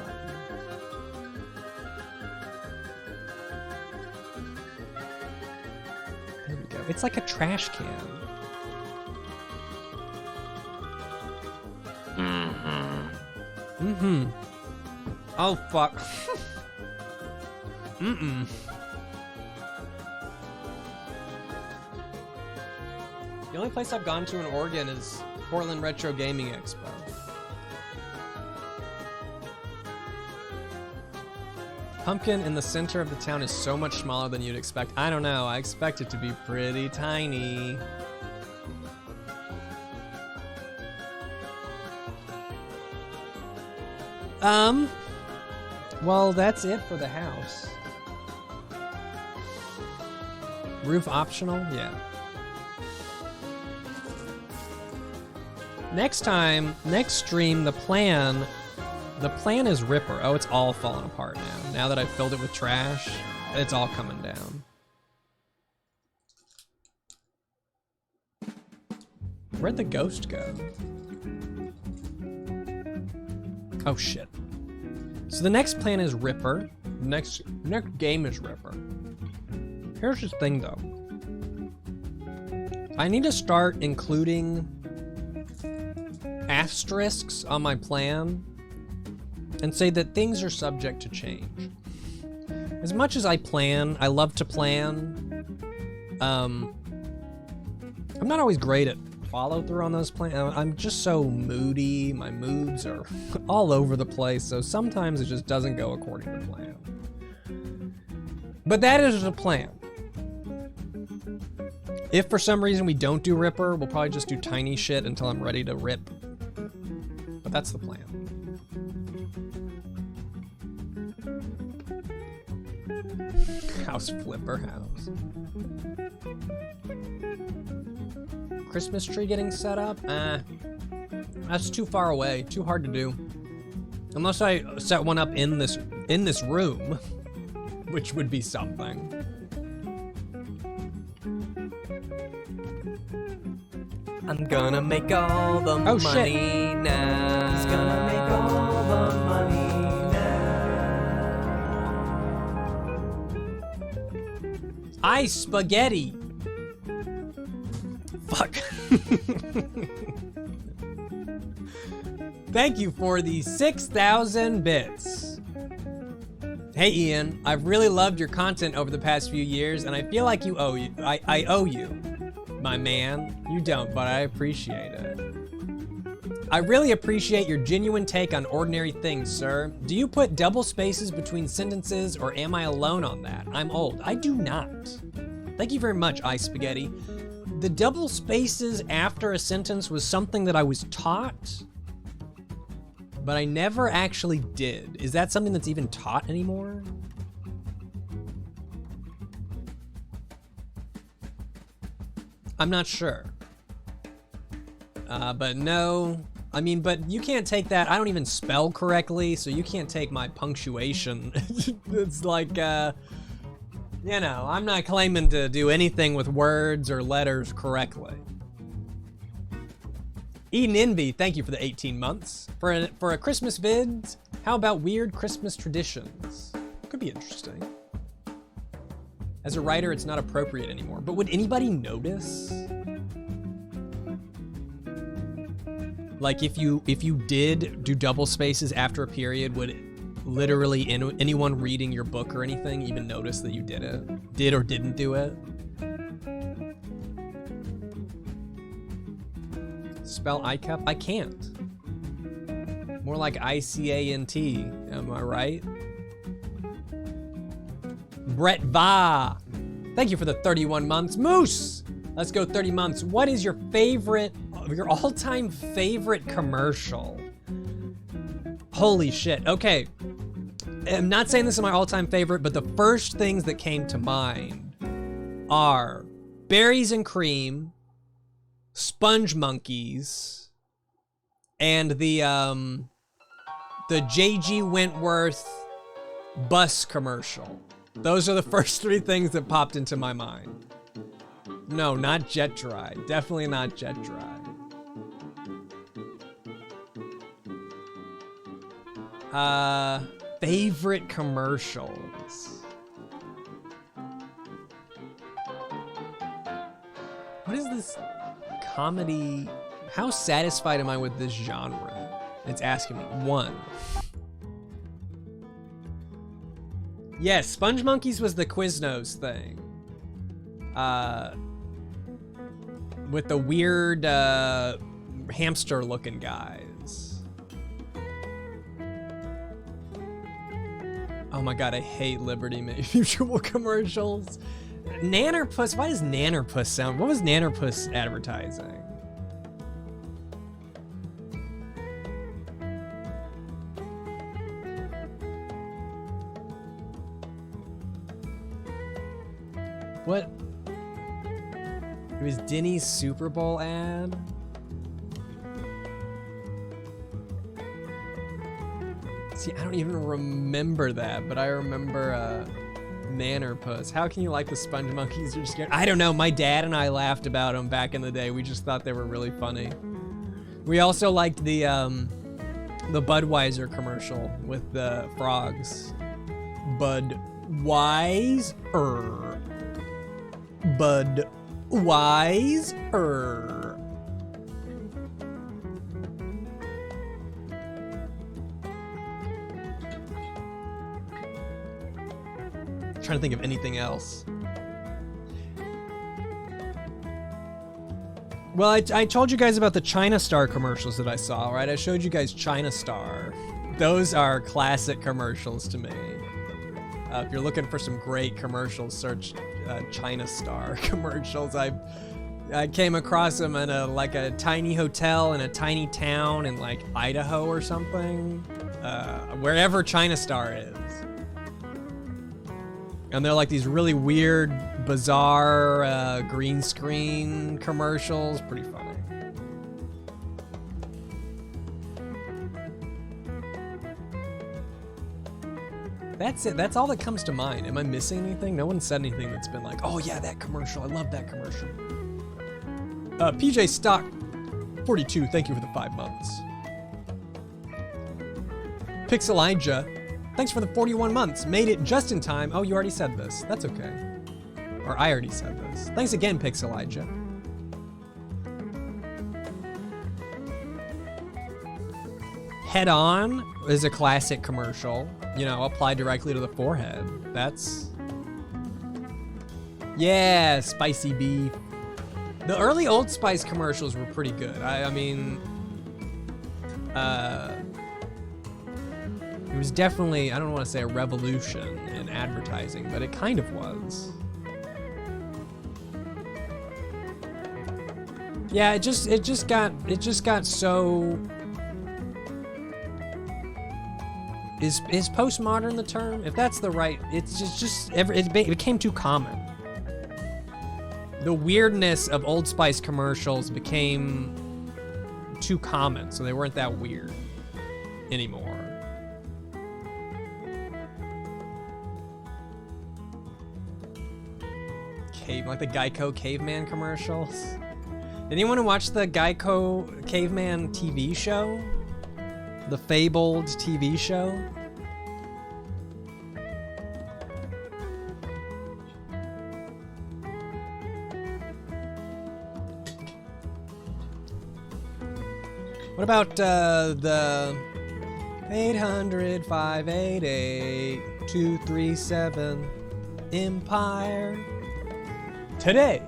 There we go. It's like a trash can. Oh, fuck. The only place I've gone to in Oregon is Portland Retro Gaming Expo. Pumpkin in the center of the town is so much smaller than you'd expect. I don't know. I expect it to be pretty tiny. Well, that's it for the house. Roof optional? Yeah. Next stream, the plan is Ripper. Oh, it's all falling apart now. Now that I've filled it with trash, it's all coming down. Where'd the ghost go? Oh, shit. So the next plan is Ripper. Next game is Ripper. Here's the thing, though. I need to start including asterisks on my plan and say that things are subject to change. As much as I love to plan, I'm not always great at follow through on those plans. I'm just so moody. My moods are all over the place, so sometimes it just doesn't go according to plan. But that is the plan. If for some reason we don't do Ripper, we'll probably just do tiny shit until I'm ready to rip. But that's the plan. House flipper house. Christmas tree getting set up? That's too far away, too hard to do. Unless I set one up in this room, which would be something. I'm gonna make all the Oh, shit. money now. He's gonna make all the money now. Ice spaghetti. Fuck. Thank you for the 6,000 bits. Hey Ian, I've really loved your content over the past few years, and I feel like I owe you, my man. You don't, but I appreciate it. I really appreciate your genuine take on ordinary things, sir. Do you put double spaces between sentences, or am I alone on that? I'm old. I do not. Thank you very much, Ice Spaghetti. The double spaces after a sentence was something that I was taught, but I never actually did. Is that something that's even taught anymore? I'm not sure. But no, I mean, but you can't take that. I don't even spell correctly, so you can't take my punctuation. It's like, you know, I'm not claiming to do anything with words or letters correctly. Eden Envy, thank you for the 18 months. For a Christmas vid, how about weird Christmas traditions? Could be interesting. As a writer, it's not appropriate anymore, but would anybody notice? Like if you did do double spaces after a period, would literally anyone reading your book or anything even notice that you did it? Did or didn't do it? Spell ICAP? I can't. More like I-C-A-N-T, am I right? Brett Va, thank you for the 31 months. Moose, let's go 30 months. What is your all-time favorite commercial? Holy shit, okay. I'm not saying this is my all-time favorite, but the first things that came to mind are Berries and Cream, Sponge Monkeys, and the J.G. Wentworth bus commercial. Those are the first three things that popped into my mind. No, not Jet Dry. Definitely not Jet Dry. Favorite commercials. What is this comedy? How satisfied am I with this genre? It's asking me. 1. Yes, Sponge Monkeys was the Quiznos thing. With the weird hamster-looking guys. Oh my god, I hate Liberty Mutual commercials. Nannerpuss, why does Nannerpuss sound? What was Nannerpuss advertising? What? It was Denny's Super Bowl ad? See, I don't even remember that, but I remember Nannerpuss. How can you like the Sponge Monkeys? You're scared. I don't know. My dad and I laughed about them back in the day. We just thought they were really funny. We also liked the Budweiser commercial with the frogs. Budweiser. Trying to think of anything else. Well, I told you guys about the China Star commercials that I saw, right? I showed you guys China Star. Those are classic commercials to me. If you're looking for some great commercials, search China Star commercials. I came across them in a tiny hotel in a tiny town in like Idaho or something, wherever China Star is. And they're like these really weird, bizarre green screen commercials. Pretty funny. That's it. That's all that comes to mind. Am I missing anything? No one said anything that's been like, oh yeah, that commercial. I love that commercial. PJ Stock 42, thank you for the 5 months. Pixelija, thanks for the 41 months. Made it just in time. Oh, you already said this. That's okay. Or I already said this. Thanks again, Pixelija. Head On is a classic commercial. You know, applied directly to the forehead. That's... Yeah, spicy beef. The early Old Spice commercials were pretty good. I mean... it was definitely, I don't want to say a revolution in advertising, but it kind of was. Yeah, it just got so... Is postmodern the term? If that's the right, it's it became too common. The weirdness of Old Spice commercials became too common, so they weren't that weird anymore. Like the Geico Caveman commercials. Did anyone watch the Geico Caveman TV show? The fabled TV show? What about the 800-588-237 Empire? Today.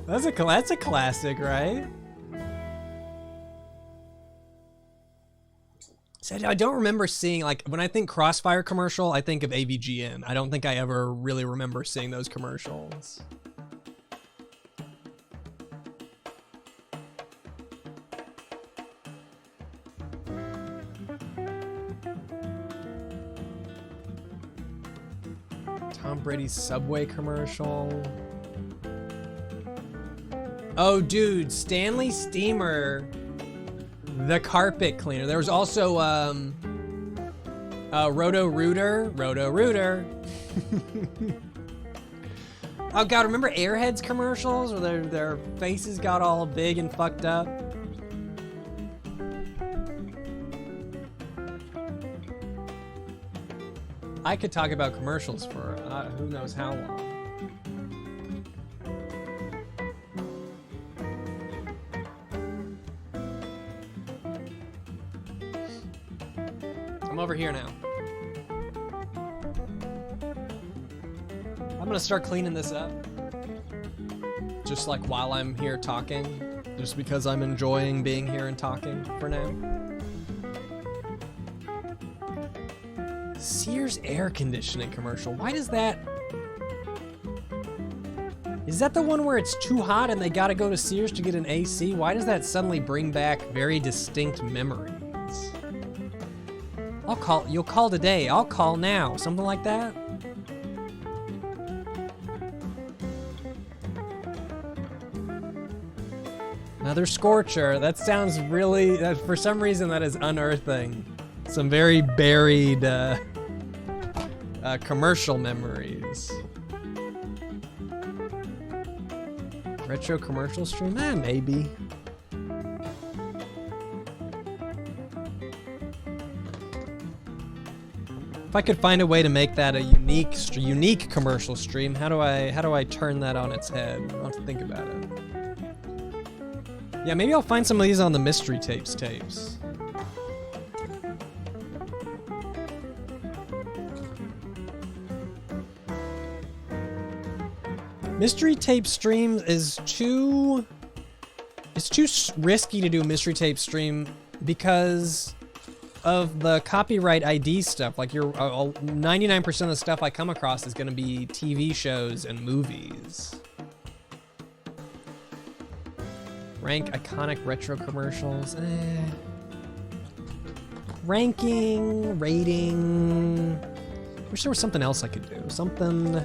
That's a classic, right? So I don't remember seeing, like, when I think Crossfire commercial, I think of AVGN. I don't think I ever really remember seeing those commercials. Tom Brady's Subway commercial. Oh, dude, Stanley Steamer, the carpet cleaner. There was also Roto-Rooter. Oh God, remember Airheads commercials where their faces got all big and fucked up? I could talk about commercials for who knows how long. I'm over here now. I'm gonna start cleaning this up. Just like while I'm here talking. Just because I'm enjoying being here and talking for now. Sears air conditioning commercial. Why does that... Is that the one where it's too hot and they gotta go to Sears to get an AC? Why does that suddenly bring back very distinct memories? You'll call today, I'll call now. Something like that? Another Scorcher. That sounds really... for some reason that is unearthing some very buried commercial memories. Retro commercial stream? Maybe. If I could find a way to make that a unique commercial stream, how do I turn that on its head? I'll have to think about it. Yeah, maybe I'll find some of these on the Mystery Tapes tapes. Mystery Tape stream is too... It's too risky to do a Mystery Tape stream because of the copyright ID stuff. Like, 99% of the stuff I come across is going to be TV shows and movies. Rank iconic retro commercials. Ranking, rating. Wish there was something else I could do. Something...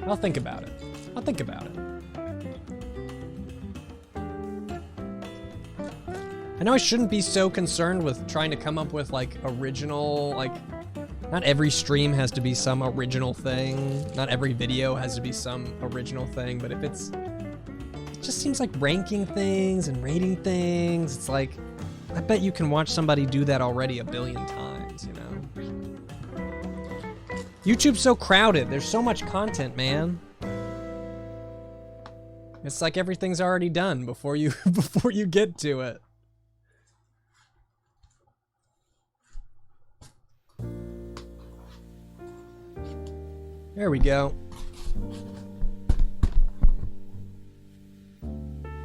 I'll think about it. I'll think about it. I know I shouldn't be so concerned with trying to come up with, like, original, like, Not every stream has to be some original thing. Not every video has to be some original thing, but if it's... It just seems like ranking things and rating things. It's like, I bet you can watch somebody do that already a billion times, you know? YouTube's so crowded. There's so much content, man. It's like everything's already done before you before you get to it. There we go.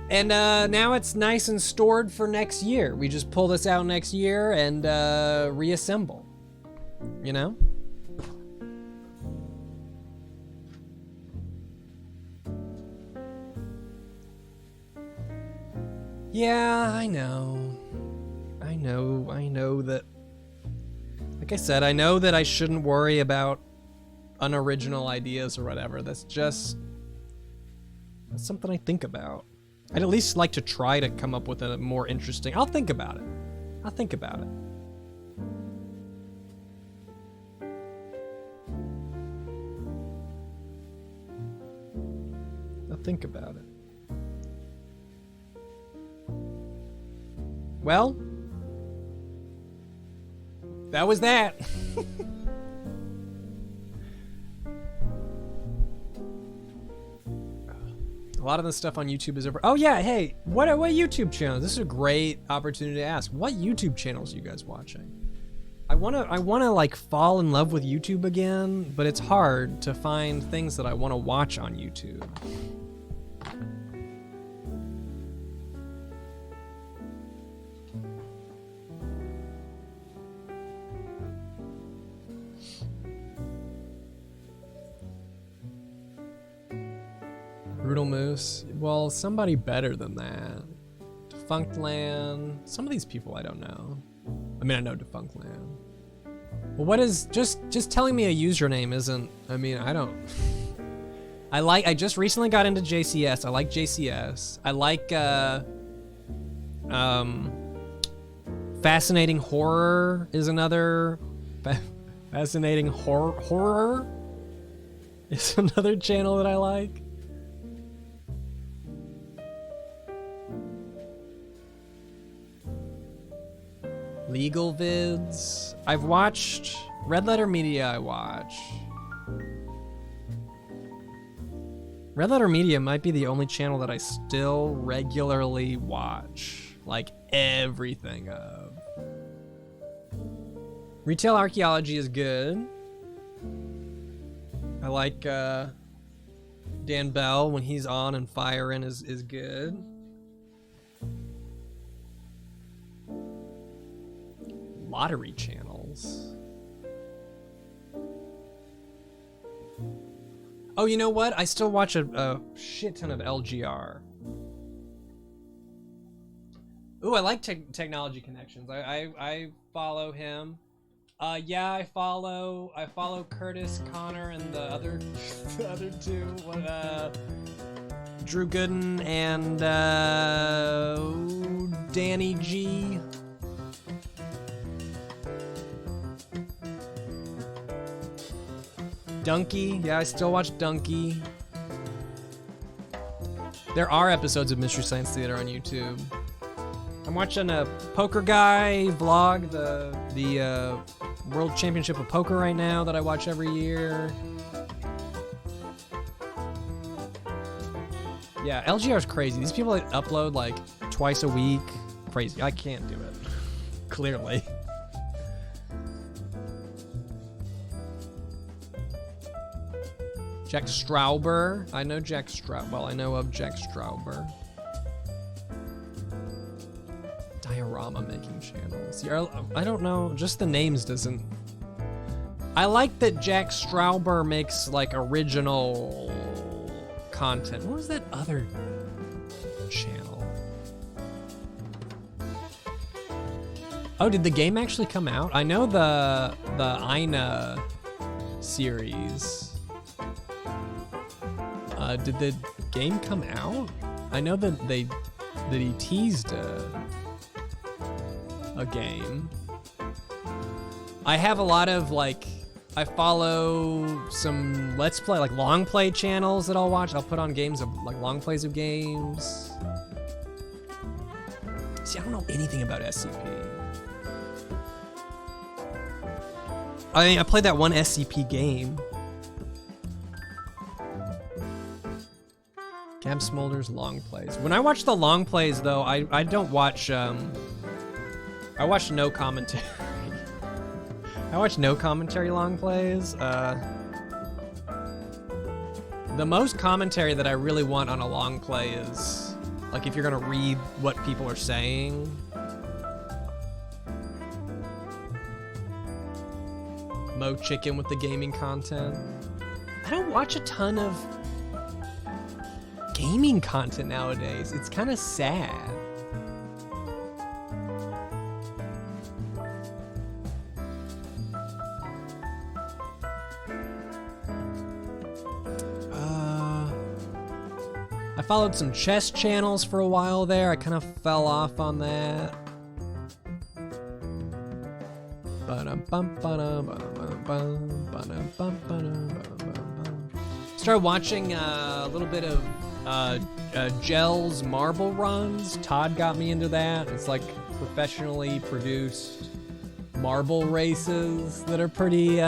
And now it's nice and stored for next year. We just pull this out next year and reassemble. You know? Yeah, I know. I know that... Like I said, I know that I shouldn't worry about unoriginal ideas or whatever. That's something I think about. I'd at least like to try to come up with a more interesting... I'll think about it. I'll think about it. I'll think about it. Well, that was that. A lot of the stuff on YouTube is over. Oh yeah, hey, what YouTube channels? This is a great opportunity to ask. What YouTube channels are you guys watching? I wanna like fall in love with YouTube again, but it's hard to find things that I wanna watch on YouTube. Brutal Moose. Well, somebody better than that. Defunct Land. Some of these people I don't know. I mean, I know Defunct Land. Well, what is... Just telling me a username isn't... I mean, I don't... I just recently got into JCS. I like JCS. I like, Fascinating Horror is another... Fascinating Horror is another channel that I like. Legal vids. I've watched Red Letter Media. I watch. Red Letter Media might be the only channel that I still regularly watch, like everything of. Retail Archaeology is good. I like Dan Bell when he's on and firing is good. Lottery channels. Oh, you know what? I still watch a shit ton of LGR. Ooh, I like Technology Connections. I follow him. Yeah, I follow Curtis, Connor, and the other two. Drew Gooden and Danny G. Donkey, yeah, I still watch Donkey. There are episodes of Mystery Science Theater on YouTube. I'm watching a poker guy vlog, the World Championship of Poker right now that I watch every year. Yeah, LGR is crazy. These people that upload like twice a week, crazy. I can't do it, clearly. Jack Strauber. I know Jack Strauber. Well, I know of Jack Strauber. Diorama making channels. I don't know. Just the names doesn't... I like that Jack Strauber makes, like, original content. What was that other channel? Oh, did the game actually come out? I know the Ina series. Did the game come out? I know that he teased a game. I have a lot of like I follow some Let's Play, like long play channels that I'll watch. I'll put on games of like long plays of games. See, I don't know anything about SCP. I played that one SCP game. Gab Smolder's long plays. When I watch the long plays, though, I don't watch. I watch no commentary. I watch no commentary long plays. The most commentary that I really want on a long play is like if you're gonna read what people are saying. Mo Chicken with the gaming content. I don't watch a ton of gaming content nowadays. It's kind of sad. I followed some chess channels for a while there. I kind of fell off on that. Started watching a little bit of Gel's marble runs. Todd got me into that. It's like professionally produced marble races that are pretty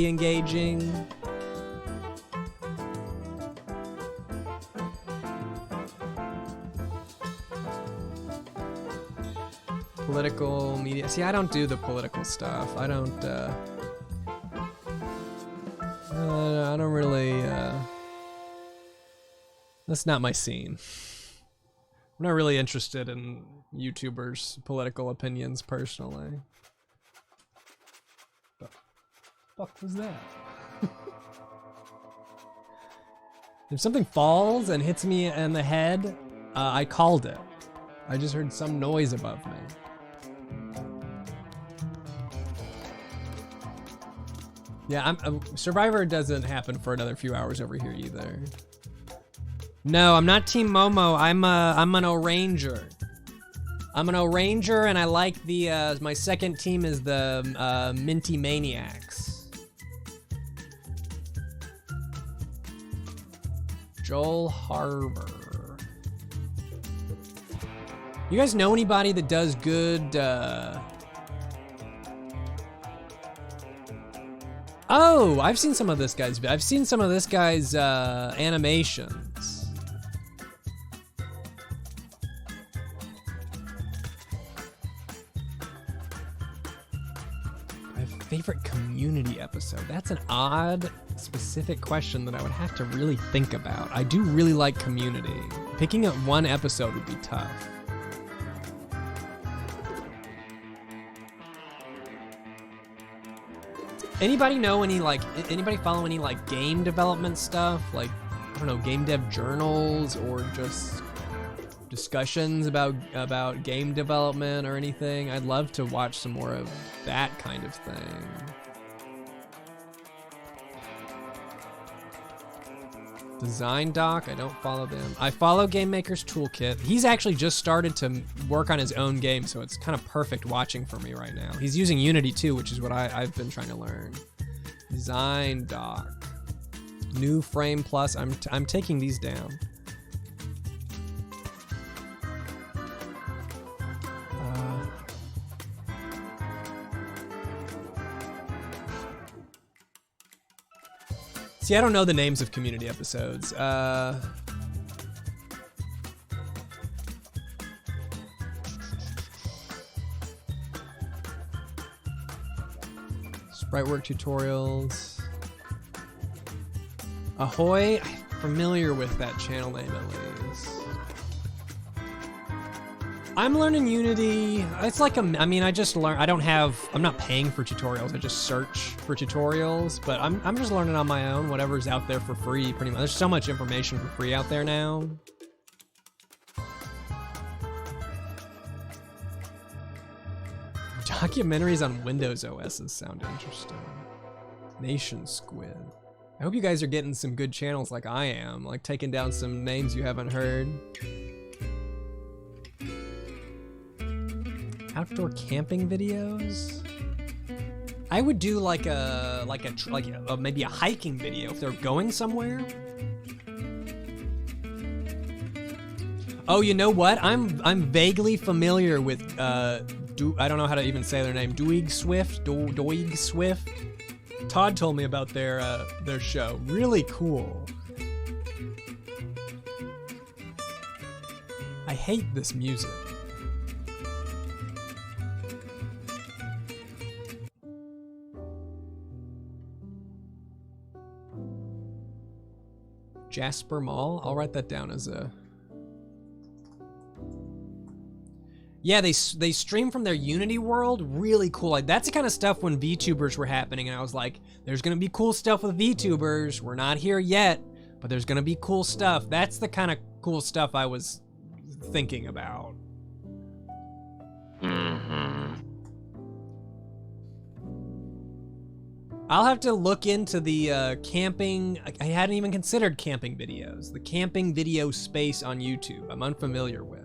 engaging. Political media. See, I don't do the political stuff. I don't really, that's not my scene. I'm not really interested in YouTubers' political opinions personally. What the fuck was that? If something falls and hits me in the head, I called it. I just heard some noise above me. Yeah, Survivor doesn't happen for another few hours over here either. No, I'm not Team Momo. I'm an O-Ranger. I'm an O-Ranger, and I like the my second team is the Minty Maniacs. Joel Harbor. You guys know anybody that does good? Oh, I've seen some of this guy's. I've seen some of this guy's animations. My favorite community episode. That's an odd, specific question that I would have to really think about. I do really like Community. Picking up one episode would be tough. Anybody know any anybody follow any game development stuff? Like, I don't know, game dev journals or just discussions about game development or anything? I'd love to watch some more of that kind of thing. Design Doc, I don't follow them. I follow Game Maker's Toolkit. He's actually just started to work on his own game, so it's kind of perfect watching for me right now. He's using Unity too, which is what I've been trying to learn. Design Doc. New Frame Plus. I'm taking these down. See, I don't know the names of community episodes. Spritework tutorials. Ahoy, I'm familiar with that channel name at least. I'm learning Unity. It's like I just learn. I'm not paying for tutorials. I just search for tutorials, but I'm just learning on my own, whatever's out there for free, pretty much. There's so much information for free out there now. Documentaries on Windows OSs sound interesting. Nation Squid. I hope you guys are getting some good channels like I am, like taking down some names you haven't heard. Outdoor camping videos? I would do like maybe a hiking video if they're going somewhere. Oh, you know what? I'm vaguely familiar with I don't know how to even say their name. Doig Swift. Todd told me about their show. Really cool. I hate this music. Jasper Mall? I'll write that down as a... Yeah, they stream from their Unity world. Really cool. Like, that's the kind of stuff when VTubers were happening, and I was like, there's gonna be cool stuff with VTubers. We're not here yet, but there's gonna be cool stuff. That's the kind of cool stuff I was thinking about. I'll have to look into the camping. I hadn't even considered camping videos. The camping video space on YouTube, I'm unfamiliar with.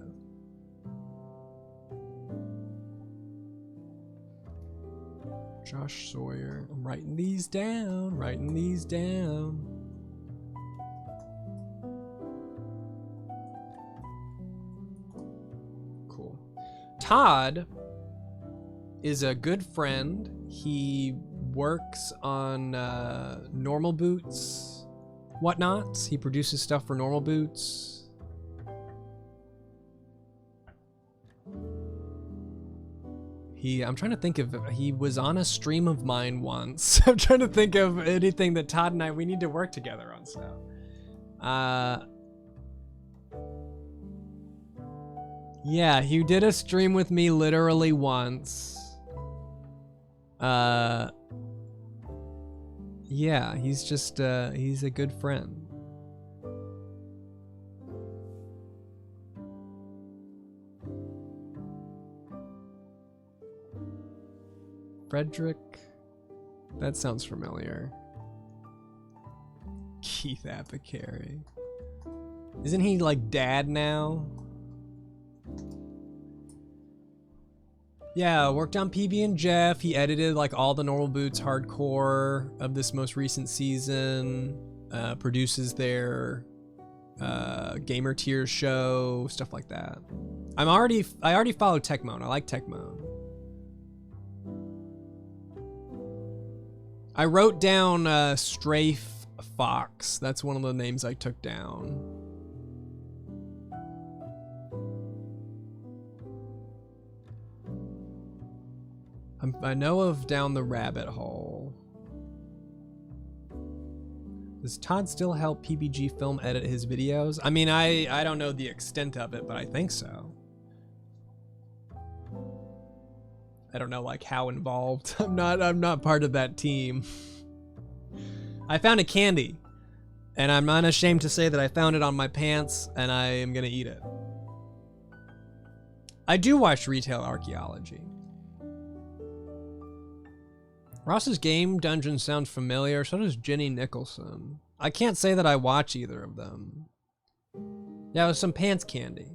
Josh Sawyer. I'm writing these down, Cool. Todd is a good friend. He works on Normal Boots, whatnots. He produces stuff for Normal Boots. I'm trying to think of, he was on a stream of mine once. I'm trying to think of anything that Todd and we need to work together on stuff. Yeah, he did a stream with me literally once. Yeah, he's just, he's a good friend. Frederick, that sounds familiar. Keith Apicary. Isn't he like dad now? Yeah, worked on PB and Jeff. He edited like all the Normal Boots hardcore of this most recent season. Produces their Gamer Tiers show, stuff like that. I already follow Techmoan. I like Techmoan. I wrote down Strafe Fox. That's one of the names I took down. I know of Down the Rabbit Hole. Does Todd still help PBG Film edit his videos? I mean, I don't know the extent of it, but I think so. I don't know like how involved. I'm not part of that team. I found a candy, and I'm not ashamed to say that I found it on my pants, and I am gonna eat it. I do watch Retail Archaeology. Ross's Game Dungeon sounds familiar, so does Jenny Nicholson. I can't say that I watch either of them. Yeah, it was some pants candy.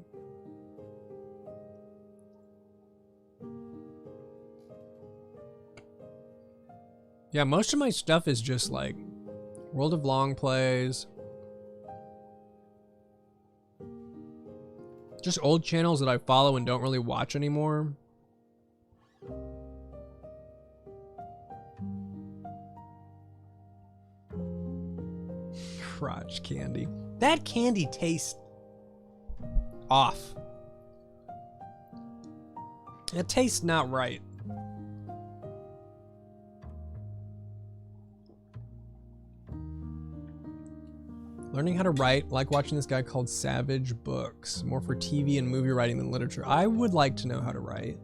Yeah, most of my stuff is just like World of Long Plays. Just old channels that I follow and don't really watch anymore. Crotch candy. That candy tastes off. It tastes not right. Learning how to write, like watching this guy called Savage Books. More for TV and movie writing than literature. I would like to know how to write.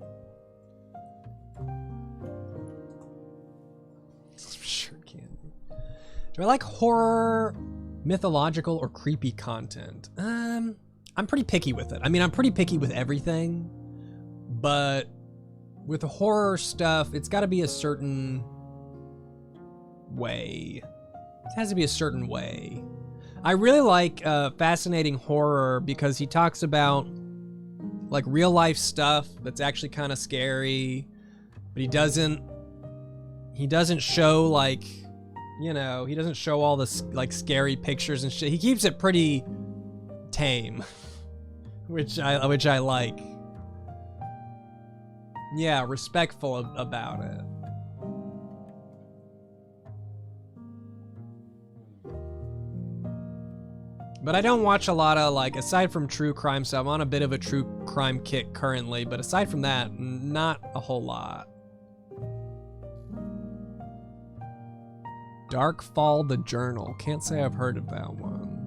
Sure candy. Do I like horror, mythological, or creepy content? I'm pretty picky with it. I mean, I'm pretty picky with everything, but with the horror stuff, it's got to be a certain way. It has to be a certain way. I really like Fascinating Horror because he talks about like real life stuff that's actually kind of scary, but he doesn't he doesn't show like, you know, he doesn't show all the like scary pictures and shit. He keeps it pretty tame, which I like. Yeah, respectful about it. But I don't watch a lot of, like, aside from true crime stuff, I'm on a bit of a true crime kick currently, but aside from that, not a whole lot. Darkfall the Journal. Can't say I've heard of that one.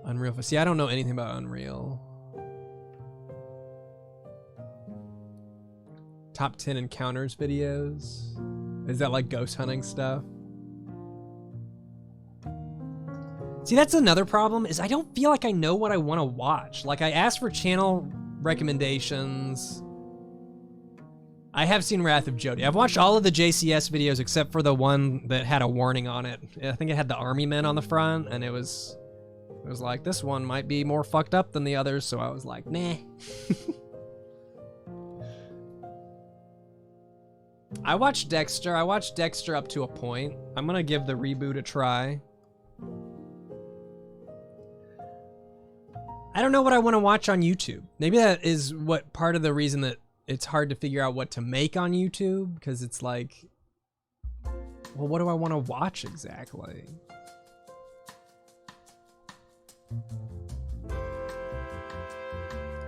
Unreal. See, I don't know anything about Unreal. Top 10 encounters videos. Is that like ghost hunting stuff? See, that's another problem, is I don't feel like I know what I want to watch. Like, I asked for channel recommendations. I have seen Wrath of Jody. I've watched all of the JCS videos except for the one that had a warning on it. I think it had the army men on the front, and it was like, this one might be more fucked up than the others, so I was like, nah. I watched Dexter. I watched Dexter up to a point. I'm gonna give the reboot a try. I don't know what I want to watch on YouTube. Maybe that is what part of the reason that it's hard to figure out what to make on YouTube, because it's like, well, what do I want to watch exactly?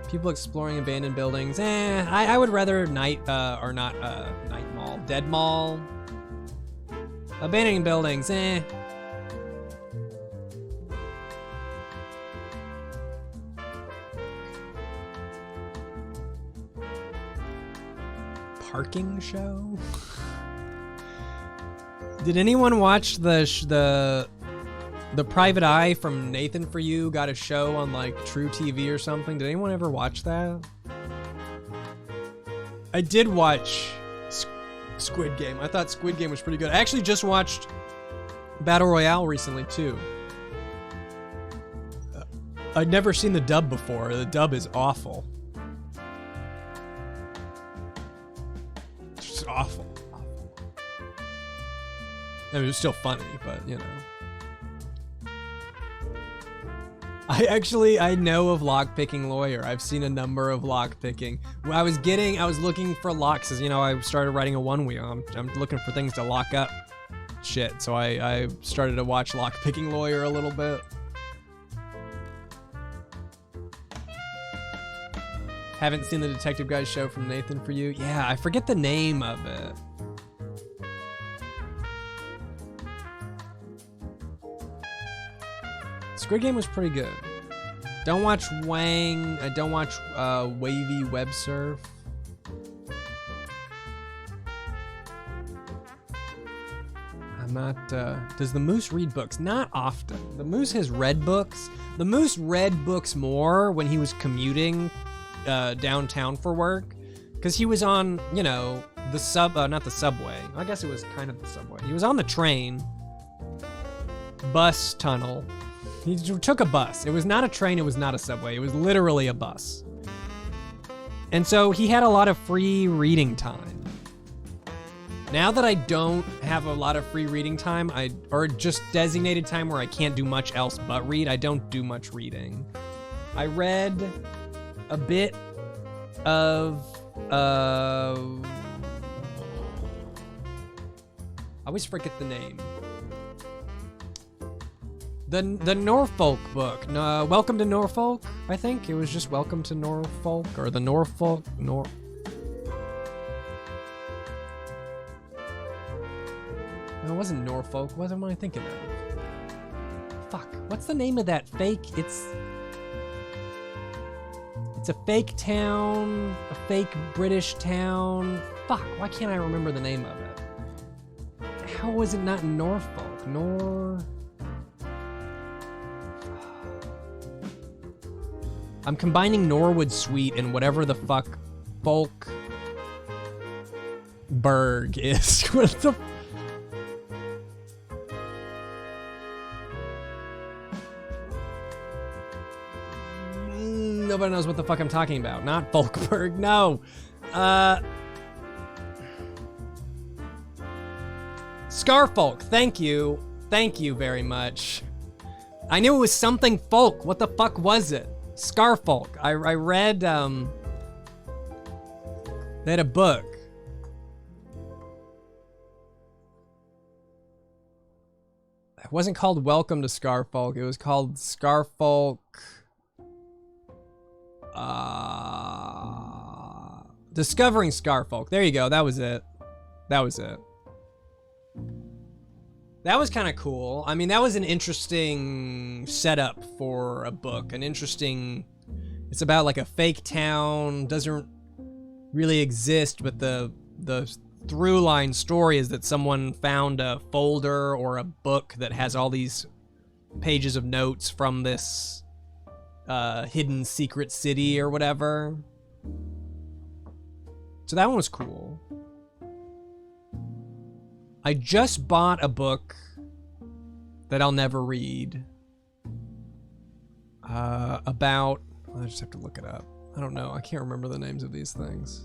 People exploring abandoned buildings. I would rather Dead Mall. Abandoned buildings, Parking show? Did anyone watch the Private Eye from Nathan For You got a show on like True TV or something? Did anyone ever watch that? I did watch Squid Game. I thought Squid Game was pretty good. I actually just watched Battle Royale recently too. I'd never seen the dub before. The dub is awful. It's just awful. I mean, it was still funny, but you know. I know of Lockpicking Lawyer. I've seen a number of lockpicking. I was looking for locks, as you know, I started writing a one-wheel. I'm looking for things to lock up shit, so I started to watch Lockpicking Lawyer a little bit. Haven't seen the Detective Guys show from Nathan For You? Yeah, I forget the name of it. Squid Game was pretty good. Don't watch Wang. Don't watch Wavy Web Surf. I'm not. Does the Moose read books? Not often. The Moose has read books. The Moose read books more when he was commuting downtown for work, because he was on, you know, the not the subway. I guess it was kind of the subway. He was on the train, bus tunnel. He took a bus. It was not a train, it was not a subway. It was literally a bus. And so he had a lot of free reading time. Now that I don't have a lot of free reading time, or just designated time where I can't do much else but read, I don't do much reading. I read a bit of, I always forget the name. The Norfolk book. No, Welcome to Norfolk, I think. It was just Welcome to Norfolk, or the Norfolk. No, it wasn't Norfolk. What am I thinking of? Fuck. What's the name of that fake? It's a fake town, a fake British town. Fuck. Why can't I remember the name of it? How was it not Norfolk? I'm combining Norwood Suite and whatever the fuck Folkburg is. What the? nobody knows what the fuck I'm talking about. Not Folkberg, no. Scarfolk, thank you. Thank you very much. I knew it was something folk. What the fuck was it? Scarfolk. I read, they had a book. It wasn't called Welcome to Scarfolk. It was called Scarfolk. Discovering Scarfolk. There you go. That was it. That was it. That was kind of cool. I mean, that was an interesting setup for a book. An interesting... It's about like a fake town. Doesn't really exist, but the through line story is that someone found a folder or a book that has all these pages of notes from this hidden secret city or whatever. So that one was cool. I just bought a book that I'll never read about, I just have to look it up. I don't know, I can't remember the names of these things.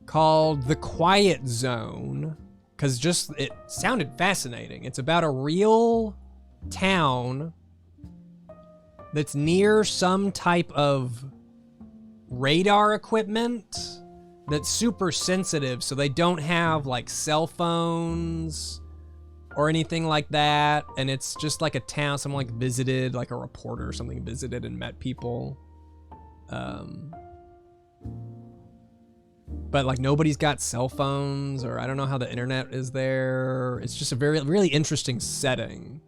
Called The Quiet Zone, because just, it sounded fascinating. It's about a real town that's near some type of radar equipment that's super sensitive, so they don't have like cell phones or anything like that, and it's just like a town someone like visited, like a reporter or something visited and met people, but like nobody's got cell phones, or I don't know how the internet is there. It's just a really interesting setting.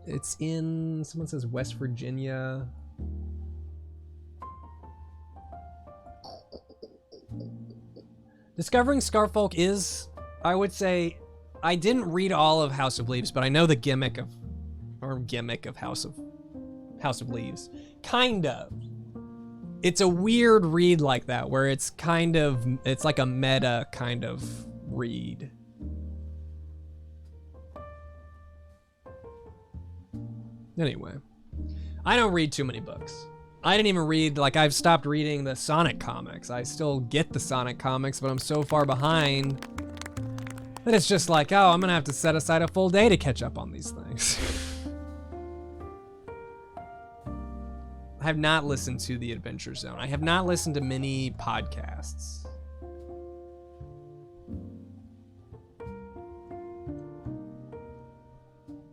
It's in, someone says West Virginia. Discovering Scarfolk is, I would say, I didn't read all of House of Leaves, but I know the gimmick of House of Leaves. Kind of. It's a weird read like that, where it's kind of, it's like a meta kind of read. Anyway, I don't read too many books. I didn't even read, like, I've stopped reading the Sonic comics. I still get the Sonic comics, but I'm so far behind that it's just like, oh, I'm gonna have to set aside a full day to catch up on these things. I have not listened to The Adventure Zone. I have not listened to many podcasts.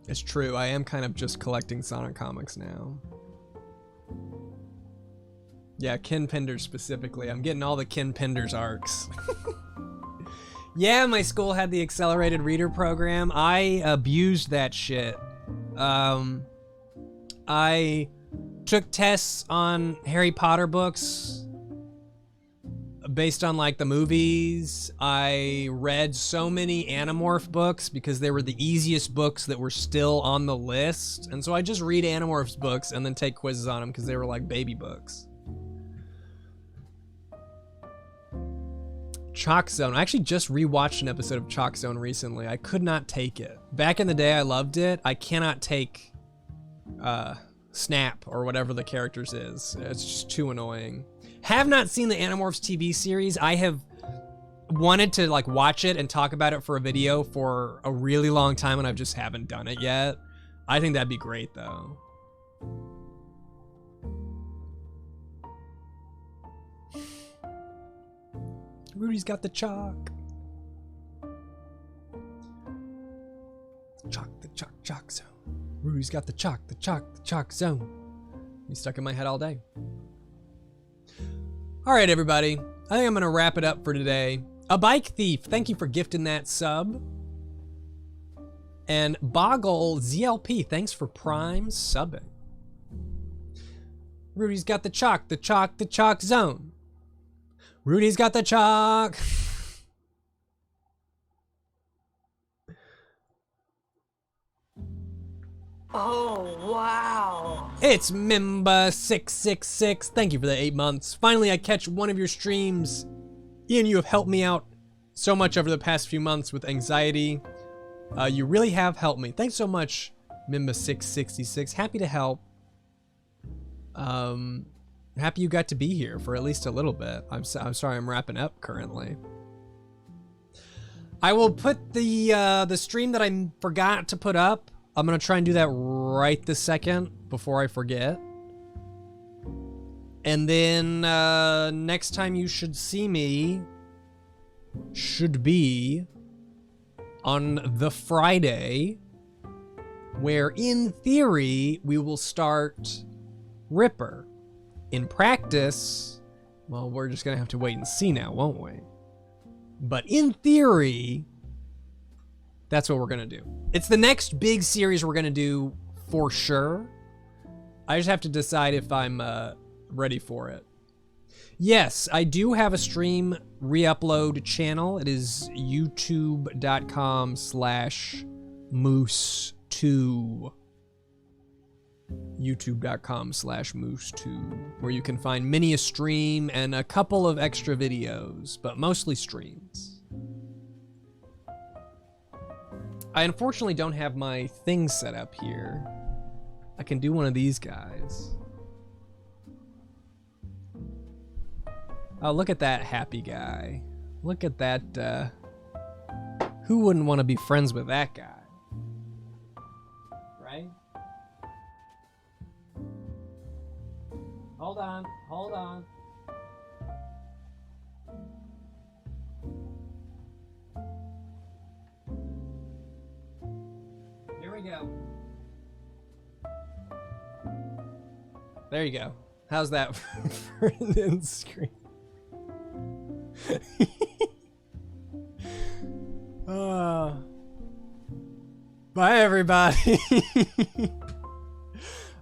It's true, I am kind of just collecting Sonic comics now. Yeah, Ken Penders specifically. I'm getting all the Ken Penders arcs. Yeah, my school had the accelerated reader program. I abused that shit. I took tests on Harry Potter books based on like the movies. I read so many Animorph books because they were the easiest books that were still on the list. And so I just read Animorphs books and then take quizzes on them because they were like baby books. Chalk Zone. I actually just rewatched an episode of Chalk Zone recently. I could not take it. Back in the day, I loved it. I cannot take Snap or whatever the character's is. It's just too annoying. Have not seen the Animorphs TV series. I have wanted to like watch it and talk about it for a video for a really long time, and I just haven't done it yet. I think that'd be great though. Rudy's got the chalk. Chalk zone. Rudy's got the chalk zone. He's stuck in my head all day. All right, everybody. I think I'm gonna wrap it up for today. A Bike Thief, thank you for gifting that sub. And Boggle ZLP, thanks for Prime subbing. Rudy's got the chalk zone. Rudy's got the chalk. Oh, wow. It's Mimba666. Thank you for the 8 months. Finally, I catch one of your streams. Ian, you have helped me out so much over the past few months with anxiety. You really have helped me. Thanks so much, Mimba666. Happy to help. Happy you got to be here for at least a little bit. I'm sorry I'm wrapping up currently. I will put the stream that I forgot to put up. I'm gonna try and do that right this second before I forget. And then next time you should see me should be on the Friday, where in theory we will start Ripper. In practice, well, we're just gonna have to wait and see now, won't we? But in theory, that's what we're gonna do. It's the next big series we're gonna do for sure. I just have to decide if I'm ready for it. Yes, I do have a stream re-upload channel. It is youtube.com/moose2. youtube.com/moose2, where you can find many a stream and a couple of extra videos, but mostly streams. I unfortunately don't have my thing set up here. I can do one of these guys. Oh, look at that happy guy. Look at that, who wouldn't want to be friends with that guy? Right? Hold on, hold on. Here we go. There you go. How's that for an end screen? Bye everybody.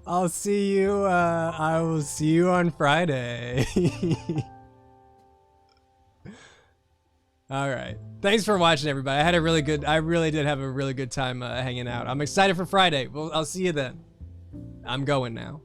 I'll see you, I will see you on Friday. All right. Thanks for watching, everybody. I really did have a really good time hanging out. I'm excited for Friday. Well, I'll see you then. I'm going now.